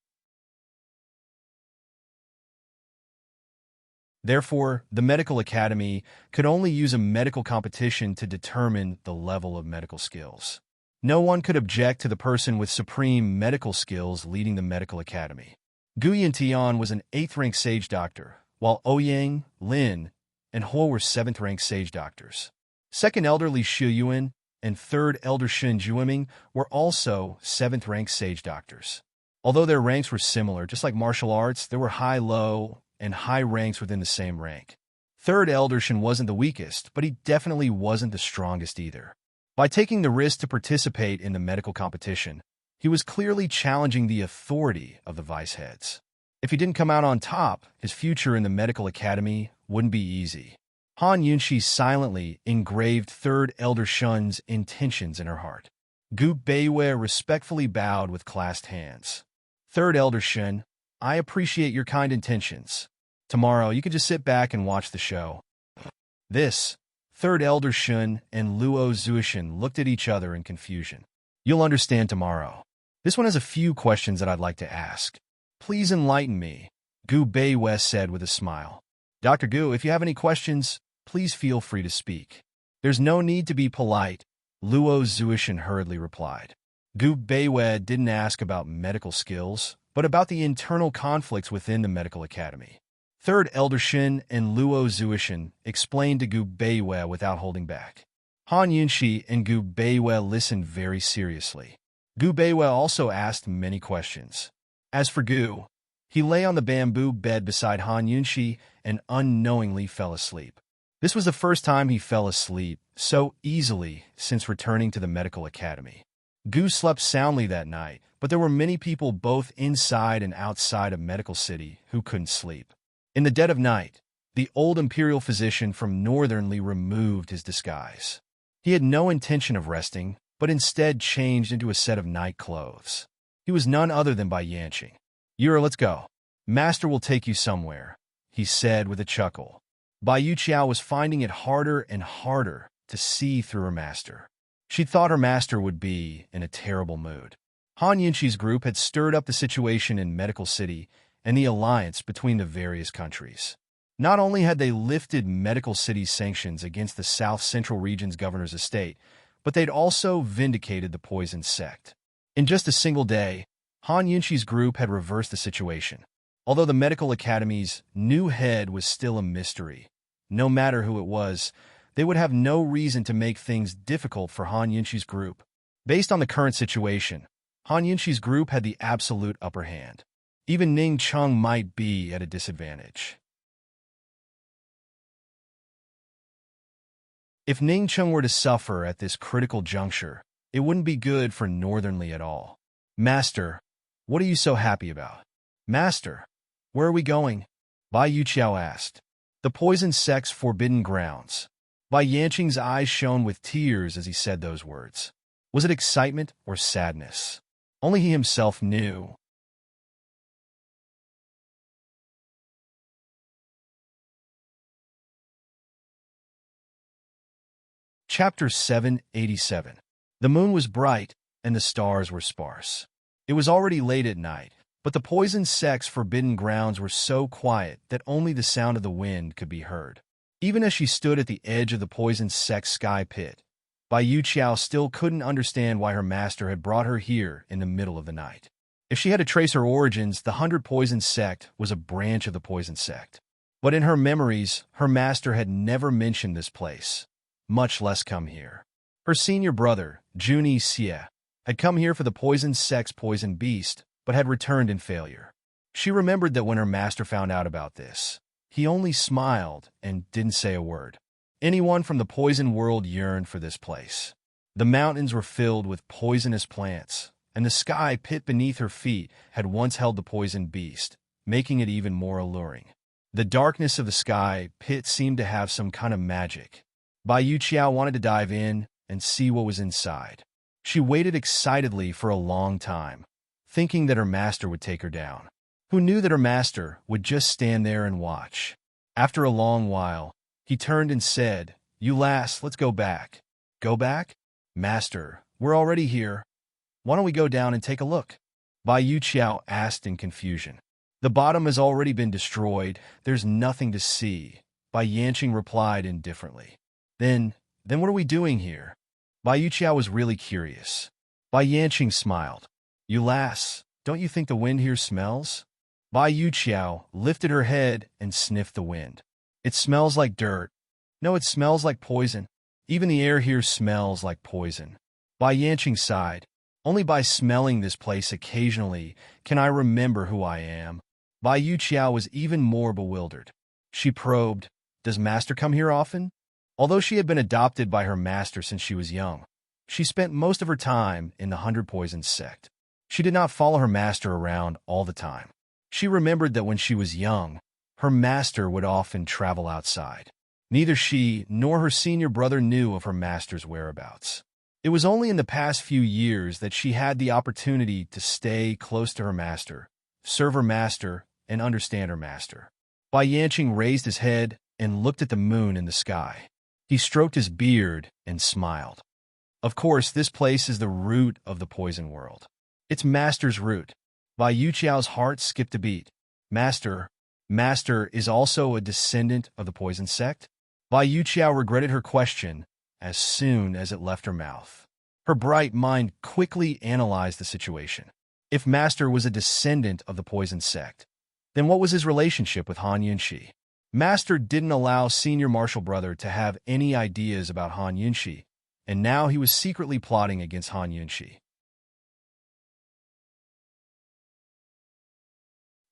Therefore, the medical academy could only use a medical competition to determine the level of medical skills. No one could object to the person with supreme medical skills leading the medical academy. Gu Yuntian was an 8th-rank sage doctor, while Ouyang, Lin, and Hua were 7th-rank sage doctors. Second Elder Li Shiyuan and Third Elder Shin Juiming were also 7th-rank sage doctors. Although their ranks were similar, just like martial arts, there were high, low, and high ranks within the same rank. Third Elder Shin wasn't the weakest, but he definitely wasn't the strongest either. By taking the risk to participate in the medical competition, he was clearly challenging the authority of the vice heads. If he didn't come out on top, his future in the medical academy wouldn't be easy. Han Yunxi silently engraved Third Elder Shun's intentions in her heart. Gu Beiwei respectfully bowed with clasped hands. "Third Elder Shun, I appreciate your kind intentions. Tomorrow, you can just sit back and watch the show." This, Third Elder Shun and Luo Zuishan looked at each other in confusion. "You'll understand tomorrow. This one has a few questions that I'd like to ask. Please enlighten me," Gu Beiwei said with a smile. "Dr. Gu, if you have any questions, please feel free to speak." "There's no need to be polite," Luo Zuishan hurriedly replied. Gu Beiwei didn't ask about medical skills, but about the internal conflicts within the medical academy. Third Elder Shin and Luo Zuishan explained to Gu Beiwei without holding back. Han Yunxi and Gu Beiwei listened very seriously. Gu Beiwei also asked many questions. As for Gu, he lay on the bamboo bed beside Han Yunxi and unknowingly fell asleep. This was the first time he fell asleep so easily since returning to the medical academy. Gu slept soundly that night, but there were many people both inside and outside of Medical City who couldn't sleep. In the dead of night, the old imperial physician from Northern Li removed his disguise. He had no intention of resting, but instead changed into a set of night clothes. He was none other than Bai Yanqing. "Yura, let's go. Master will take you somewhere," he said with a chuckle. Bai Yuqiao was finding it harder and harder to see through her master. She thought her master would be in a terrible mood. Han Yunqi's group had stirred up the situation in Medical City and the alliance between the various countries. Not only had they lifted Medical City's sanctions against the South Central region's governor's estate, but they'd also vindicated the poison sect. In just a single day, Han Yunqi's group had reversed the situation. Although the Medical Academy's new head was still a mystery, no matter who it was, they would have no reason to make things difficult for Han Yunqi's group. Based on the current situation, Han Yunqi's group had the absolute upper hand. Even Ning Cheng might be at a disadvantage. If Ning Cheng were to suffer at this critical juncture, it wouldn't be good for Northern Li at all. "Master, what are you so happy about?" "Master, where are we going?" Bai Yuqiao asked. "The poison sect's forbidden grounds." Bai Yanqing's eyes shone with tears as he said those words. Was it excitement or sadness? Only he himself knew. Chapter 787. The moon was bright, and the stars were sparse. It was already late at night, but the poison sect's forbidden grounds were so quiet that only the sound of the wind could be heard. Even as she stood at the edge of the poison sect's sky pit, Bai Yuqiao still couldn't understand why her master had brought her here in the middle of the night. If she had to trace her origins, the 100 Poison Sect was a branch of the Poison Sect. But in her memories, her master had never mentioned this place, much less come here. Her senior brother, Juni Xie, had come here for the Poison Sect's poison beast, but had returned in failure. She remembered that when her master found out about this, he only smiled and didn't say a word. Anyone from the poison world yearned for this place. The mountains were filled with poisonous plants, and the sky pit beneath her feet had once held the poison beast, making it even more alluring. The darkness of the sky pit seemed to have some kind of magic. Bai Yuqiao wanted to dive in and see what was inside. She waited excitedly for a long time, thinking that her master would take her down. Who knew that her master would just stand there and watch? After a long while, he turned and said, "You lass, let's go back." "Go back?" "Master, we're already here. Why don't we go down and take a look?" Bai Yuqiao asked in confusion. "The bottom has already been destroyed. There's nothing to see," Bai Yanqing replied indifferently. Then what are we doing here?" Bai Yuqiao was really curious. Bai Yanqing smiled. "You lass, don't you think the wind here smells?" Bai Yuqiao lifted her head and sniffed the wind. "It smells like dirt. No, it smells like poison. Even the air here smells like poison." Bai Yanqing sighed. "Only by smelling this place occasionally can I remember who I am." Bai Yuqiao was even more bewildered. She probed, "Does master come here often?" Although she had been adopted by her master since she was young, she spent most of her time in the 100 Poisons sect. She did not follow her master around all the time. She remembered that when she was young, her master would often travel outside. Neither she nor her senior brother knew of her master's whereabouts. It was only in the past few years that she had the opportunity to stay close to her master, serve her master, and understand her master. Bai Yanqing raised his head and looked at the moon in the sky. He stroked his beard and smiled. Of course, this place is the root of the poison world. It's master's root. Bai Yuqiao's heart skipped a beat. Master is also a descendant of the poison sect? Bai Yuqiao regretted her question as soon as it left her mouth. Her bright mind quickly analyzed the situation. If master was a descendant of the poison sect, then what was his relationship with Han Yunqi? Master didn't allow senior martial brother to have any ideas about Han Yunqi, and now he was secretly plotting against Han Yunqi.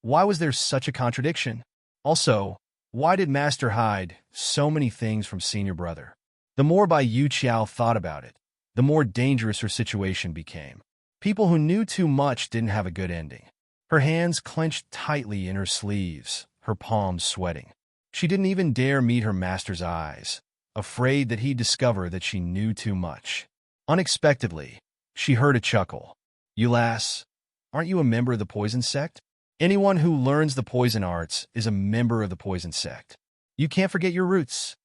Why was there such a contradiction? Also, why did master hide so many things from senior brother? The more Bai Yuqiao thought about it, the more dangerous her situation became. People who knew too much didn't have a good ending. Her hands clenched tightly in her sleeves, her palms sweating. She didn't even dare meet her master's eyes, afraid that he'd discover that she knew too much. Unexpectedly, she heard a chuckle. "You lass, aren't you a member of the poison sect? Anyone who learns the poison arts is a member of the poison sect. You can't forget your roots."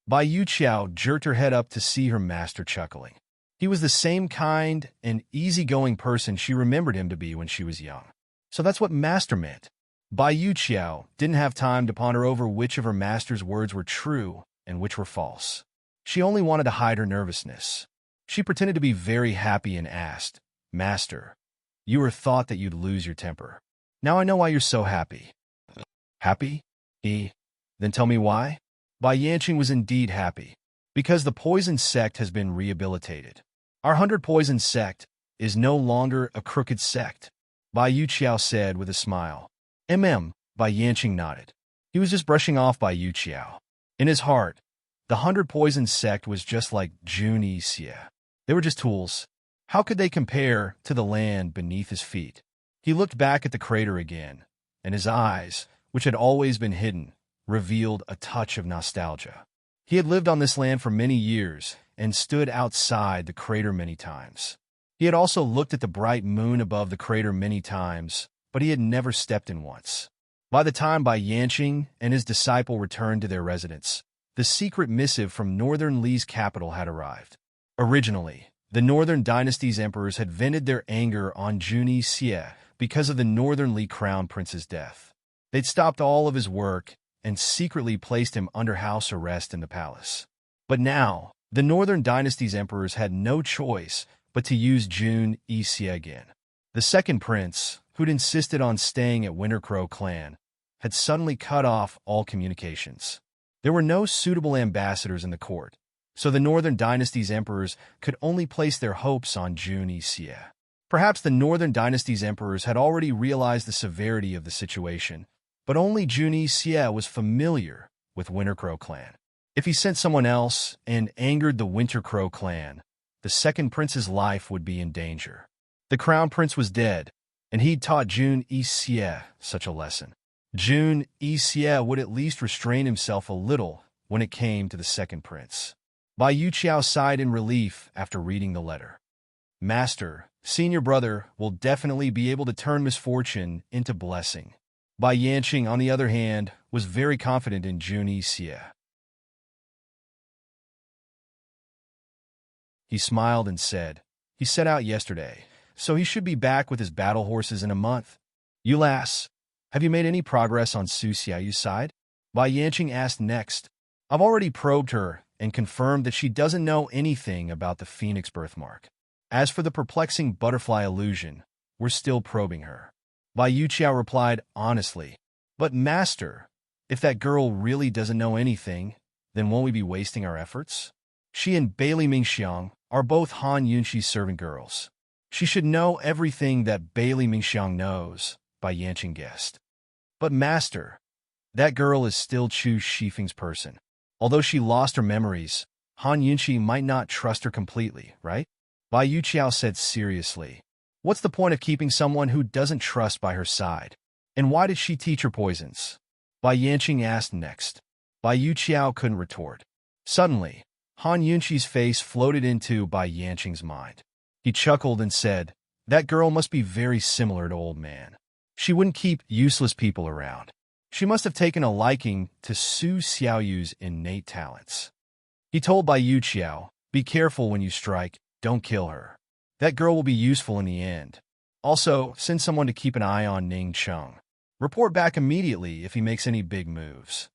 Bai Yu Qiao jerked her head up to see her master chuckling. He was the same kind and easygoing person she remembered him to be when she was young. So that's what master meant. Bai Yu Qiao didn't have time to ponder over which of her master's words were true and which were false. She only wanted to hide her nervousness. She pretended to be very happy and asked, "Master, you were thought that you'd lose your temper. Now I know why you're so happy." "Happy?" Then tell me why?" Bai Yanqing was indeed happy. "Because the poison sect has been rehabilitated. Our 100 poison sect is no longer a crooked sect," Bai Yu Qiao said with a smile. Bai Yanqing nodded. He was just brushing off Bai Yu Qiao. In his heart, the 100 poison sect was just like Jun Yixie. They were just tools. How could they compare to the land beneath his feet? He looked back at the crater again, and his eyes, which had always been hidden, revealed a touch of nostalgia. He had lived on this land for many years and stood outside the crater many times. He had also looked at the bright moon above the crater many times, but he had never stepped in once. By the time Bai Yanqing and his disciple returned to their residence, the secret missive from Northern Li's capital had arrived. Originally, the Northern Dynasty's emperors had vented their anger on Jun Yixie because of the Northern Li crown prince's death. They'd stopped all of his work and secretly placed him under house arrest in the palace. But now, the Northern Dynasty's emperors had no choice but to use Jun Yixie again. The second prince, who'd insisted on staying at Wintercrow clan, had suddenly cut off all communications. There were no suitable ambassadors in the court, so the Northern Dynasty's emperors could only place their hopes on Jun Yixie. Perhaps the Northern Dynasty's emperors had already realized the severity of the situation, but only Jun Yixie was familiar with Wintercrow clan. If he sent someone else and angered the Wintercrow clan, the second prince's life would be in danger. The crown prince was dead, and he'd taught Jun Yixie such a lesson. Jun Yixie would at least restrain himself a little when it came to the second prince. Bai Yu Qiao sighed in relief after reading the letter. "Master, senior brother will definitely be able to turn misfortune into blessing." Bai Yanqing, on the other hand, was very confident in Jun Yixie. He smiled and said, "He set out yesterday, so he should be back with his battle horses in a month." "You lass, have you made any progress on Su Xiaoyu's side?" Bai Yanqing asked next. "I've already probed her and confirmed that she doesn't know anything about the Phoenix birthmark. As for the perplexing butterfly illusion, we're still probing her." Bai Yu Qiao replied honestly, "But master, if that girl really doesn't know anything, then won't we be wasting our efforts? She and Bailey Mingxiang are both Han Yunxi's servant girls. She should know everything that Bailey Mingxiang knows," Bai Yanqing guessed. "But master, that girl is still Chu Shifeng's person. Although she lost her memories, Han Yunxi might not trust her completely, right?" Bai Yu Qiao said seriously. "What's the point of keeping someone who doesn't trust by her side? And why did she teach her poisons?" Bai Yanqing asked next. Bai Yu Qiao couldn't retort. Suddenly, Han Yunxi's face floated into Bai Yanqing's mind. He chuckled and said, "That girl must be very similar to old man. She wouldn't keep useless people around. She must have taken a liking to Su Xiaoyu's innate talents." He told Bai Yu Qiao, "Be careful when you strike, don't kill her. That girl will be useful in the end. Also, send someone to keep an eye on Ning Cheng. Report back immediately if he makes any big moves."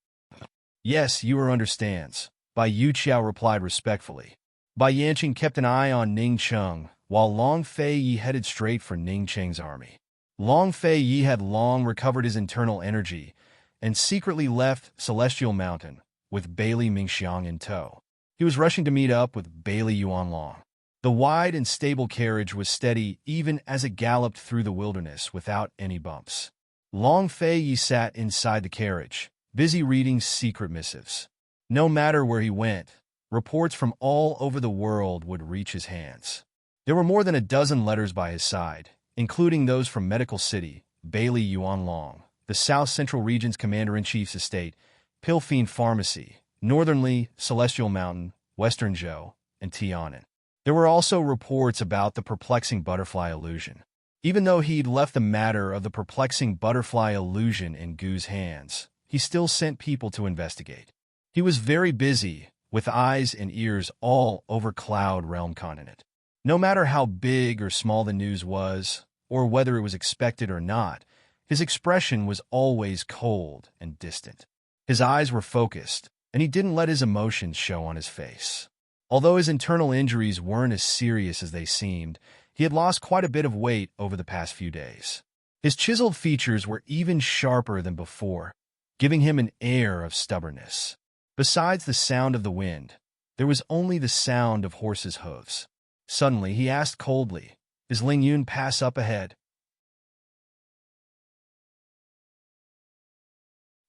"Yes, Yuer understands," Bai Yu Qiao replied respectfully. Bai Yanqing kept an eye on Ning Cheng, while Long Fei Yi headed straight for Ning Cheng's army. Long Fei Yi had long recovered his internal energy and secretly left Celestial Mountain with Bailey Mingxiang in tow. He was rushing to meet up with Bailey Yuanlong. The wide and stable carriage was steady even as it galloped through the wilderness without any bumps. Long Fei Yi sat inside the carriage, busy reading secret missives. No matter where he went, reports from all over the world would reach his hands. There were more than a dozen letters by his side, including those from Medical City, Bailey Yuanlong, the South Central Region's Commander-in-Chief's estate, Pilfine Pharmacy, Northern Li, Celestial Mountain, Western Zhou, and Tianan. There were also reports about the perplexing butterfly illusion. Even though he'd left the matter of the perplexing butterfly illusion in Gu's hands, he still sent people to investigate. He was very busy, with eyes and ears all over Cloud Realm continent. No matter how big or small the news was, or whether it was expected or not, his expression was always cold and distant. His eyes were focused, and he didn't let his emotions show on his face. Although his internal injuries weren't as serious as they seemed, he had lost quite a bit of weight over the past few days. His chiseled features were even sharper than before, giving him an air of stubbornness. Besides the sound of the wind, there was only the sound of horses' hooves. Suddenly, he asked coldly, "Is Ling Yun Pass up ahead?"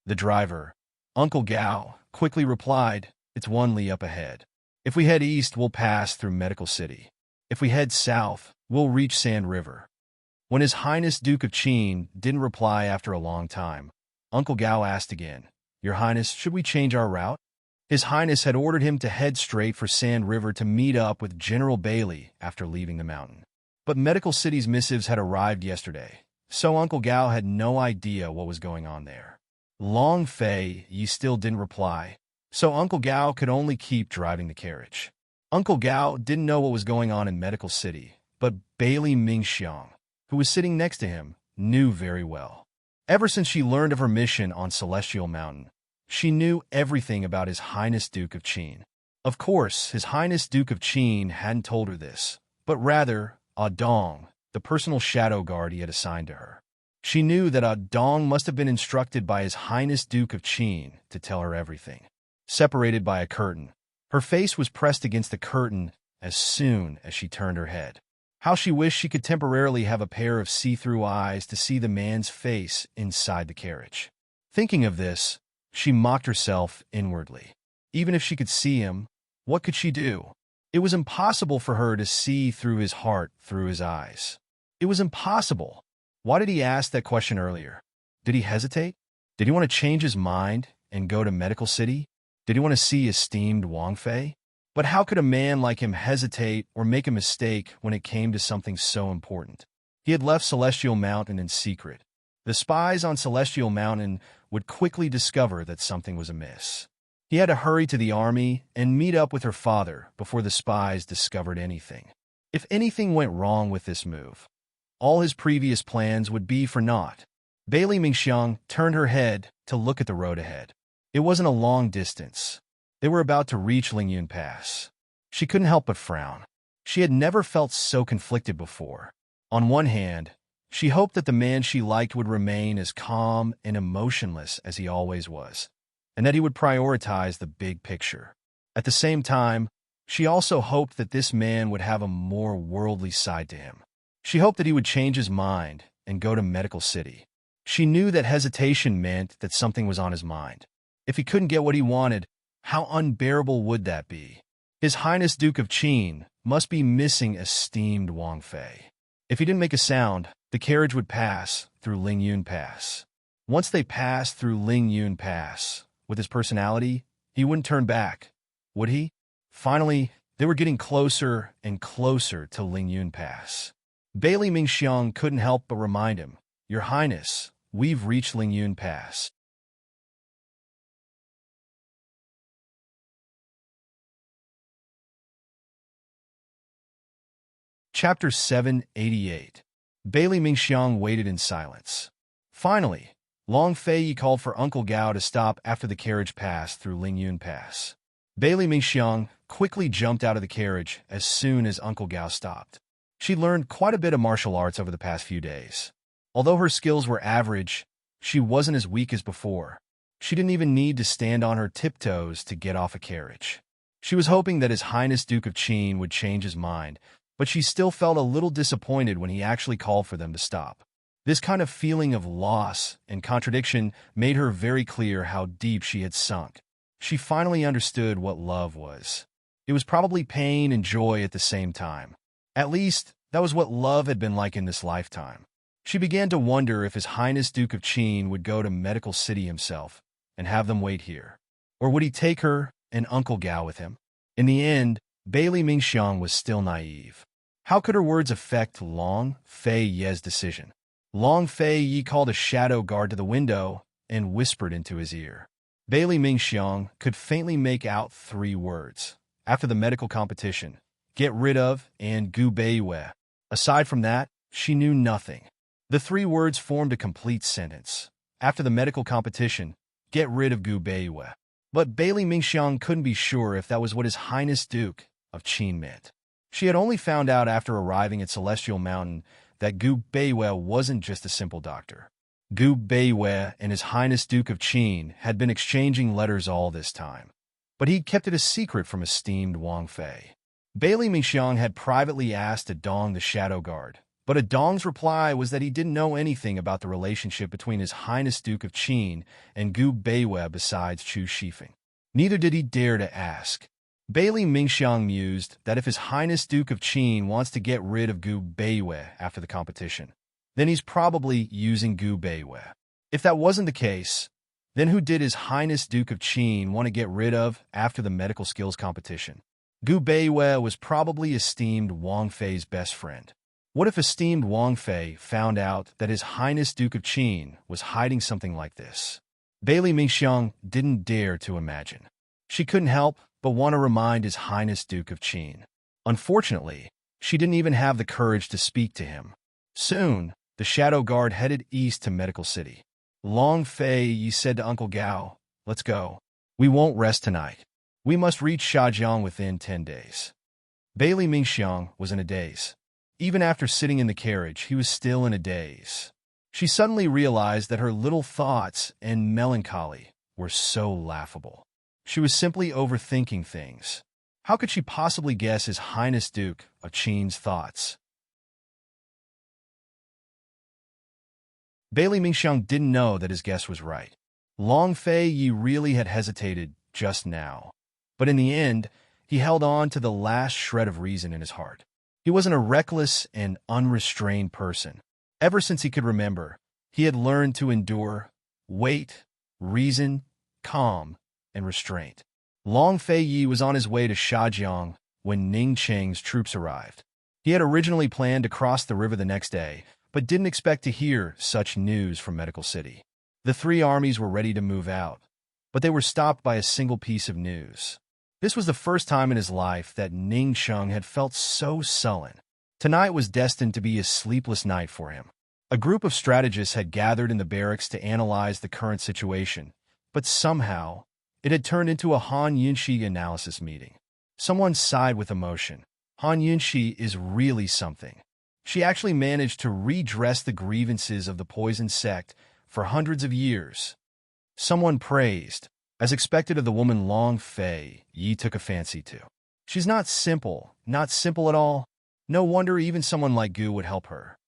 The driver, Uncle Gao, quickly replied, "It's 1 li up ahead. If we head east, we'll pass through Medical City. If we head south, we'll reach Sand River." When His Highness Duke of Qin didn't reply after a long time, Uncle Gao asked again, "Your Highness, should we change our route?" His Highness had ordered him to head straight for Sand River to meet up with General Bailey after leaving the mountain. But Medical City's missives had arrived yesterday, so Uncle Gao had no idea what was going on there. Long Fei Yi still didn't reply, so Uncle Gao could only keep driving the carriage. Uncle Gao didn't know what was going on in Medical City, but Bailey Mingxiang, who was sitting next to him, knew very well. Ever since she learned of her mission on Celestial Mountain, she knew everything about His Highness Duke of Qin. Of course, His Highness Duke of Qin hadn't told her this, but rather Dong, the personal shadow guard he had assigned to her. She knew that Dong must have been instructed by His Highness Duke of Qin to tell her everything. Separated by a curtain, her face was pressed against the curtain as soon as she turned her head. How she wished she could temporarily have a pair of see-through eyes to see the man's face inside the carriage. Thinking of this, she mocked herself inwardly. Even if she could see him, what could she do? It was impossible for her to see through his heart through his eyes. It was impossible. Why did he ask that question earlier? Did he hesitate? Did he want to change his mind and go to Medical City? Did he want to see esteemed Wang Fei? But how could a man like him hesitate or make a mistake when it came to something so important? He had left Celestial Mountain in secret. The spies on Celestial Mountain would quickly discover that something was amiss. He had to hurry to the army and meet up with her father before the spies discovered anything. If anything went wrong with this move, all his previous plans would be for naught. Bailey Mingxiang turned her head to look at the road ahead. It wasn't a long distance. They were about to reach Lingyun Pass. She couldn't help but frown. She had never felt so conflicted before. On one hand, she hoped that the man she liked would remain as calm and emotionless as he always was, and that he would prioritize the big picture. At the same time, she also hoped that this man would have a more worldly side to him. She hoped that he would change his mind and go to Medical City. She knew that hesitation meant that something was on his mind. If he couldn't get what he wanted, how unbearable would that be? His Highness Duke of Qin must be missing esteemed Wang Fei. If he didn't make a sound, the carriage would pass through Lingyun Pass. Once they passed through Lingyun Pass, with his personality, he wouldn't turn back, would he? Finally, they were getting closer and closer to Lingyun Pass. Bailey Mingxiang couldn't help but remind him, "Your Highness, we've reached Lingyun Pass." Chapter 788. Bailey Mingxiang waited in silence. Finally, Long Fei called for Uncle Gao to stop after the carriage passed through Lingyun Pass. Bailey Mingxiang quickly jumped out of the carriage as soon as Uncle Gao stopped. She learned quite a bit of martial arts over the past few days. Although her skills were average, she wasn't as weak as before. She didn't even need to stand on her tiptoes to get off a carriage. She was hoping that His Highness Duke of Qin would change his mind, but she still felt a little disappointed when he actually called for them to stop. This kind of feeling of loss and contradiction made her very clear how deep she had sunk. She finally understood what love was. It was probably pain and joy at the same time. At least, that was what love had been like in this lifetime. She began to wonder if His Highness Duke of Qin would go to Medical City himself and have them wait here. Or would he take her and Uncle Gao with him? In the end, Bailey Mingxiang was still naive. How could her words affect Long Fei Ye's decision? Long Fei Ye called a shadow guard to the window and whispered into his ear. Bailey Mingxiang could faintly make out 3 words. After the medical competition, get rid of, and Gu Beiwei. Aside from that, she knew nothing. The 3 words formed a complete sentence. After the medical competition, get rid of Gu Beiwei. But Bailey Mingxiang couldn't be sure if that was what His Highness Duke of Qin meant. She had only found out after arriving at Celestial Mountain that Gu Beiwei wasn't just a simple doctor. Gu Beiwei and His Highness Duke of Qin had been exchanging letters all this time, but he'd kept it a secret from esteemed Wang Fei. Bailey Mingxiang had privately asked Adong the Shadow Guard, but Adong's reply was that he didn't know anything about the relationship between His Highness Duke of Qin and Gu Beiwei besides Chu Shifeng. Neither did he dare to ask. Bailey Mingxiang mused that if His Highness Duke of Qin wants to get rid of Gu Beiwei after the competition, then he's probably using Gu Beiwei. If that wasn't the case, then who did His Highness Duke of Qin want to get rid of after the medical skills competition? Gu Beiwei was probably esteemed Wang Fei's best friend. What if esteemed Wang Fei found out that His Highness Duke of Qin was hiding something like this? Bailey Mingxiang didn't dare to imagine. She couldn't help but want to remind His Highness Duke of Qin. Unfortunately, she didn't even have the courage to speak to him. Soon, the Shadow Guard headed east to Medical City. Long Fei Yi said to Uncle Gao, "Let's go. We won't rest tonight. We must reach Shajiang within 10 days." Bailey Mingxiang was in a daze. Even after sitting in the carriage, he was still in a daze. She suddenly realized that her little thoughts and melancholy were so laughable. She was simply overthinking things. How could she possibly guess His Highness Duke of Qin's thoughts? Bailey Mingxiang didn't know that his guess was right. Long Fei Yi really had hesitated just now. But in the end, he held on to the last shred of reason in his heart. He wasn't a reckless and unrestrained person. Ever since he could remember, he had learned to endure, wait, reason, calm, and restraint. Long Fei Yi was on his way to Shajiang when Ning Cheng's troops arrived. He had originally planned to cross the river the next day, but didn't expect to hear such news from Medical City. The 3 armies were ready to move out, but they were stopped by a single piece of news. This was the first time in his life that Ning Cheng had felt so sullen. Tonight was destined to be a sleepless night for him. A group of strategists had gathered in the barracks to analyze the current situation, but somehow, it had turned into a Han Yunxi analysis meeting. Someone sighed with emotion. Han Yunxi is really something. She actually managed to redress the grievances of the poison sect for hundreds of years. Someone praised. As expected of the woman Long Fei Yi took a fancy to. She's not simple at all. No wonder even someone like Gu would help her.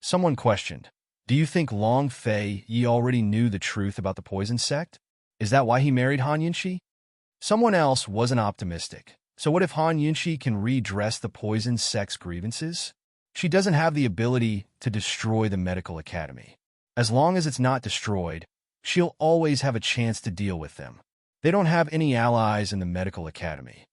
Someone questioned, "Do you think Long Fei Yi already knew the truth about the poison sect? Is that why he married Han Yunxi?" Someone else wasn't optimistic. So what if Han Yunxi can redress the poison sect's grievances? She doesn't have the ability to destroy the medical academy. As long as it's not destroyed, she'll always have a chance to deal with them. They don't have any allies in the medical academy.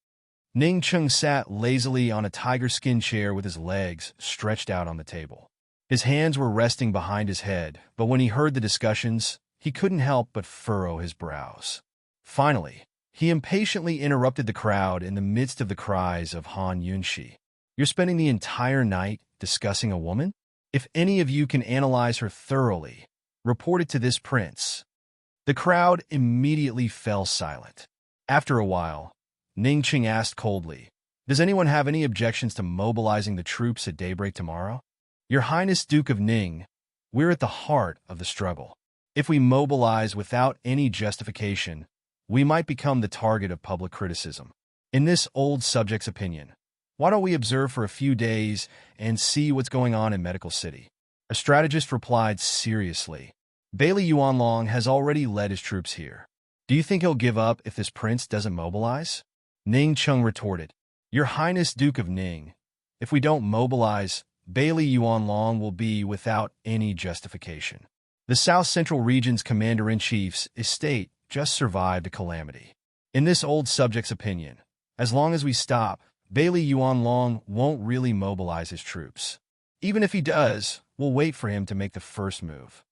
Ning Cheng sat lazily on a tiger skin chair with his legs stretched out on the table. His hands were resting behind his head, but when he heard the discussions, he couldn't help but furrow his brows. Finally, he impatiently interrupted the crowd in the midst of the cries of Han Yunxi. "You're spending the entire night discussing a woman? If any of you can analyze her thoroughly, report it to this prince." The crowd immediately fell silent. After a while, Ning Cheng asked coldly, "Does anyone have any objections to mobilizing the troops at daybreak tomorrow?" "Your Highness Duke of Ning, we're at the heart of the struggle. If we mobilize without any justification, we might become the target of public criticism. In this old subject's opinion, why don't we observe for a few days and see what's going on in Medical City?" A strategist replied seriously. "Bailey Yuanlong has already led his troops here. Do you think he'll give up if this prince doesn't mobilize?" Ning Cheng retorted, "Your Highness Duke of Ning, if we don't mobilize, Bailey Yuanlong will be without any justification. The South Central Region's Commander-in-Chief's estate just survived a calamity. In this old subject's opinion, as long as we stop Bailey Yuanlong won't really mobilize his troops. Even if he does, we'll wait for him to make the first move.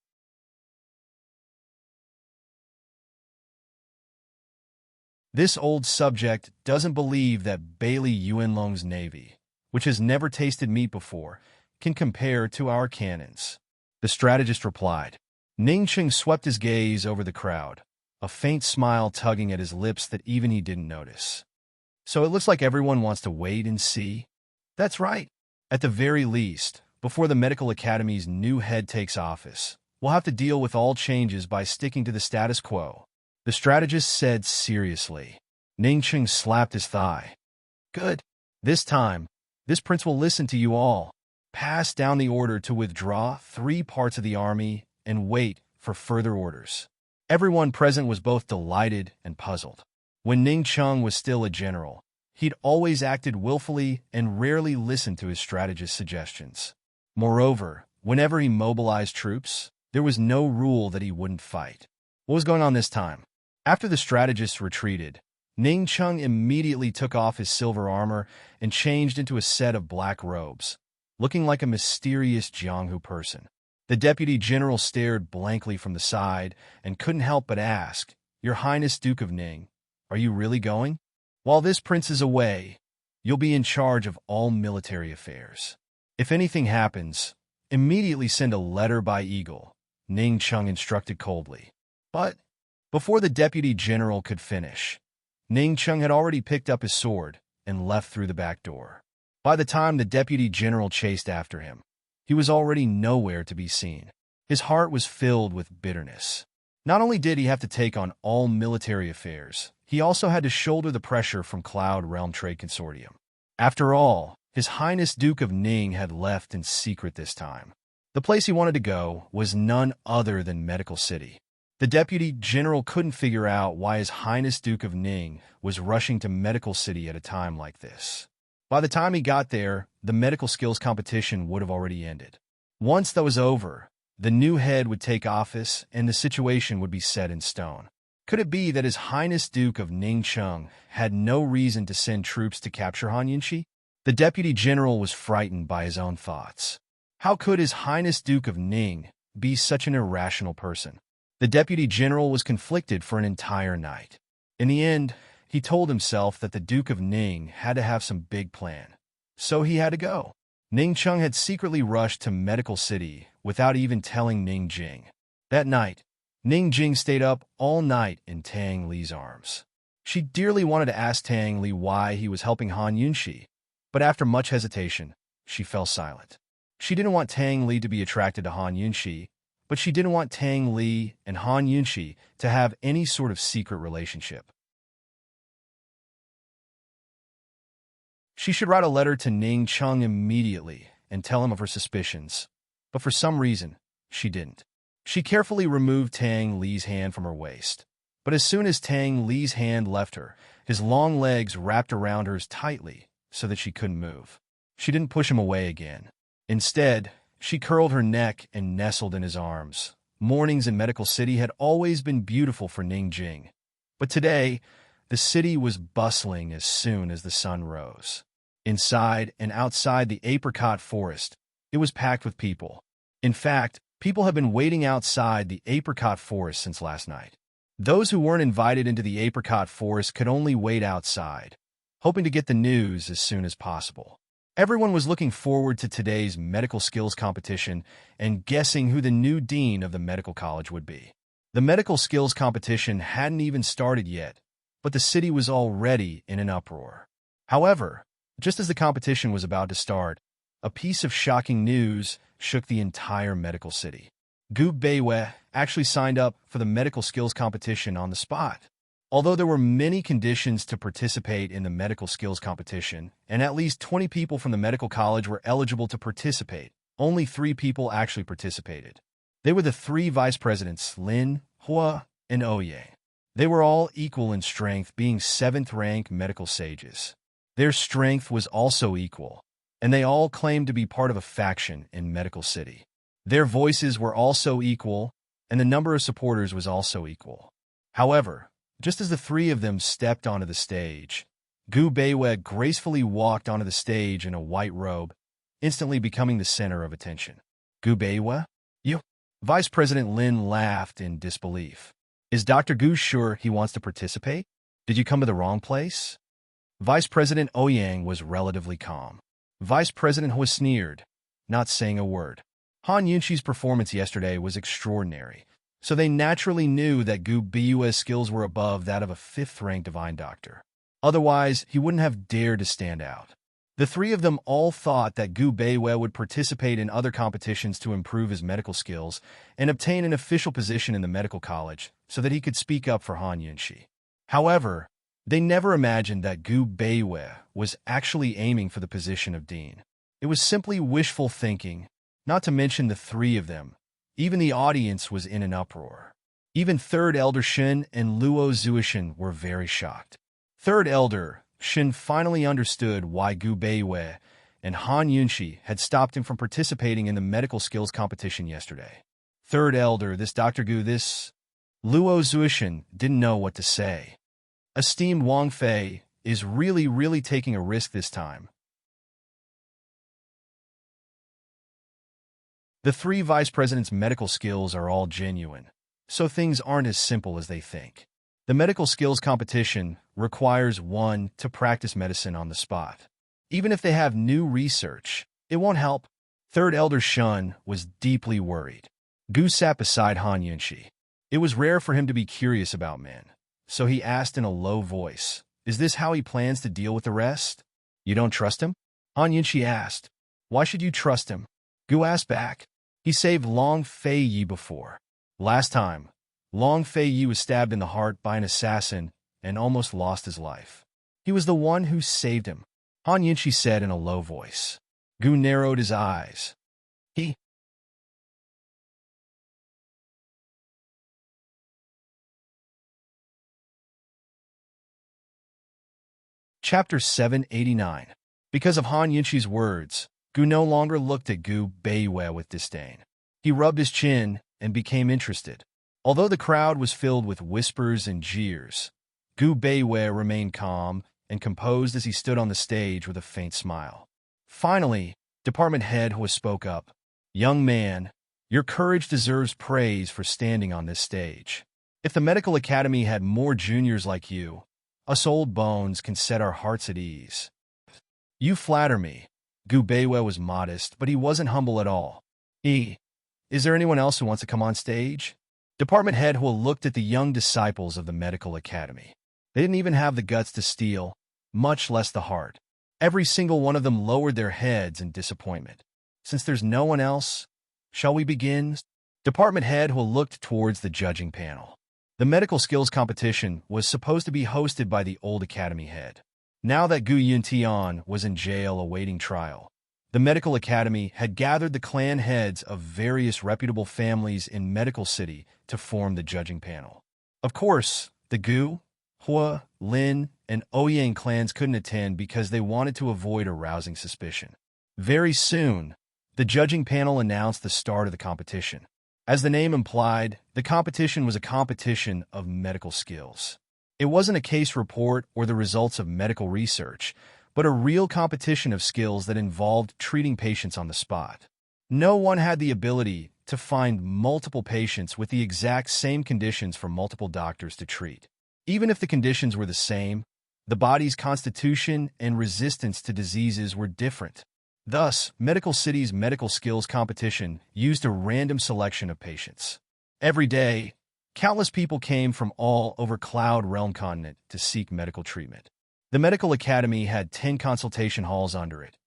This old subject doesn't believe that Bailey Yuanlong's navy, which has never tasted meat before, can compare to our cannons. The strategist replied. Ning Cheng swept his gaze over the crowd, a faint smile tugging at his lips that even he didn't notice. So it looks like everyone wants to wait and see? That's right. At the very least, before the Medical Academy's new head takes office, we'll have to deal with all changes by sticking to the status quo, the strategist said seriously. Ning Cheng slapped his thigh. Good. This time, this prince will listen to you all. Pass down the order to withdraw 3 parts of the army and wait for further orders. Everyone present was both delighted and puzzled. When Ning Cheng was still a general, he'd always acted willfully and rarely listened to his strategist's suggestions. Moreover, whenever he mobilized troops, there was no rule that he wouldn't fight. What was going on this time? After the strategist retreated, Ning Cheng immediately took off his silver armor and changed into a set of black robes, looking like a mysterious Jianghu person. The deputy general stared blankly from the side and couldn't help but ask, Your Highness Duke of Ning, are you really going? While this prince is away, you'll be in charge of all military affairs. If anything happens, immediately send a letter by eagle, Ning Cheng instructed coldly. But before the deputy general could finish, Ning Cheng had already picked up his sword and left through the back door. By the time the deputy general chased after him, he was already nowhere to be seen. His heart was filled with bitterness. Not only did he have to take on all military affairs, he also had to shoulder the pressure from Cloud Realm Trade Consortium. After all, His Highness Duke of Ning had left in secret this time. The place he wanted to go was none other than Medical City. The deputy general couldn't figure out why His Highness Duke of Ning was rushing to Medical City at a time like this. By the time he got there, the medical skills competition would have already ended. Once that was over, the new head would take office and the situation would be set in stone. Could it be that His Highness Duke of Ningcheng had no reason to send troops to capture Han Yunxi? The deputy general was frightened by his own thoughts. How could His Highness Duke of Ning be such an irrational person? The deputy general was conflicted for an entire night. In the end, he told himself that the Duke of Ning had to have some big plan. So he had to go. Ningcheng had secretly rushed to Medical City without even telling Ning Jing. That night, Ning Jing stayed up all night in Tang Li's arms. She dearly wanted to ask Tang Li why he was helping Han Yunxi, but after much hesitation, she fell silent. She didn't want Tang Li to be attracted to Han Yunxi, but she didn't want Tang Li and Han Yunxi to have any sort of secret relationship. She should write a letter to Ning Cheng immediately and tell him of her suspicions, but for some reason, she didn't. She carefully removed Tang Li's hand from her waist, but as soon as Tang Li's hand left her, his long legs wrapped around hers tightly so that she couldn't move. She didn't push him away again. Instead, she curled her neck and nestled in his arms. Mornings in Medical City had always been beautiful for Ning Jing, but today, the city was bustling as soon as the sun rose. Inside and outside the apricot forest, it was packed with people. In fact, people have been waiting outside the apricot forest since last night. Those who weren't invited into the apricot forest could only wait outside, hoping to get the news as soon as possible. Everyone was looking forward to today's medical skills competition and guessing who the new dean of the medical college would be. The medical skills competition hadn't even started yet, but the city was already in an uproar. However, just as the competition was about to start, a piece of shocking news shook the entire medical city. Gu Beiwei actually signed up for the medical skills competition on the spot. Although there were many conditions to participate in the medical skills competition, and at least 20 people from the medical college were eligible to participate, only 3 people actually participated. They were the 3 vice presidents, Lin, Hua, and Oye. They were all equal in strength, being 7th-rank medical sages. Their strength was also equal, and they all claimed to be part of a faction in Medical City. Their voices were also equal, and the number of supporters was also equal. However, just as the 3 of them stepped onto the stage, Gu Beiwei gracefully walked onto the stage in a white robe, instantly becoming the center of attention. Gu Beiwei? You? Vice President Lin laughed in disbelief. Is Dr. Gu sure he wants to participate? Did you come to the wrong place? Vice President Ouyang was relatively calm. Vice President Hui sneered, not saying a word. Han Yunxi's performance yesterday was extraordinary, so they naturally knew that Gu Beiwei's skills were above that of a fifth-rank divine doctor. Otherwise, he wouldn't have dared to stand out. The three of them all thought that Gu Beiwei would participate in other competitions to improve his medical skills and obtain an official position in the medical college so that he could speak up for Han Yunxi. However, they never imagined that Gu Beiwei was actually aiming for the position of dean. It was simply wishful thinking, not to mention the three of them. Even the audience was in an uproar. Even Third Elder Shen and Luo Zuishan were very shocked. Third Elder Shen finally understood why Gu Beiwei and Han Yunxi had stopped him from participating in the medical skills competition yesterday. Third Elder, this Dr. Gu, this... Luo Zuishan didn't know what to say. Esteemed Wang Fei is really taking a risk this time. The three vice presidents' medical skills are all genuine, so things aren't as simple as they think. The medical skills competition requires one to practice medicine on the spot. Even if they have new research, it won't help. Third Elder Shun was deeply worried. Gu sat beside Han Yunxi. It was rare for him to be curious about men, so he asked in a low voice, "Is this how he plans to deal with the rest?" "You don't trust him?" Han Yunxi asked. "Why should you trust him?" Gu asked back. "He saved Long Fei Yi before. Last time, Long Fei Yi was stabbed in the heart by an assassin and almost lost his life. He was the one who saved him," Han Yunxi said in a low voice. Gu narrowed his eyes. He... Chapter 789. Because of Han Yunxi's words, Gu no longer looked at Gu Beiwei with disdain. He rubbed his chin and became interested. Although the crowd was filled with whispers and jeers, Gu Beiwei remained calm and composed as he stood on the stage with a faint smile. Finally, Department Head Hui spoke up. "Young man, your courage deserves praise for standing on this stage. If the Medical Academy had more juniors like you, us old bones can set our hearts at ease." "You flatter me." Gu Beiwei was modest, but he wasn't humble at all. Is there anyone else who wants to come on stage?" Department Head Hui looked at the young disciples of the Medical Academy. They didn't even have the guts to steal, much less the heart. Every single one of them lowered their heads in disappointment. "Since there's no one else, shall we begin?" Department Head Hui looked towards the judging panel. The medical skills competition was supposed to be hosted by the old academy head. Now that Gu Yuntian was in jail awaiting trial, the medical academy had gathered the clan heads of various reputable families in Medical City to form the judging panel. Of course, the Gu, Hua, Lin, and Ouyang clans couldn't attend because they wanted to avoid arousing suspicion. Very soon, the judging panel announced the start of the competition. As the name implied, the competition was a competition of medical skills. It wasn't a case report or the results of medical research, but a real competition of skills that involved treating patients on the spot. No one had the ability to find multiple patients with the exact same conditions for multiple doctors to treat. Even if the conditions were the same, the body's constitution and resistance to diseases were different. Thus, Medical City's medical skills competition used a random selection of patients. Every day, countless people came from all over Cloud Realm Continent to seek medical treatment. The Medical Academy had 10 consultation halls under it,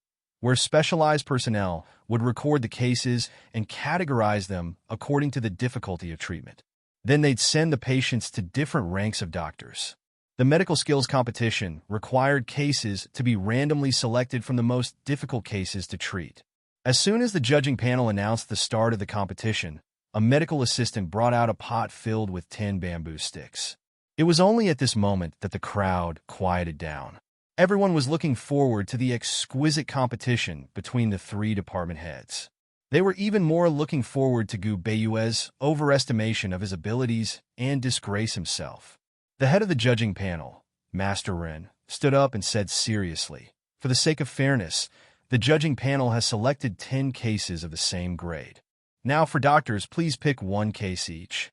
where specialized personnel would record the cases and categorize them according to the difficulty of treatment. Then they'd send the patients to different ranks of doctors. The medical skills competition required cases to be randomly selected from the most difficult cases to treat. As soon as the judging panel announced the start of the competition, a medical assistant brought out a pot filled with 10 bamboo sticks. It was only at this moment that the crowd quieted down. Everyone was looking forward to the exquisite competition between the three department heads. They were even more looking forward to Gu Beiwei's overestimation of his abilities and disgrace himself. The head of the judging panel, Master Ren, stood up and said seriously, "For the sake of fairness, the judging panel has selected 10 cases of the same grade. Now for doctors, please pick one case each."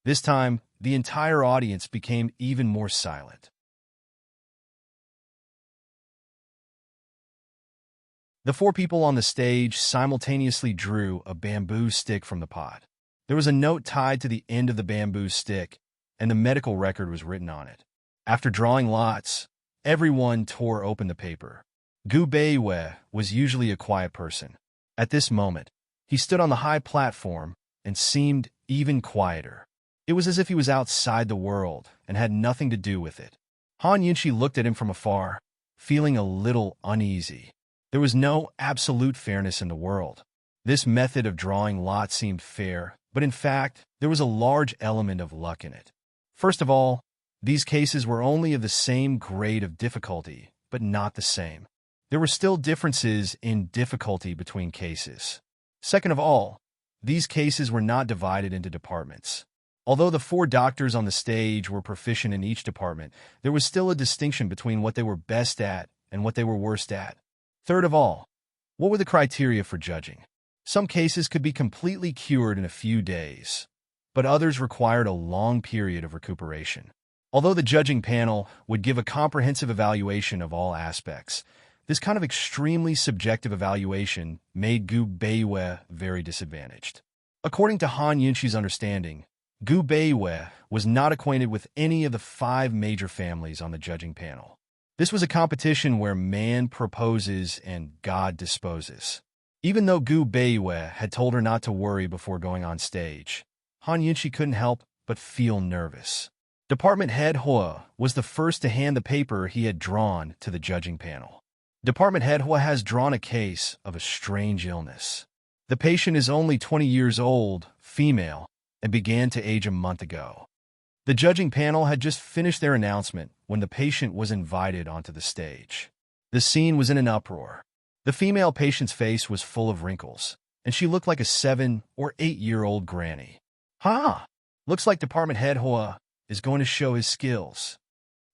This time, the entire audience became even more silent. The 4 people on the stage simultaneously drew a bamboo stick from the pot. There was a note tied to the end of the bamboo stick, and the medical record was written on it. After drawing lots, everyone tore open the paper. Gu Beiwe was usually a quiet person. At this moment, he stood on the high platform and seemed even quieter. It was as if he was outside the world and had nothing to do with it. Han Yunxi looked at him from afar, feeling a little uneasy. There was no absolute fairness in the world. This method of drawing lots seemed fair, but in fact, there was a large element of luck in it. First of all, these cases were only of the same grade of difficulty, but not the same. There were still differences in difficulty between cases. Second of all, these cases were not divided into departments. Although the 4 doctors on the stage were proficient in each department, there was still a distinction between what they were best at and what they were worst at. Third of all, what were the criteria for judging? Some cases could be completely cured in a few days, but others required a long period of recuperation. Although the judging panel would give a comprehensive evaluation of all aspects, this kind of extremely subjective evaluation made Gu Beiwe very disadvantaged. According to Han Yunxi's understanding, Gu Beiwe was not acquainted with any of the 5 major families on the judging panel. This was a competition where man proposes and God disposes. Even though Gu Beiwe had told her not to worry before going on stage, Han Yunxi couldn't help but feel nervous. Department Head Hua was the first to hand the paper he had drawn to the judging panel. Department Head Hua has drawn a case of a strange illness. The patient is only 20 years old, female, and began to age a month ago. The judging panel had just finished their announcement when the patient was invited onto the stage. The scene was in an uproar. The female patient's face was full of wrinkles, and she looked like a 7 or 8-year-old granny. "Ha! Looks like Department Head Hua is going to show his skills."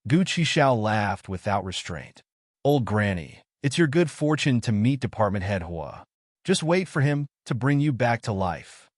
Gu Qishao laughed without restraint. "Old granny, it's your good fortune to meet Department Head Hua. Just wait for him to bring you back to life."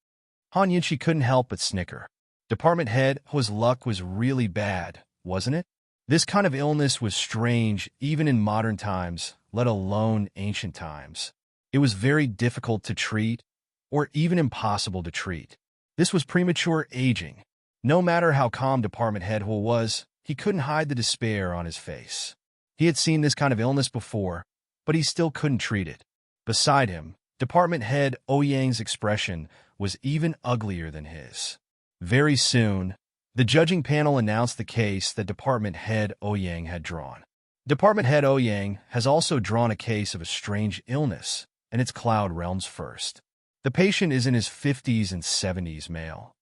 Han Yunxi couldn't help but snicker. Department Head Hua's luck was really bad, wasn't it? This kind of illness was strange even in modern times, let alone ancient times. It was very difficult to treat, or even impossible to treat. This was premature aging. No matter how calm Department Head Hua was, he couldn't hide the despair on his face. He had seen this kind of illness before, but he still couldn't treat it. Beside him, Department Head Ouyang's expression was even uglier than his. Very soon, the judging panel announced the case that Department Head Ouyang had drawn. Department Head Ouyang has also drawn a case of a strange illness, and it's Cloud Realms first. The patient is in his 50s and 70s male.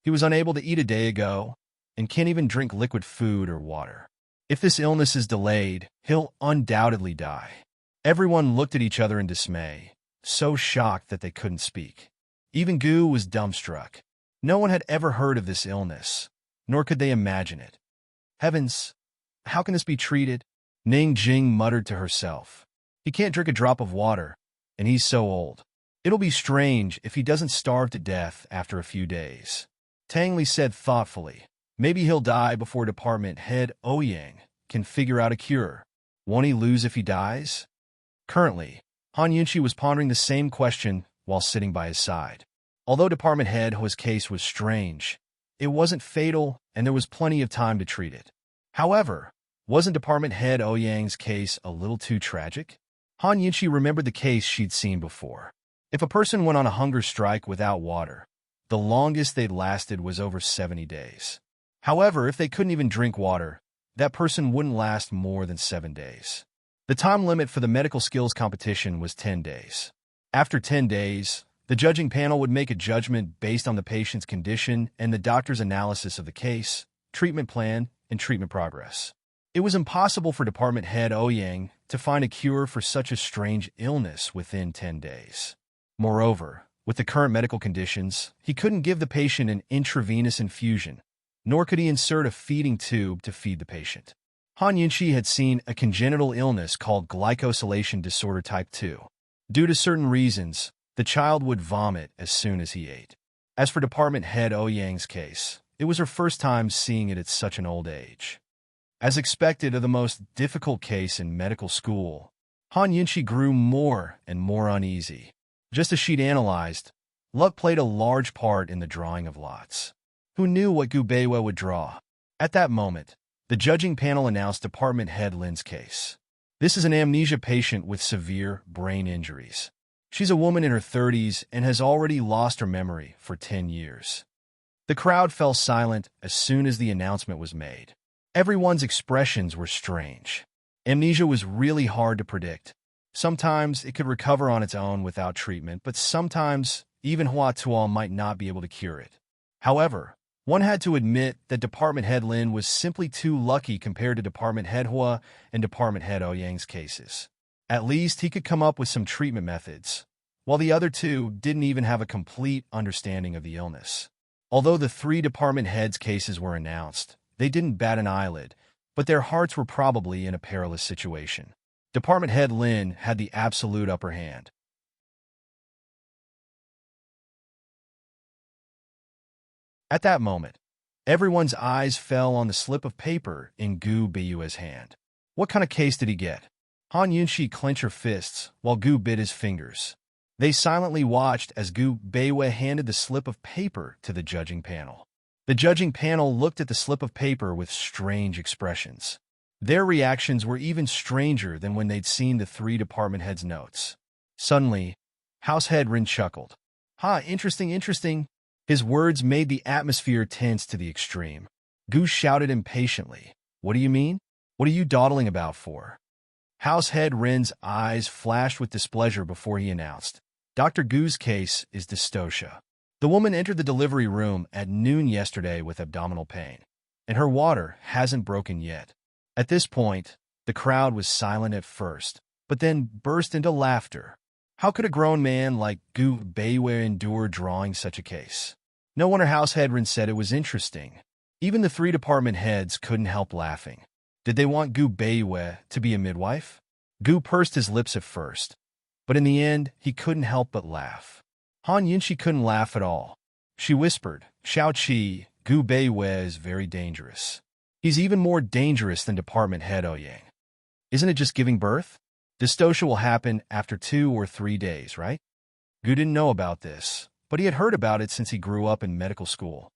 He was unable to eat a day ago, and can't even drink liquid food or water. If this illness is delayed, he'll undoubtedly die. Everyone looked at each other in dismay, so shocked that they couldn't speak. Even Gu was dumbstruck. No one had ever heard of this illness, nor could they imagine it. Heavens, how can this be treated? Ning Jing muttered to herself. He can't drink a drop of water, and he's so old. It'll be strange if he doesn't starve to death after a few days. Tang Li said thoughtfully, maybe he'll die before Department Head Ouyang can figure out a cure. Won't he lose if he dies? Currently, Han Yunxi was pondering the same question while sitting by his side. Although Department Head Hua's case was strange, it wasn't fatal and there was plenty of time to treat it. However, wasn't Department Head Ouyang's case a little too tragic? Han Yunxi remembered the case she'd seen before. If a person went on a hunger strike without water, the longest they'd lasted was over 70 days. However, if they couldn't even drink water, that person wouldn't last more than 7 days. The time limit for the medical skills competition was 10 days. After 10 days, the judging panel would make a judgment based on the patient's condition and the doctor's analysis of the case, treatment plan, and treatment progress. It was impossible for Department Head Ouyang to find a cure for such a strange illness within 10 days. Moreover, with the current medical conditions, he couldn't give the patient an intravenous infusion, nor could he insert a feeding tube to feed the patient. Han Yunqi had seen a congenital illness called glycosylation disorder type 2. Due to certain reasons, the child would vomit as soon as he ate. As for Department Head Ouyang's case, it was her first time seeing it at such an old age. As expected of the most difficult case in medical school, Han Yunqi grew more and more uneasy. Just as she'd analyzed, luck played a large part in the drawing of lots. Who knew what Gu Beiwei would draw? At that moment, the judging panel announced Department Head Lin's case. This is an amnesia patient with severe brain injuries. She's a woman in her 30s and has already lost her memory for 10 years. The crowd fell silent as soon as the announcement was made. Everyone's expressions were strange. Amnesia was really hard to predict. Sometimes it could recover on its own without treatment, but sometimes even Hua Tuo might not be able to cure it. However, one had to admit that Department Head Lin was simply too lucky compared to Department Head Hua and Department Head Ouyang's cases. At least he could come up with some treatment methods, while the other two didn't even have a complete understanding of the illness. Although the three department heads' cases were announced, they didn't bat an eyelid, but their hearts were probably in a perilous situation. Department Head Lin had the absolute upper hand. At that moment, everyone's eyes fell on the slip of paper in Gu Beiyue's hand. What kind of case did he get? Han Yunqi clenched her fists while Gu bit his fingers. They silently watched as Gu Beiwei handed the slip of paper to the judging panel. The judging panel looked at the slip of paper with strange expressions. Their reactions were even stranger than when they'd seen the three department heads' notes. Suddenly, House Head Rin chuckled. "Ha, interesting. His words made the atmosphere tense to the extreme. Gu shouted impatiently. "What do you mean? What are you dawdling about for?" House Head Rin's eyes flashed with displeasure before he announced, "Dr. Gu's case is dystocia. The woman entered the delivery room at noon yesterday with abdominal pain, and her water hasn't broken yet." At this point, the crowd was silent at first, but then burst into laughter. How could a grown man like Gu Beiwei endure drawing such a case? No wonder House Head Rin said it was interesting. Even the three department heads couldn't help laughing. Did they want Gu Beiwei to be a midwife? Gu pursed his lips at first, but in the end, he couldn't help but laugh. Han Yunqi couldn't laugh at all. She whispered, "Xiao Qi, Gu Beiwei is very dangerous. He's even more dangerous than Department Head Ouyang. Isn't it just giving birth? Dystocia will happen after 2 or 3 days, right?" Gu didn't know about this, but he had heard about it since he grew up in medical school.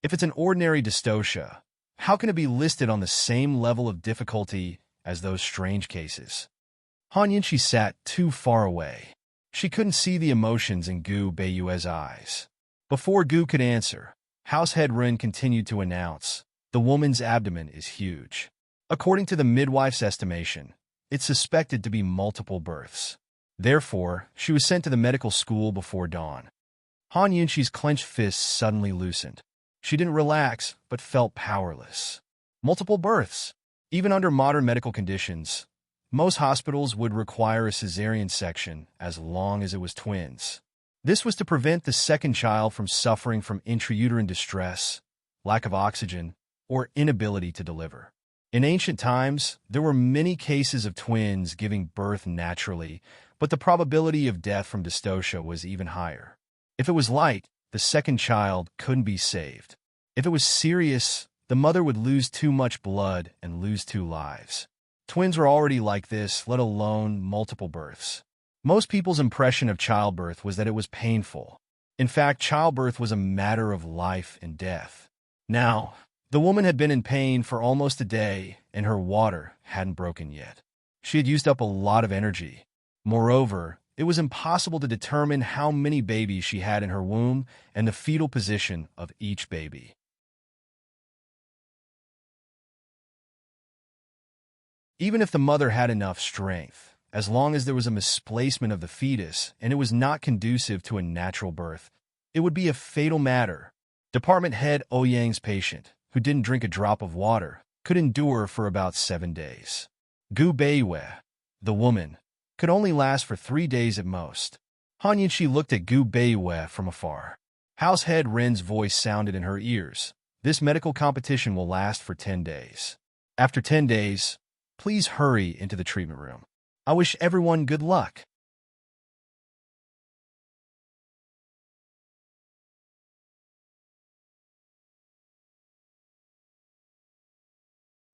If it's an ordinary dystocia, how can it be listed on the same level of difficulty as those strange cases? Han Yunqi sat too far away. She couldn't see the emotions in Gu Beiyue's eyes. Before Gu could answer, House Head Rin continued to announce, "The woman's abdomen is huge. According to the midwife's estimation, it's suspected to be multiple births. Therefore, she was sent to the medical school before dawn." Han Yunqi's clenched fists suddenly loosened. She didn't relax, but felt powerless. Multiple births. Even under modern medical conditions, most hospitals would require a cesarean section as long as it was twins. This was to prevent the second child from suffering from intrauterine distress, lack of oxygen, or inability to deliver. In ancient times, there were many cases of twins giving birth naturally, but the probability of death from dystocia was even higher. If it was light, the second child couldn't be saved. If it was serious, the mother would lose too much blood and lose 2 lives. Twins were already like this, let alone multiple births. Most people's impression of childbirth was that it was painful. In fact, childbirth was a matter of life and death. Now, the woman had been in pain for almost a day, and her water hadn't broken yet. She had used up a lot of energy. Moreover, it was impossible to determine how many babies she had in her womb and the fetal position of each baby. Even if the mother had enough strength, as long as there was a misplacement of the fetus and it was not conducive to a natural birth, it would be a fatal matter. Department Head Ouyang's patient, who didn't drink a drop of water, could endure for about 7 days. Gu Beiwei, the woman, could only last for 3 days at most. Han Yunqi looked at Gu Beiwei from afar. House Head Ren's voice sounded in her ears. This medical competition will last for 10 days. After 10 days, please hurry into the treatment room. I wish everyone good luck.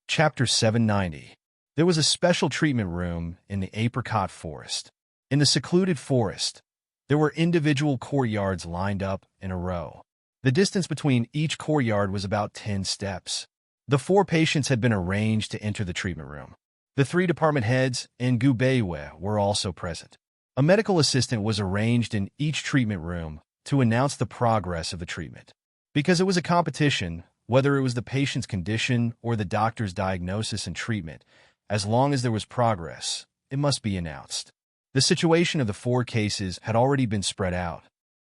Chapter 790. There was a special treatment room in the apricot forest. In the secluded forest, there were individual courtyards lined up in a row. The distance between each courtyard was about 10 steps. The 4 patients had been arranged to enter the treatment room. The 3 department heads and Gubeiwe were also present. A medical assistant was arranged in each treatment room to announce the progress of the treatment. Because it was a competition, whether it was the patient's condition or the doctor's diagnosis and treatment, as long as there was progress, it must be announced. The situation of the 4 cases had already been spread out.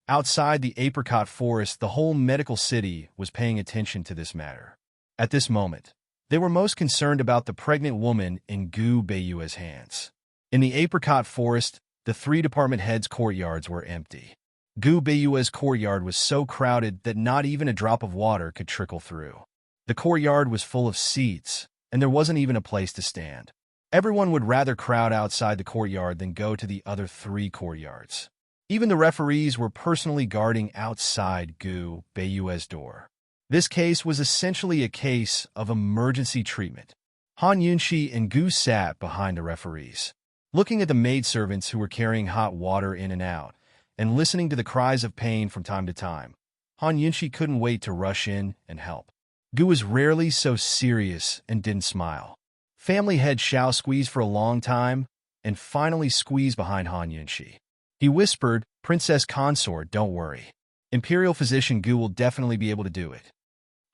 Outside the apricot forest, the whole medical city was paying attention to this matter. At this moment, they were most concerned about the pregnant woman in Gubeiwe's hands. In the apricot forest, the 3 department heads' courtyards were empty. Gubeiwe's courtyard was so crowded that not even a drop of water could trickle through. The courtyard was full of seats, and there wasn't even a place to stand. Everyone would rather crowd outside the courtyard than go to the other 3 courtyards. Even the referees were personally guarding outside Gubeiwe's door. This case was essentially a case of emergency treatment. Han Yunxi and Gu sat behind the referees, looking at the maidservants who were carrying hot water in and out, and listening to the cries of pain from time to time. Han Yunxi couldn't wait to rush in and help. Gu was rarely so serious and didn't smile. Family head Xiao squeezed for a long time and finally squeezed behind Han Yunxi. He whispered, "Princess Consort, don't worry. Imperial physician Gu will definitely be able to do it."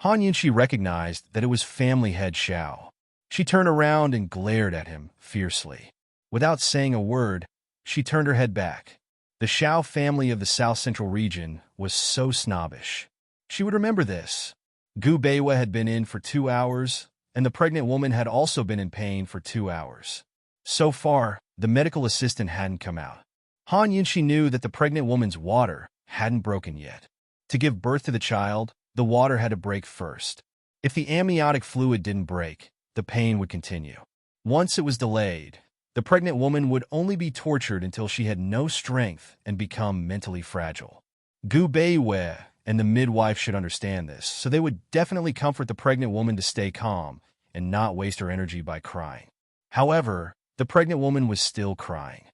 Han Yunxi recognized that it was family head Xiao. She turned around and glared at him fiercely. Without saying a word, she turned her head back. The Xiao family of the South Central region was so snobbish. She would remember this. Gubeiwe had been in for 2 hours, and the pregnant woman had also been in pain for 2 hours. So far, the medical assistant hadn't come out. Han Yunxi knew that the pregnant woman's water hadn't broken yet. To give birth to the child, the water had to break first. If the amniotic fluid didn't break, the pain would continue. Once it was delayed, the pregnant woman would only be tortured until she had no strength and become mentally fragile. Gubeiwe and the midwife should understand this, so they would definitely comfort the pregnant woman to stay calm and not waste her energy by crying. However, the pregnant woman was still crying.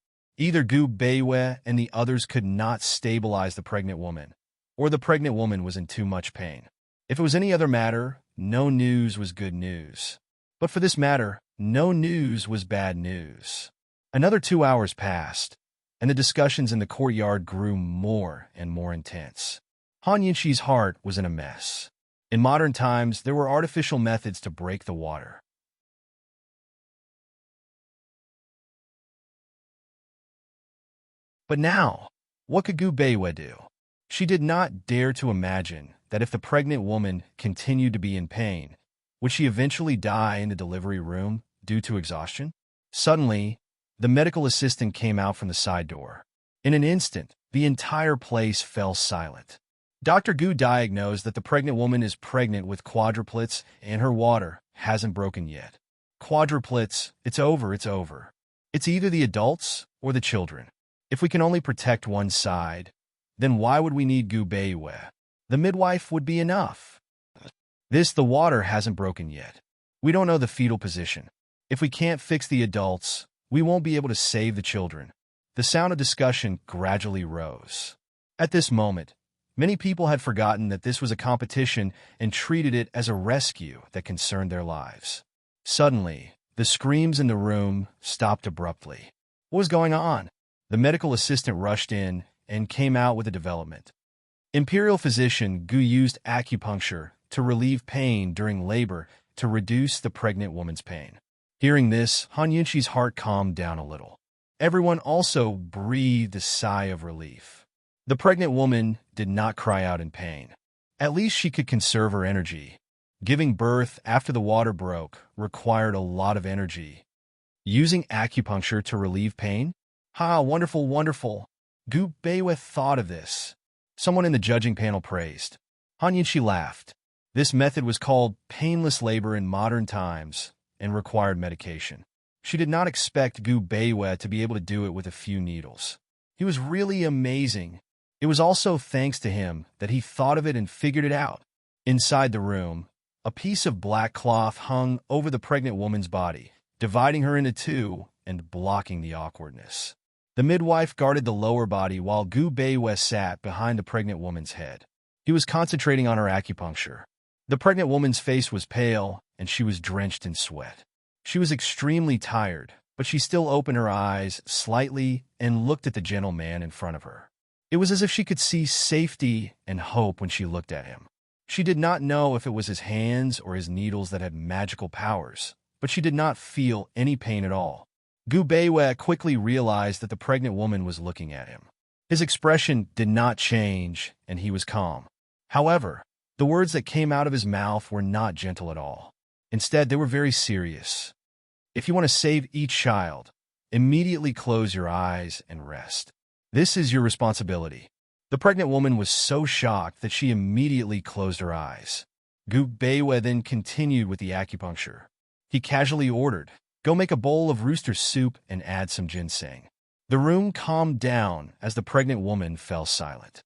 Either Gubeiwe and the others could not stabilize the pregnant woman, or the pregnant woman was in too much pain. If it was any other matter, no news was good news. But for this matter, no news was bad news. Another 2 hours passed, and the discussions in the courtyard grew more and more intense. Han Yunxi's heart was in a mess. In modern times, there were artificial methods to break the water. But now, what could Gubeiwe do? She did not dare to imagine that if the pregnant woman continued to be in pain, would she eventually die in the delivery room due to exhaustion? Suddenly, the medical assistant came out from the side door. In an instant, the entire place fell silent. Dr. Gu diagnosed that the pregnant woman is pregnant with quadruplets and her water hasn't broken yet. Quadruplets, it's over, it's over. It's either the adults or the children. If we can only protect one side, then why would we need Gubeiwe? The midwife would be enough. The water hasn't broken yet. We don't know the fetal position. If we can't fix the adults, we won't be able to save the children. The sound of discussion gradually rose. At this moment, many people had forgotten that this was a competition and treated it as a rescue that concerned their lives. Suddenly, the screams in the room stopped abruptly. What was going on? The medical assistant rushed in and came out with a development. Imperial physician Gu used acupuncture to relieve pain during labor to reduce the pregnant woman's pain. Hearing this, Han Yunxi's heart calmed down a little. Everyone also breathed a sigh of relief. The pregnant woman did not cry out in pain. At least she could conserve her energy. Giving birth after the water broke required a lot of energy. Using acupuncture to relieve pain? Ha, wonderful, wonderful. Gubeiwe thought of this. Someone in the judging panel praised. Han Yunxi laughed. This method was called painless labor in modern times and required medication. She did not expect Gu Beiwei to be able to do it with a few needles. He was really amazing. It was also thanks to him that he thought of it and figured it out. Inside the room, a piece of black cloth hung over the pregnant woman's body, dividing her into two and blocking the awkwardness. The midwife guarded the lower body while Gu Beiwei sat behind the pregnant woman's head. He was concentrating on her acupuncture. The pregnant woman's face was pale, and she was drenched in sweat. She was extremely tired, but she still opened her eyes slightly and looked at the gentle man in front of her. It was as if she could see safety and hope when she looked at him. She did not know if it was his hands or his needles that had magical powers, but she did not feel any pain at all. Gu Beiwei quickly realized that the pregnant woman was looking at him. His expression did not change, and he was calm. However, the words that came out of his mouth were not gentle at all. Instead, they were very serious. If you want to save each child, immediately close your eyes and rest. This is your responsibility. The pregnant woman was so shocked that she immediately closed her eyes. Gu Beiwei then continued with the acupuncture. He casually ordered, "Go make a bowl of rooster soup and add some ginseng." The room calmed down as the pregnant woman fell silent.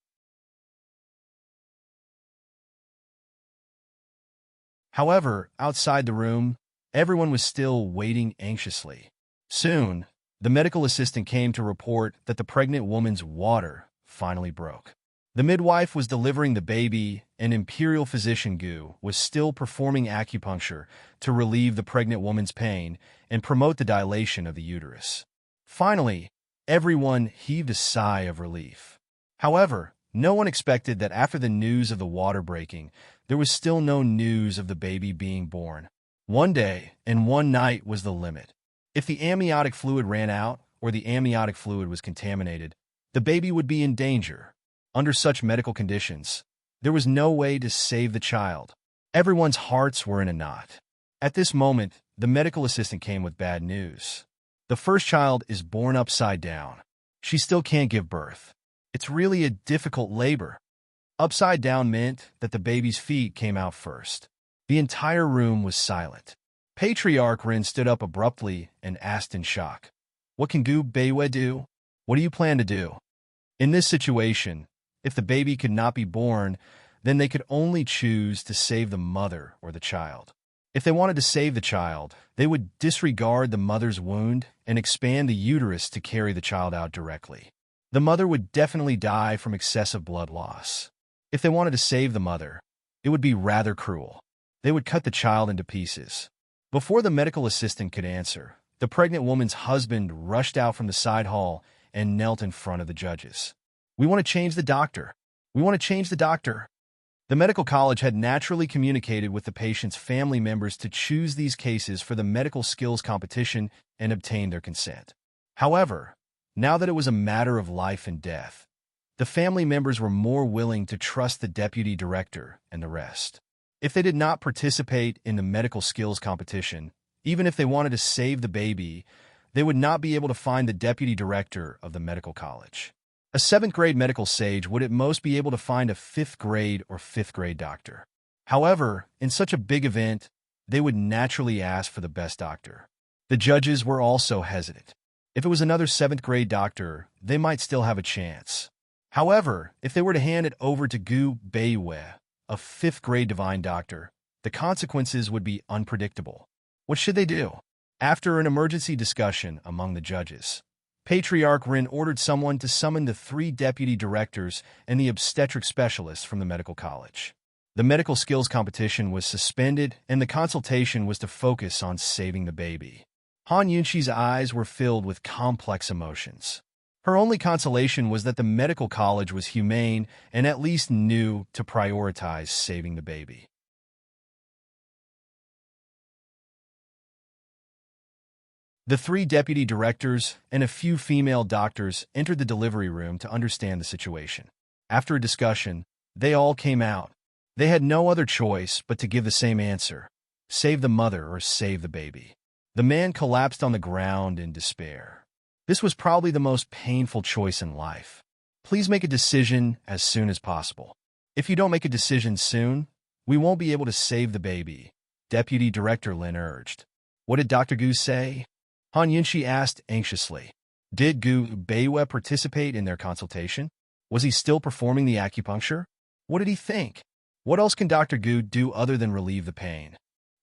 However, outside the room, everyone was still waiting anxiously. Soon, the medical assistant came to report that the pregnant woman's water finally broke. The midwife was delivering the baby, and Imperial Physician Gu was still performing acupuncture to relieve the pregnant woman's pain and promote the dilation of the uterus. Finally, everyone heaved a sigh of relief. However, no one expected that after the news of the water breaking, there was still no news of the baby being born. One day and one night was the limit. If the amniotic fluid ran out or the amniotic fluid was contaminated, the baby would be in danger. Under such medical conditions, there was no way to save the child. Everyone's hearts were in a knot. At this moment, the medical assistant came with bad news. The first child is born upside down. She still can't give birth. It's really a difficult labor. Upside down meant that the baby's feet came out first. The entire room was silent. Patriarch Rin stood up abruptly and asked in shock, "What can Gu Beiwei do? What do you plan to do?" In this situation, if the baby could not be born, then they could only choose to save the mother or the child. If they wanted to save the child, they would disregard the mother's wound and expand the uterus to carry the child out directly. The mother would definitely die from excessive blood loss. If they wanted to save the mother, it would be rather cruel. They would cut the child into pieces. Before the medical assistant could answer, the pregnant woman's husband rushed out from the side hall and knelt in front of the judges. "We want to change the doctor. We want to change the doctor." The medical college had naturally communicated with the patient's family members to choose these cases for the medical skills competition and obtain their consent. However, now that it was a matter of life and death, the family members were more willing to trust the deputy director and the rest. If they did not participate in the medical skills competition, even if they wanted to save the baby, they would not be able to find the deputy director of the medical college. A 7th grade medical sage would at most be able to find a 5th grade or 5th grade doctor. However, in such a big event, they would naturally ask for the best doctor. The judges were also hesitant. If it was another 7th grade doctor, they might still have a chance. However, if they were to hand it over to Gu Beiwei, a 5th grade divine doctor, the consequences would be unpredictable. What should they do? After an emergency discussion among the judges, Patriarch Rin ordered someone to summon the 3 deputy directors and the obstetric specialists from the medical college. The medical skills competition was suspended, and the consultation was to focus on saving the baby. Han Yunxi's eyes were filled with complex emotions. Her only consolation was that the medical college was humane and at least knew to prioritize saving the baby. The 3 deputy directors and a few female doctors entered the delivery room to understand the situation. After a discussion, they all came out. They had no other choice but to give the same answer: save the mother or save the baby. The man collapsed on the ground in despair. This was probably the most painful choice in life. Please make a decision as soon as possible. If you don't make a decision soon, We won't be able to save the baby, Deputy Director Lin urged. What did Dr. Gu say? Han Yunxi asked anxiously. Did Gu Beiwe participate in their consultation? Was he still performing the acupuncture? What did he think? What else can Dr. Gu do other than relieve the pain?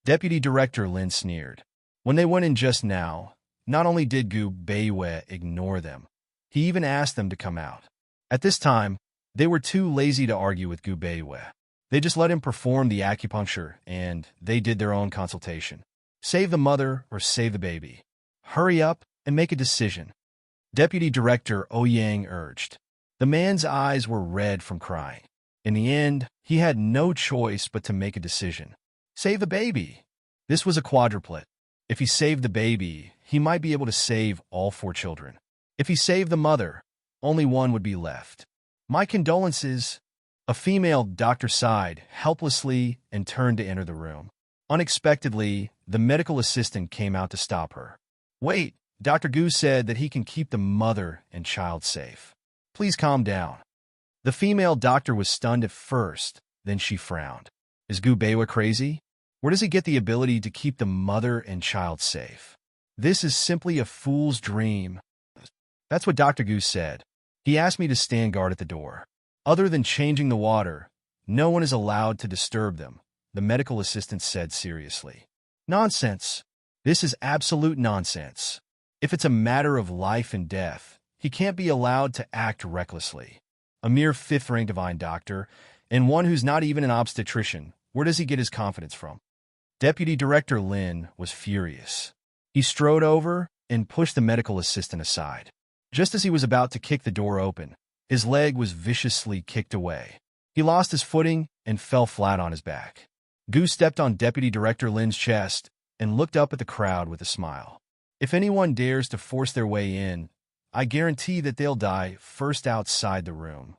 Deputy Director Lin sneered. When they went in just now, not only did Gu Beiwe ignore them, he even asked them to come out. At this time, they were too lazy to argue with Gu Beiwe. They just let him perform the acupuncture, and they did their own consultation. Save the mother or save the baby. Hurry up and make a decision, Deputy Director Ouyang urged. The man's eyes were red from crying. In the end, he had no choice but to make a decision. Save the baby. This was a quadruplet. If he saved the baby, he might be able to save all 4 children. If he saved the mother, only one would be left. My condolences. A female doctor sighed helplessly and turned to enter the room. Unexpectedly, the medical assistant came out to stop her. Wait, Dr. Gu said that he can keep the mother and child safe. Please calm down. The female doctor was stunned at first, then she frowned. Is Gu Beiwe crazy? Where does he get the ability to keep the mother and child safe? This is simply a fool's dream. That's what Dr. Gu said. He asked me to stand guard at the door. Other than changing the water, no one is allowed to disturb them, the medical assistant said seriously. Nonsense. This is absolute nonsense. If it's a matter of life and death, he can't be allowed to act recklessly. A mere 5th-rank divine doctor, and one who's not even an obstetrician, where does he get his confidence from? Deputy Director Lin was furious. He strode over and pushed the medical assistant aside. Just as he was about to kick the door open, his leg was viciously kicked away. He lost his footing and fell flat on his back. Gu stepped on Deputy Director Lin's chest and looked up at the crowd with a smile. If anyone dares to force their way in, I guarantee that they'll die first outside the room.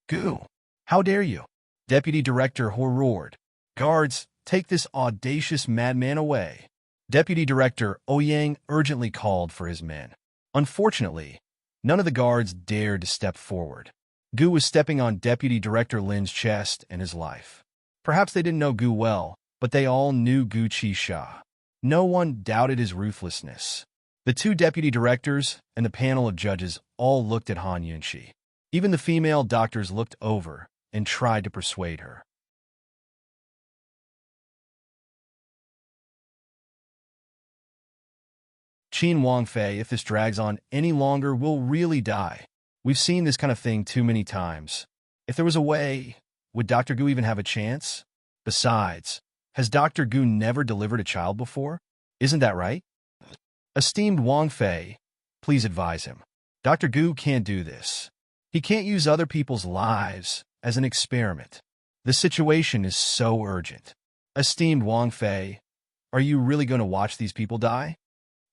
Gu, how dare you? Deputy Director Ho roared. Guards, take this audacious madman away. Deputy Director Ouyang urgently called for his men. Unfortunately, none of the guards dared to step forward. Gu was stepping on Deputy Director Lin's chest and his life. Perhaps they didn't know Gu well, but they all knew Gu Qisha. No one doubted his ruthlessness. The 2 deputy directors and the panel of judges all looked at Han Yunxi. Even the female doctors looked over and tried to persuade her. Qin Wangfei, if this drags on any longer, will really die. We've seen this kind of thing too many times. If there was a way, would Dr. Gu even have a chance? Besides, has Dr. Gu never delivered a child before? Isn't that right? Esteemed Wangfei, please advise him. Dr. Gu can't do this. He can't use other people's lives as an experiment. The situation is so urgent. Esteemed Wangfei, are you really going to watch these people die?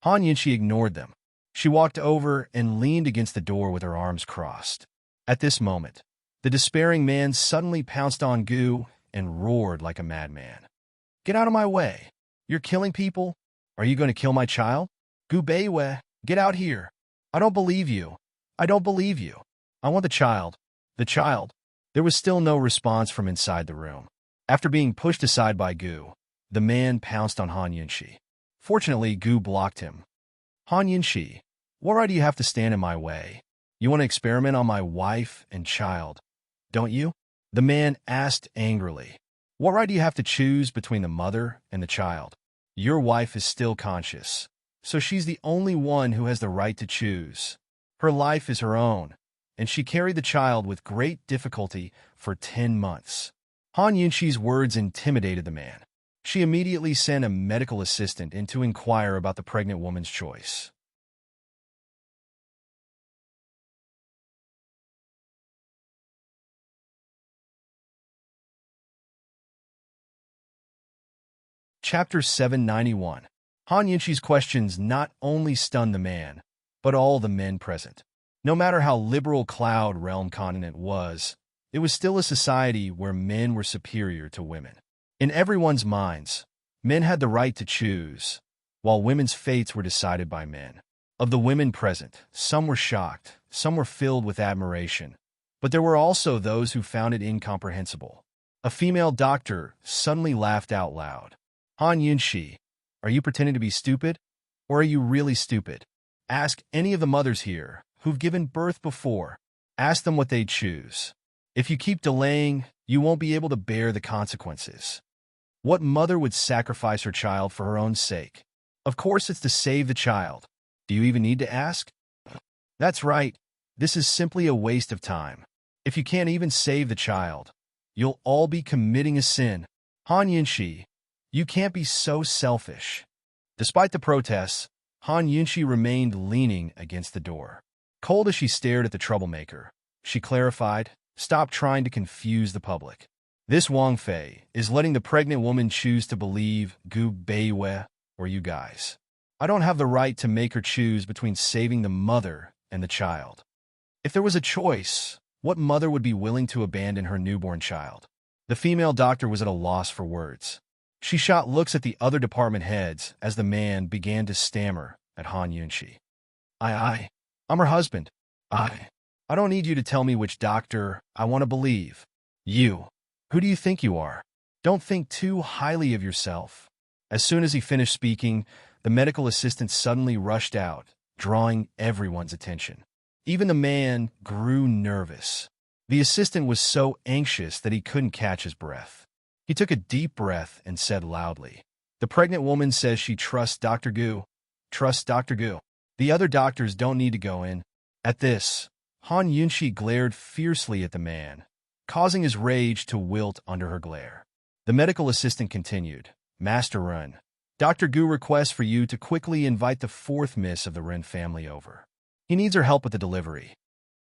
Han Yunxi ignored them. She walked over and leaned against the door with her arms crossed. At this moment, the despairing man suddenly pounced on Gu and roared like a madman. Get out of my way. You're killing people? Are you going to kill my child? Gu Beiwe, get out here. I don't believe you. I don't believe you. I want the child. The child. There was still no response from inside the room. After being pushed aside by Gu, the man pounced on Han Yunxi. Fortunately, Gu blocked him. Han Yunxi, what right do you have to stand in my way? You want to experiment on my wife and child, don't you? The man asked angrily. What right do you have to choose between the mother and the child? Your wife is still conscious, so she's the only one who has the right to choose. Her life is her own, and she carried the child with great difficulty for 10 months. Han Yunxi's words intimidated the man. She immediately sent a medical assistant in to inquire about the pregnant woman's choice. Chapter 791. Han Yunxi's questions not only stunned the man, but all the men present. No matter how liberal Cloud Realm Continent was, it was still a society where men were superior to women. In everyone's minds, men had the right to choose, while women's fates were decided by men. Of the women present, some were shocked, some were filled with admiration, but there were also those who found it incomprehensible. A female doctor suddenly laughed out loud. Han Yunshi, are you pretending to be stupid? Or are you really stupid? Ask any of the mothers here who've given birth before. Ask them what they'd choose. If you keep delaying, you won't be able to bear the consequences. What mother would sacrifice her child for her own sake? Of course it's to save the child. Do you even need to ask? That's right. This is simply a waste of time. If you can't even save the child, you'll all be committing a sin. Han Yunshi, you can't be so selfish. Despite the protests, Han Yunshi remained leaning against the door. Cold as she stared at the troublemaker, she clarified, "Stop trying to confuse the public. This Wang Fei is letting the pregnant woman choose to believe Gu Beiwei or you guys. I don't have the right to make her choose between saving the mother and the child. If there was a choice, what mother would be willing to abandon her newborn child?" The female doctor was at a loss for words. She shot looks at the other department heads as the man began to stammer at Han Yunshi. I'm her husband. I don't need you to tell me which doctor I want to believe. You. Who do you think you are? Don't think too highly of yourself. As soon as he finished speaking, the medical assistant suddenly rushed out, drawing everyone's attention. Even the man grew nervous. The assistant was so anxious that he couldn't catch his breath. He took a deep breath and said loudly, "The pregnant woman says she trusts Dr. Gu. Trusts Dr. Gu. The other doctors don't need to go in." At this, Han Yunshi glared fiercely at the man, causing his rage to wilt under her glare. The medical assistant continued, "Master Ren, Dr. Gu requests for you to quickly invite the fourth miss of the Ren family over. He needs her help with the delivery."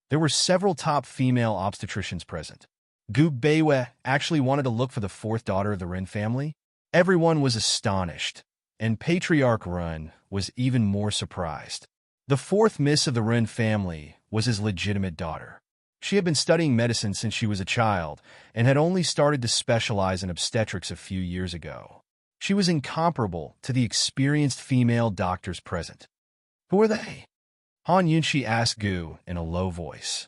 There were several top female obstetricians present. Gu Beiwei actually wanted to look for the fourth daughter of the Ren family. Everyone was astonished, and Patriarch Ren was even more surprised. The fourth miss of the Ren family was his legitimate daughter. She had been studying medicine since she was a child and had only started to specialize in obstetrics a few years ago. She was incomparable to the experienced female doctors present. "Who are they?" Han Yunshi asked Gu in a low voice.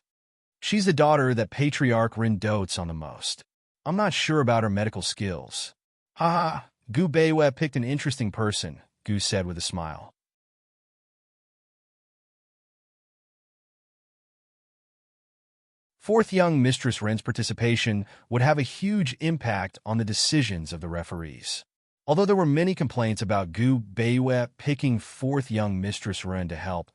"She's the daughter that Patriarch Ren dotes on the most. I'm not sure about her medical skills." "Ha! Gu Beiwei picked an interesting person," Gu said with a smile. Fourth young Mistress Ren's participation would have a huge impact on the decisions of the referees. Although there were many complaints about Gu Beiwei picking fourth young Mistress Ren to help,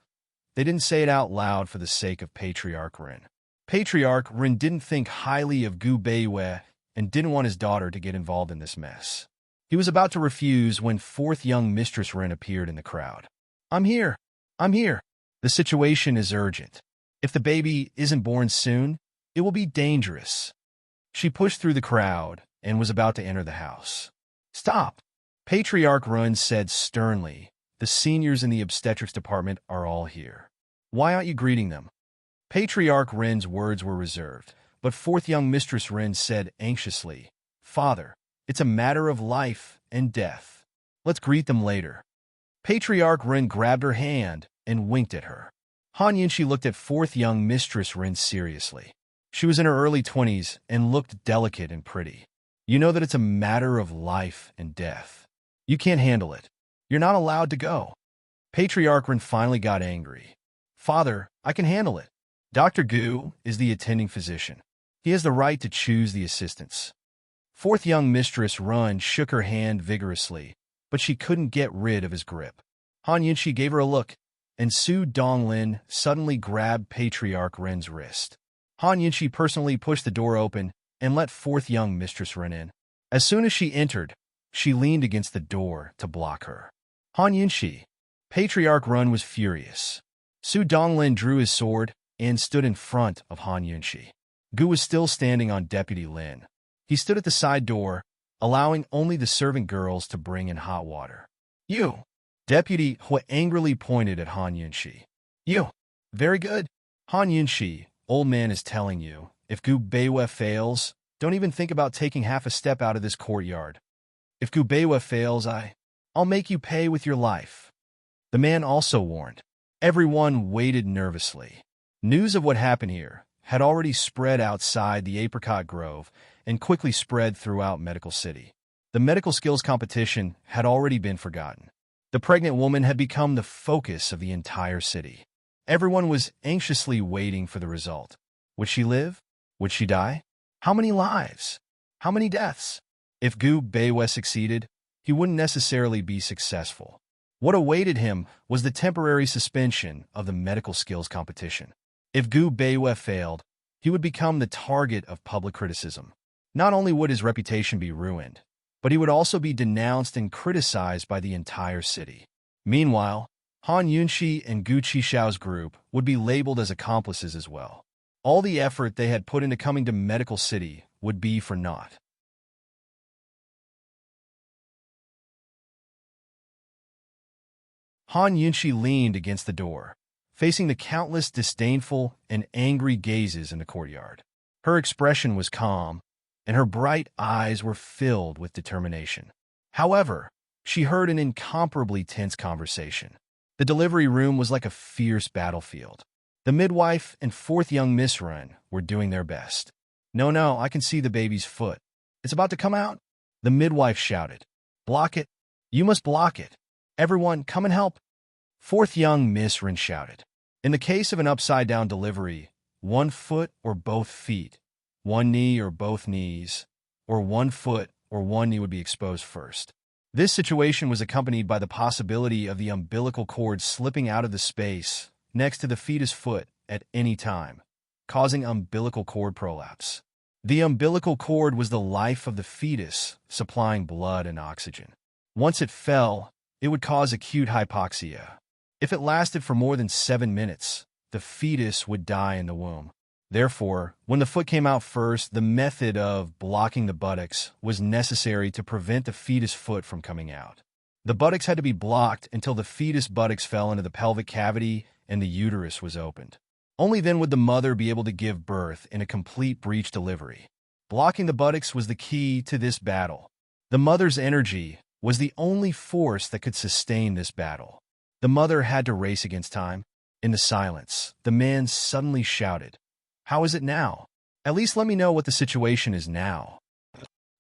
they didn't say it out loud for the sake of Patriarch Ren. Patriarch Ren didn't think highly of Gu Beiwei and didn't want his daughter to get involved in this mess. He was about to refuse when fourth young Mistress Ren appeared in the crowd. I'm here. The situation is urgent. If the baby isn't born soon, it will be dangerous." She pushed through the crowd and was about to enter the house. "Stop!" Patriarch Ren said sternly, "The seniors in the obstetrics department are all here. Why aren't you greeting them?" Patriarch Ren's words were reserved, but fourth young Mistress Ren said anxiously, "Father, it's a matter of life and death. Let's greet them later." Patriarch Ren grabbed her hand and winked at her. Han Yunshi looked at fourth young Mistress Ren seriously. She was in her early 20s and looked delicate and pretty. "You know that it's a matter of life and death. You can't handle it. You're not allowed to go." Patriarch Ren finally got angry. "Father, I can handle it. Dr. Gu is the attending physician. He has the right to choose the assistants." Fourth young Mistress Ren shook her hand vigorously, but she couldn't get rid of his grip. Han Yunshi gave her a look, and Su Donglin suddenly grabbed Patriarch Ren's wrist. Han Yunshi personally pushed the door open and let fourth young Mistress Ren in. As soon as she entered, she leaned against the door to block her. Han Yunshi. Patriarch Ren was furious. Su Donglin drew his sword and stood in front of Han Yunshi. Gu was still standing on Deputy Lin. He stood at the side door, allowing only the servant girls to bring in hot water. "You!" Deputy Hu angrily pointed at Han Yunshi. "You! Very good. Han Yunshi, old man is telling you, if Gu Beiwei fails, don't even think about taking half a step out of this courtyard. If Gu Beiwei fails, I'll make you pay with your life." The man also warned. Everyone waited nervously. News of what happened here had already spread outside the apricot grove, and quickly spread throughout Medical City. The medical skills competition had already been forgotten. The pregnant woman had become the focus of the entire city. Everyone was anxiously waiting for the result. Would she live? Would she die? How many lives? How many deaths? If Gu Beiwe succeeded, he wouldn't necessarily be successful. What awaited him was the temporary suspension of the medical skills competition. If Gu Beiwe failed, he would become the target of public criticism. Not only would his reputation be ruined, but he would also be denounced and criticized by the entire city. Meanwhile, Han Yunxi and Gu Qishao's group would be labeled as accomplices as well. All the effort they had put into coming to Medical City would be for naught. Han Yunxi leaned against the door, facing the countless disdainful and angry gazes in the courtyard. Her expression was calm, and her bright eyes were filled with determination. However, she heard an incomparably tense conversation. The delivery room was like a fierce battlefield. The midwife and fourth young Miss Run were doing their best. No, I can see the baby's foot. It's about to come out. The midwife shouted. Block it. You must block it. Everyone, come and help. Fourth young Miss Run shouted. In the case of an upside-down delivery, one foot or both feet, one knee or both knees, or one foot or one knee would be exposed first. This situation was accompanied by the possibility of the umbilical cord slipping out of the space next to the fetus foot at any time, causing umbilical cord prolapse. The umbilical cord was the life of the fetus, supplying blood and oxygen. Once it fell, it would cause acute hypoxia. If it lasted for more than 7 minutes, the fetus would die in the womb. Therefore, when the foot came out first, the method of blocking the buttocks was necessary to prevent the fetus foot from coming out. The buttocks had to be blocked until the fetus buttocks fell into the pelvic cavity and the uterus was opened. Only then would the mother be able to give birth in a complete breech delivery. Blocking the buttocks was the key to this battle. The mother's energy was the only force that could sustain this battle. The mother had to race against time. In the silence, the man suddenly shouted, How is it now? At least let me know what the situation is now.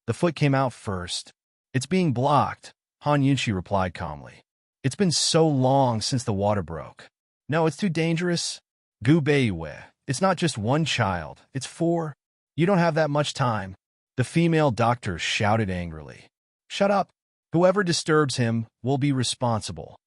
The foot came out first. It's being blocked, Han Yunxi replied calmly. It's been so long since the water broke. No, it's too dangerous. Gu Beiwe, it's not just one child, it's 4. You don't have that much time. The female doctor shouted angrily. Shut up. Whoever disturbs him will be responsible.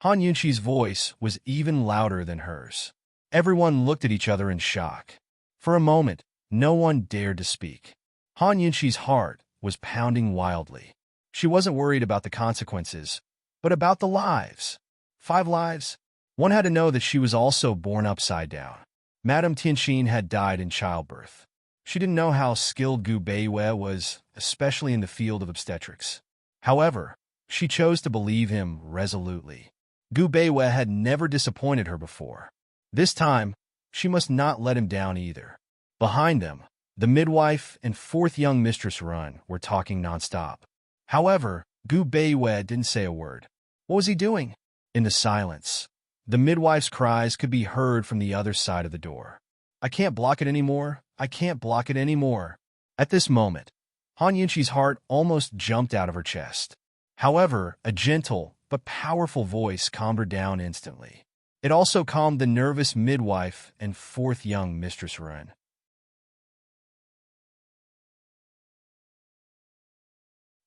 Han Yunxi's voice was even louder than hers. Everyone looked at each other in shock. For a moment, no one dared to speak. Han Yunxi's heart was pounding wildly. She wasn't worried about the consequences, but about the lives. 5 lives? One had to know that she was also born upside down. Madame Tianxin had died in childbirth. She didn't know how skilled Gu Beiwe was, especially in the field of obstetrics. However, she chose to believe him resolutely. Gu Beiwe had never disappointed her before. This time, she must not let him down either. Behind them, the midwife and fourth young Mistress Run were talking nonstop. However, Gu Beiwe didn't say a word. What was he doing? In the silence, the midwife's cries could be heard from the other side of the door. I can't block it anymore. I can't block it anymore. At this moment, Han Yunxi's heart almost jumped out of her chest. However, a gentle but powerful voice calmed her down instantly. It also calmed the nervous midwife and fourth young Mistress Run.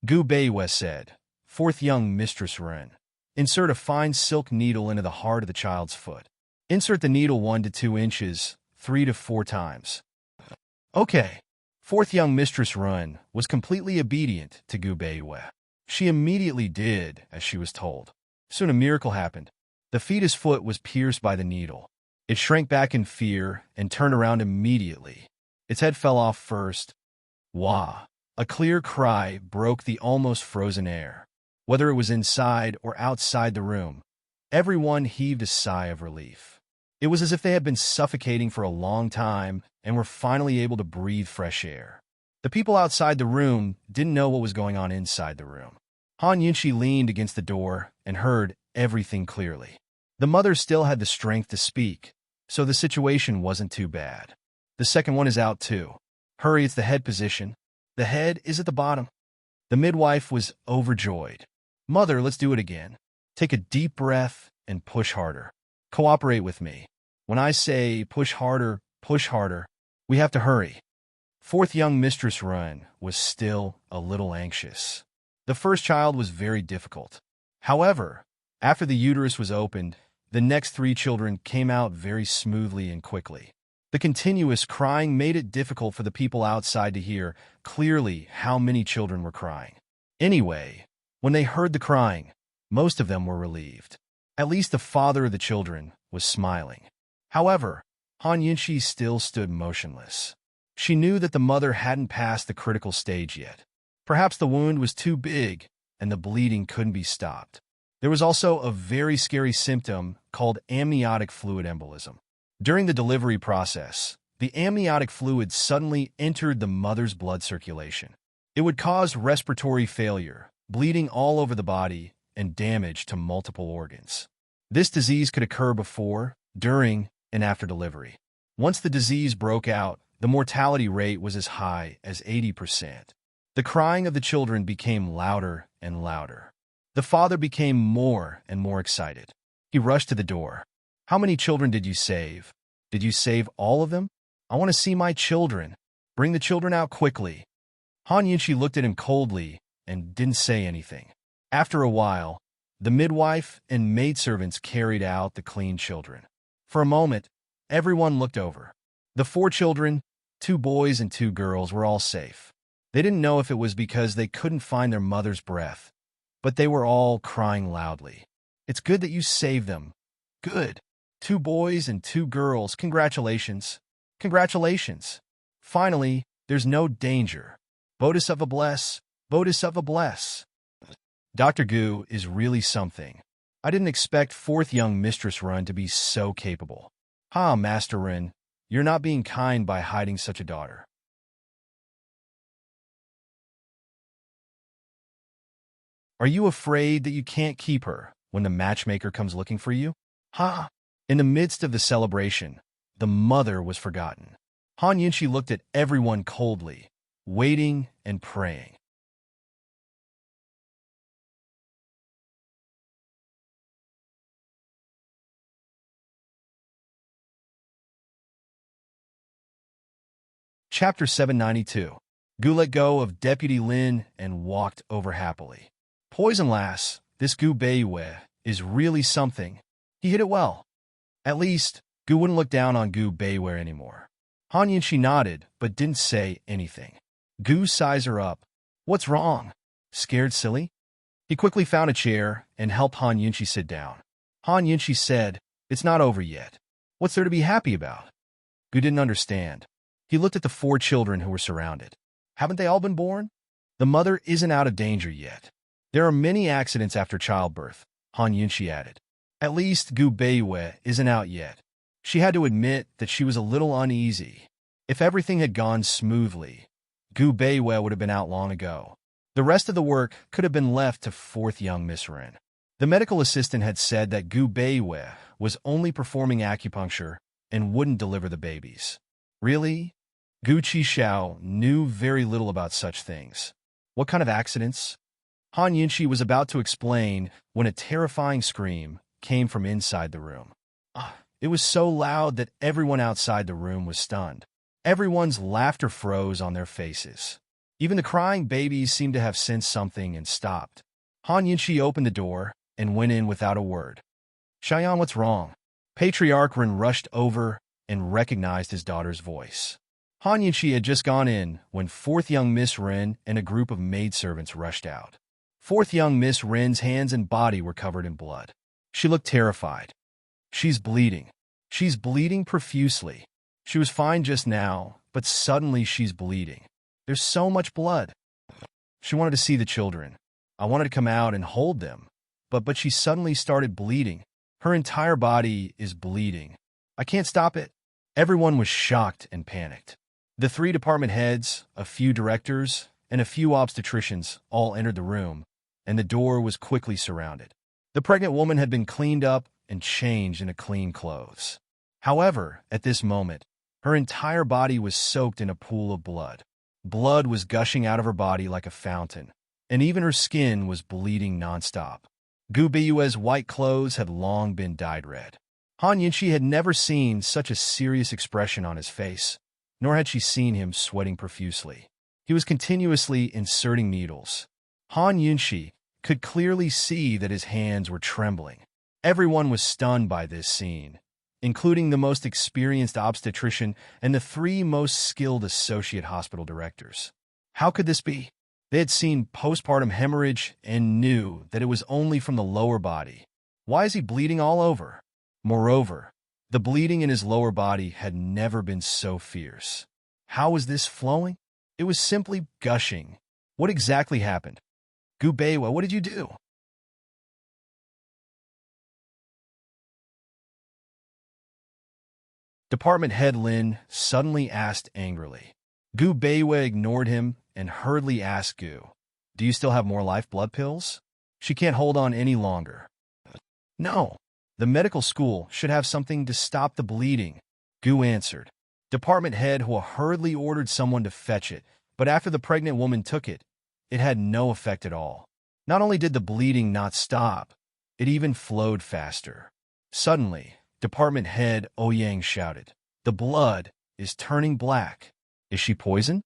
Gu Beiwe said, Fourth young Mistress Run, insert a fine silk needle into the heart of the child's foot. Insert the needle 1 to 2 inches, 3 to 4 times. Okay. Fourth young Mistress Run was completely obedient to Gu Beiwe. She immediately did as she was told. Soon a miracle happened. The fetus foot was pierced by the needle. It shrank back in fear and turned around immediately. Its head fell off first. Wah! A clear cry broke the almost frozen air. Whether it was inside or outside the room, everyone heaved a sigh of relief. It was as if they had been suffocating for a long time and were finally able to breathe fresh air. The people outside the room didn't know what was going on inside the room. Han Yunxi leaned against the door and heard everything clearly. The mother still had the strength to speak, so the situation wasn't too bad. The second one is out too. Hurry, it's the head position. The head is at the bottom. The midwife was overjoyed. Mother, let's do it again. Take a deep breath and push harder. Cooperate with me. When I say push harder, we have to hurry. Fourth young Mistress Run was still a little anxious. The first child was very difficult. However, after the uterus was opened, the next 3 children came out very smoothly and quickly. The continuous crying made it difficult for the people outside to hear clearly how many children were crying. Anyway, when they heard the crying, most of them were relieved. At least the father of the children was smiling. However, Han Yunxi still stood motionless. She knew that the mother hadn't passed the critical stage yet. Perhaps the wound was too big and the bleeding couldn't be stopped. There was also a very scary symptom called amniotic fluid embolism. During the delivery process, the amniotic fluid suddenly entered the mother's blood circulation. It would cause respiratory failure, bleeding all over the body, and damage to multiple organs. This disease could occur before, during, and after delivery. Once the disease broke out, the mortality rate was as high as 80%. The crying of the children became louder and louder. The father became more and more excited. He rushed to the door. How many children did you save? Did you save all of them? I want to see my children. Bring the children out quickly. Han Yunxi looked at him coldly and didn't say anything. After a while, the midwife and maidservants carried out the clean children. For a moment, everyone looked over. The 4 children, 2 boys and 2 girls, were all safe. They didn't know if it was because they couldn't find their mother's breath, but they were all crying loudly. It's good that you saved them. Good. 2 boys and 2 girls. Congratulations. Congratulations. Finally, there's no danger. Bodhisattva bless. Bodhisattva bless. Dr. Gu is really something. I didn't expect 4th young Mistress Run to be so capable. Ha, Master Ren, you're not being kind by hiding such a daughter. Are you afraid that you can't keep her when the matchmaker comes looking for you? Ha! In the midst of the celebration, the mother was forgotten. Han Yunxi looked at everyone coldly, waiting and praying. Chapter 792. Gu let go of Deputy Lin and walked over happily. Poison Lass, this Gu Beiwei is really something. He hit it well. At least, Gu wouldn't look down on Gu Beiwei anymore. Han Yunxi nodded, but didn't say anything. Gu sized her up. What's wrong? Scared silly? He quickly found a chair and helped Han Yunxi sit down. Han Yunxi said, it's not over yet. What's there to be happy about? Gu didn't understand. He looked at the 4 children who were surrounded. Haven't they all been born? The mother isn't out of danger yet. There are many accidents after childbirth, Han Yunxi added. At least Gu Beiwei isn't out yet. She had to admit that she was a little uneasy. If everything had gone smoothly, Gu Beiwei would have been out long ago. The rest of the work could have been left to 4th young Miss Ren. The medical assistant had said that Gu Beiwei was only performing acupuncture and wouldn't deliver the babies. Really? Gu Qixiao knew very little about such things. What kind of accidents? Han Yunxi was about to explain when a terrifying scream came from inside the room. It was so loud that everyone outside the room was stunned. Everyone's laughter froze on their faces. Even the crying babies seemed to have sensed something and stopped. Han Yunxi opened the door and went in without a word. Xiaoyan, what's wrong? Patriarch Ren rushed over and recognized his daughter's voice. Han Yunxi had just gone in when 4th young Miss Ren and a group of maidservants rushed out. 4th young Miss Ren's hands and body were covered in blood. She looked terrified. She's bleeding. She's bleeding profusely. She was fine just now, but suddenly she's bleeding. There's so much blood. She wanted to see the children. I wanted to come out and hold them, but she suddenly started bleeding. Her entire body is bleeding. I can't stop it. Everyone was shocked and panicked. The 3 department heads, a few directors, and a few obstetricians all entered the room, and the door was quickly surrounded. The pregnant woman had been cleaned up and changed into clean clothes. However, at this moment, her entire body was soaked in a pool of blood. Blood was gushing out of her body like a fountain, and even her skin was bleeding nonstop. Gu Beiyue's white clothes had long been dyed red. Han Yunxi had never seen such a serious expression on his face, nor had she seen him sweating profusely. He was continuously inserting needles. Han Yunxi could clearly see that his hands were trembling. Everyone was stunned by this scene, including the most experienced obstetrician and the 3 most skilled associate hospital directors. How could this be? They had seen postpartum hemorrhage and knew that it was only from the lower body. Why is he bleeding all over? Moreover, the bleeding in his lower body had never been so fierce. How was this flowing? It was simply gushing. What exactly happened? Gu Beiyue, what did you do? Department head Lin suddenly asked angrily. Gu Beiyue ignored him and hurriedly asked Gu, "Do you still have more life blood pills? She can't hold on any longer." "No. The medical school should have something to stop the bleeding," Gu answered. Department head Hua hurriedly ordered someone to fetch it, but after the pregnant woman took it, it had no effect at all. Not only did the bleeding not stop, it even flowed faster. Suddenly, Department head Ouyang shouted, "The blood is turning black. Is she poisoned?"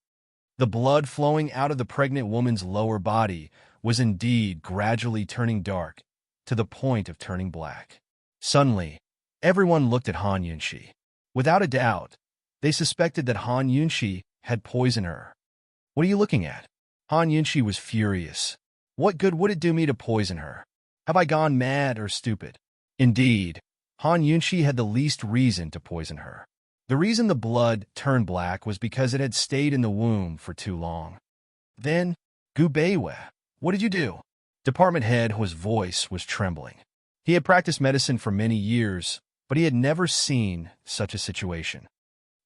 The blood flowing out of the pregnant woman's lower body was indeed gradually turning dark, to the point of turning black. Suddenly, everyone looked at Han Yunxi. Without a doubt, they suspected that Han Yunxi had poisoned her. "What are you looking at?" Han Yunxi was furious. "What good would it do me to poison her? Have I gone mad or stupid?" Indeed, Han Yunxi had the least reason to poison her. The reason the blood turned black was because it had stayed in the womb for too long. "Then, Gu Beiyue, what did you do?" Department head whose voice was trembling. He had practiced medicine for many years, but he had never seen such a situation.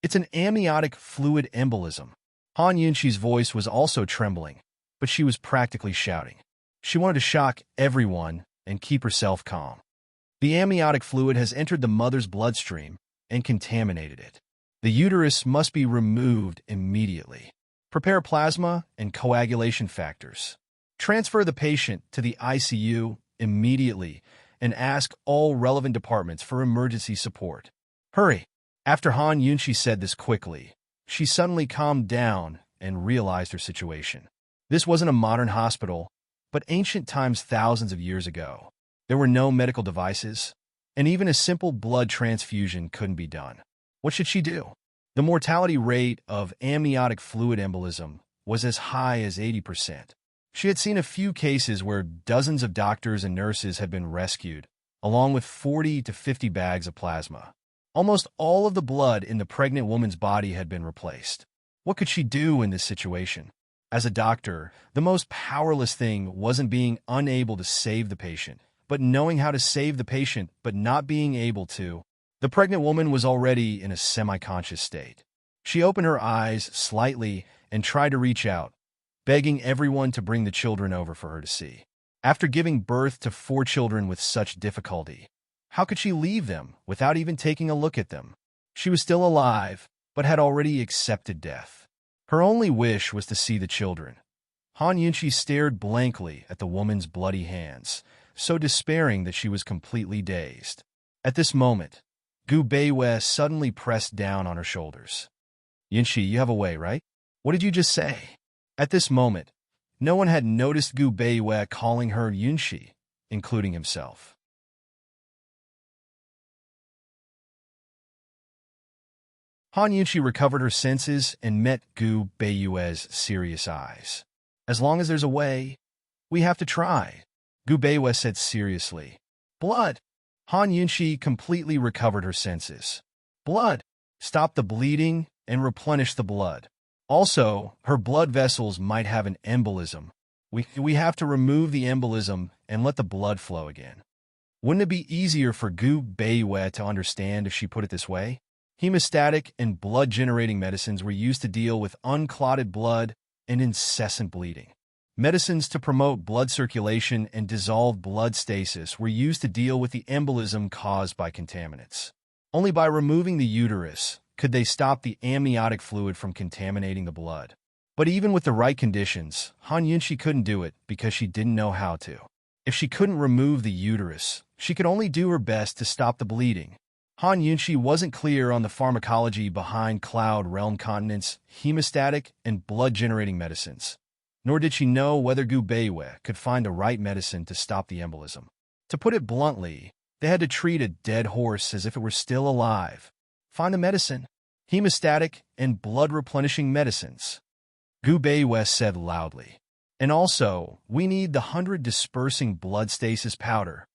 "It's an amniotic fluid embolism." Han Yunxi's voice was also trembling, but she was practically shouting. She wanted to shock everyone and keep herself calm. "The amniotic fluid has entered the mother's bloodstream and contaminated it. The uterus must be removed immediately. Prepare plasma and coagulation factors. Transfer the patient to the ICU immediately and ask all relevant departments for emergency support. Hurry!" After Han Yunxi said this quickly, she suddenly calmed down and realized her situation. This wasn't a modern hospital, but ancient times thousands of years ago. There were no medical devices, and even a simple blood transfusion couldn't be done. What should she do? The mortality rate of amniotic fluid embolism was as high as 80%. She had seen a few cases where dozens of doctors and nurses had been rescued, along with 40 to 50 bags of plasma. Almost all of the blood in the pregnant woman's body had been replaced. What could she do in this situation? As a doctor, the most powerless thing wasn't being unable to save the patient, but knowing how to save the patient but not being able to. The pregnant woman was already in a semi-conscious state. She opened her eyes slightly and tried to reach out, begging everyone to bring the children over for her to see. After giving birth to 4 children with such difficulty, how could she leave them without even taking a look at them? She was still alive, but had already accepted death. Her only wish was to see the children. Han Yunxi stared blankly at the woman's bloody hands, so despairing that she was completely dazed. At this moment, Gu Beiyue suddenly pressed down on her shoulders. "Yunxi, you have a way, right? What did you just say?" At this moment, no one had noticed Gu Beiyue calling her Yunxi, including himself. Han Yunxi recovered her senses and met Gu Beiyue's serious eyes. "As long as there's a way, we have to try," Gu Beiyue said seriously. "Blood!" Han Yunxi completely recovered her senses. "Blood! Stop the bleeding and replenish the blood. Also, her blood vessels might have an embolism. We have to remove the embolism and let the blood flow again." Wouldn't it be easier for Gu Beiyue to understand if she put it this way? Hemostatic and blood-generating medicines were used to deal with unclotted blood and incessant bleeding. Medicines to promote blood circulation and dissolve blood stasis were used to deal with the embolism caused by contaminants. Only by removing the uterus could they stop the amniotic fluid from contaminating the blood. But even with the right conditions, Han Yunshi couldn't do it because she didn't know how to. If she couldn't remove the uterus, she could only do her best to stop the bleeding. Han Yunshi wasn't clear on the pharmacology behind Cloud Realm Continent's hemostatic and blood-generating medicines, nor did she know whether Gu Beiwei could find the right medicine to stop the embolism. To put it bluntly, they had to treat a dead horse as if it were still alive. Find the medicine. Hemostatic and blood-replenishing medicines, Gu Beiwei said loudly. And also, we need the 100 dispersing blood stasis powder.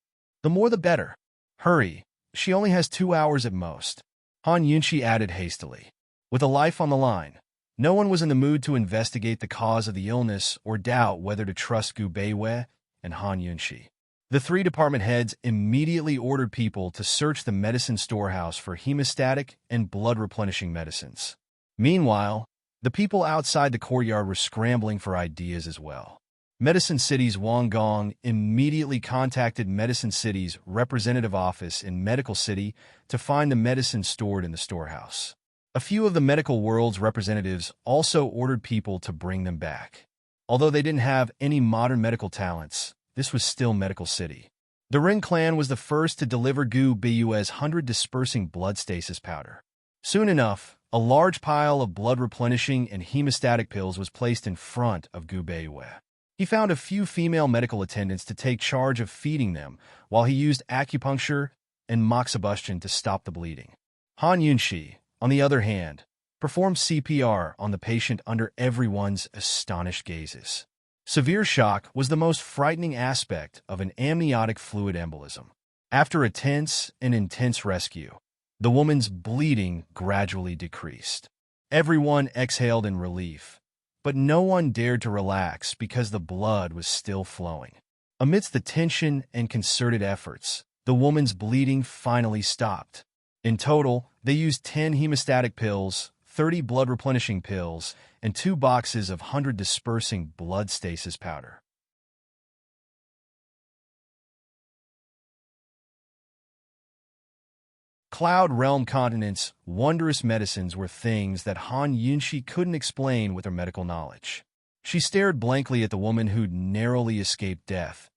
The more the better. Hurry. She only has 2 hours at most. Han Yunshi added hastily. With a life on the line, no one was in the mood to investigate the cause of the illness or doubt whether to trust Gu Beiwei and Han Yunshi. The 3 department heads immediately ordered people to search the medicine storehouse for hemostatic and blood-replenishing medicines. Meanwhile, the people outside the courtyard were scrambling for ideas as well. Medicine City's Wang Gong immediately contacted Medicine City's representative office in Medical City to find the medicine stored in the storehouse. A few of the medical world's representatives also ordered people to bring them back. Although they didn't have any modern medical talents, this was still Medical City. The Ring clan was the first to deliver Gu Beiwei's 100 dispersing blood stasis powder. Soon enough, a large pile of blood-replenishing and hemostatic pills was placed in front of Gu Beiwei. He found a few female medical attendants to take charge of feeding them, while he used acupuncture and moxibustion to stop the bleeding. Han Yunshi, on the other hand, performed CPR on the patient under everyone's astonished gazes. Severe shock was the most frightening aspect of an amniotic fluid embolism. After a tense and intense rescue, the woman's bleeding gradually decreased. Everyone exhaled in relief, but no one dared to relax because the blood was still flowing. Amidst the tension and concerted efforts, the woman's bleeding finally stopped. In total, they used 10 hemostatic pills, 30 blood-replenishing pills, and 2 boxes of 100 dispersing blood stasis powder. Cloud Realm Continent's wondrous medicines were things that Han Yunshi couldn't explain with her medical knowledge. She stared blankly at the woman who'd narrowly escaped death,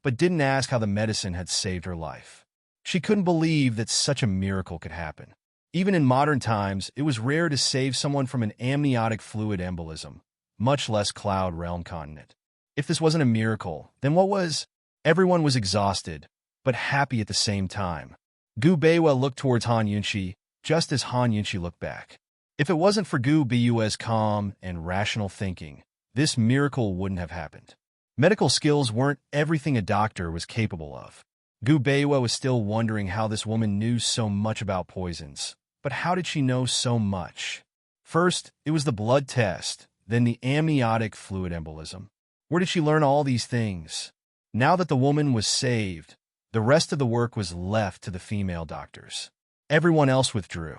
but didn't ask how the medicine had saved her life. She couldn't believe that such a miracle could happen. Even in modern times, it was rare to save someone from an amniotic fluid embolism, much less Cloud Realm Continent. If this wasn't a miracle, then what was? Everyone was exhausted, but happy at the same time. Gu Beiwei looked towards Han Yunshi, just as Han Yunshi looked back. If it wasn't for Gu Beiwei's calm and rational thinking, this miracle wouldn't have happened. Medical skills weren't everything a doctor was capable of. Gu Beiwei was still wondering how this woman knew so much about poisons. But how did she know so much? First, it was the blood test, then the amniotic fluid embolism. Where did she learn all these things? Now that the woman was saved, the rest of the work was left to the female doctors. Everyone else withdrew.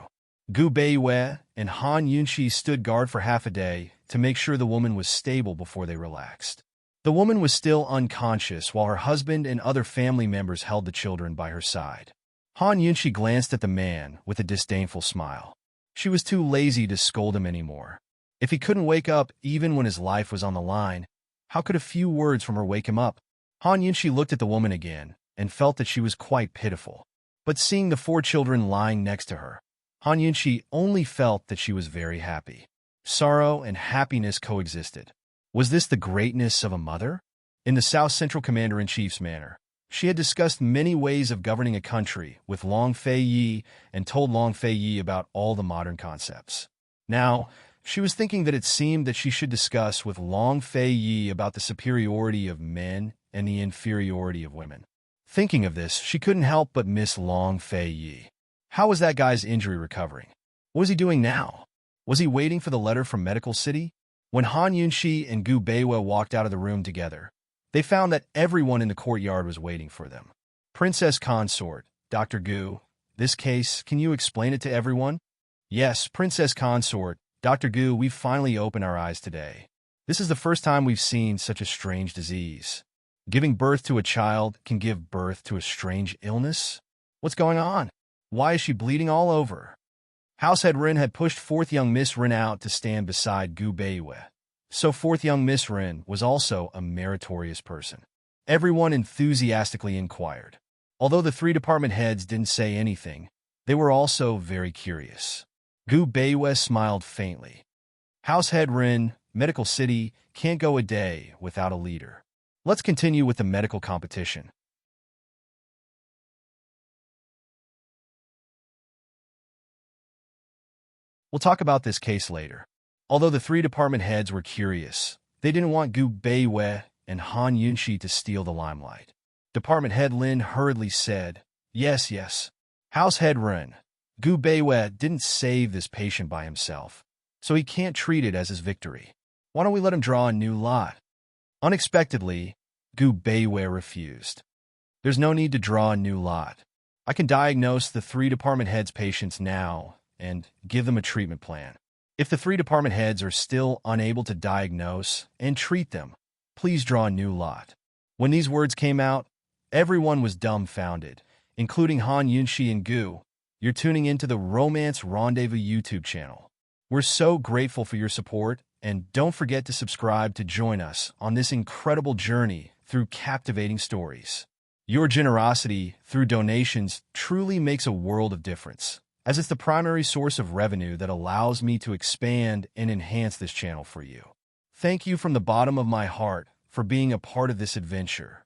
Gu Beiwei and Han Yunshi stood guard for half a day to make sure the woman was stable before they relaxed. The woman was still unconscious while her husband and other family members held the children by her side. Han Yunshi glanced at the man with a disdainful smile. She was too lazy to scold him anymore. If he couldn't wake up even when his life was on the line, how could a few words from her wake him up? Han Yunshi looked at the woman again and felt that she was quite pitiful. But seeing the 4 children lying next to her, Han Yunshi only felt that she was very happy. Sorrow and happiness coexisted. Was this the greatness of a mother? In the South Central Commander-in-Chief's manner, she had discussed many ways of governing a country with Long Fei Yi and told Long Fei Yi about all the modern concepts. Now, she was thinking that it seemed that she should discuss with Long Fei Yi about the superiority of men and the inferiority of women. Thinking of this, she couldn't help but miss Long Fei Yi. How was that guy's injury recovering? What was he doing now? Was he waiting for the letter from Medical City? When Han Yunshi and Gu Beiwei walked out of the room together, they found that everyone in the courtyard was waiting for them. Princess Consort, Dr. Gu, this case, can you explain it to everyone? Yes, Princess Consort, Dr. Gu, we've finally opened our eyes today. This is the first time we've seen such a strange disease. Giving birth to a child can give birth to a strange illness? What's going on? Why is she bleeding all over? Househead Rin had pushed 4th young Miss Rin out to stand beside Gu Beiwei. So fourth young Miss Rin was also a meritorious person. Everyone enthusiastically inquired. Although the three department heads didn't say anything, they were also very curious. Gu Beiwei smiled faintly. House Head Rin, Medical City, can't go a day without a leader. Let's continue with the medical competition. We'll talk about this case later. Although the three department heads were curious, they didn't want Gu Beiwei and Han Yunxi to steal the limelight. Department Head Lin hurriedly said, Yes, yes. House Head Ren, Gu Beiwei didn't save this patient by himself, so he can't treat it as his victory. Why don't we let him draw a new lot? Unexpectedly, Gu Beiwei refused. There's no need to draw a new lot. I can diagnose the three department heads' patients now and give them a treatment plan. If the three department heads are still unable to diagnose and treat them, please draw a new lot. When these words came out, everyone was dumbfounded, including Han Yunxi and Gu. You're tuning into the Romance Rendezvous YouTube channel. We're so grateful for your support, and don't forget to subscribe to join us on this incredible journey through captivating stories. Your generosity through donations truly makes a world of difference, as it's the primary source of revenue that allows me to expand and enhance this channel for you. Thank you from the bottom of my heart for being a part of this adventure.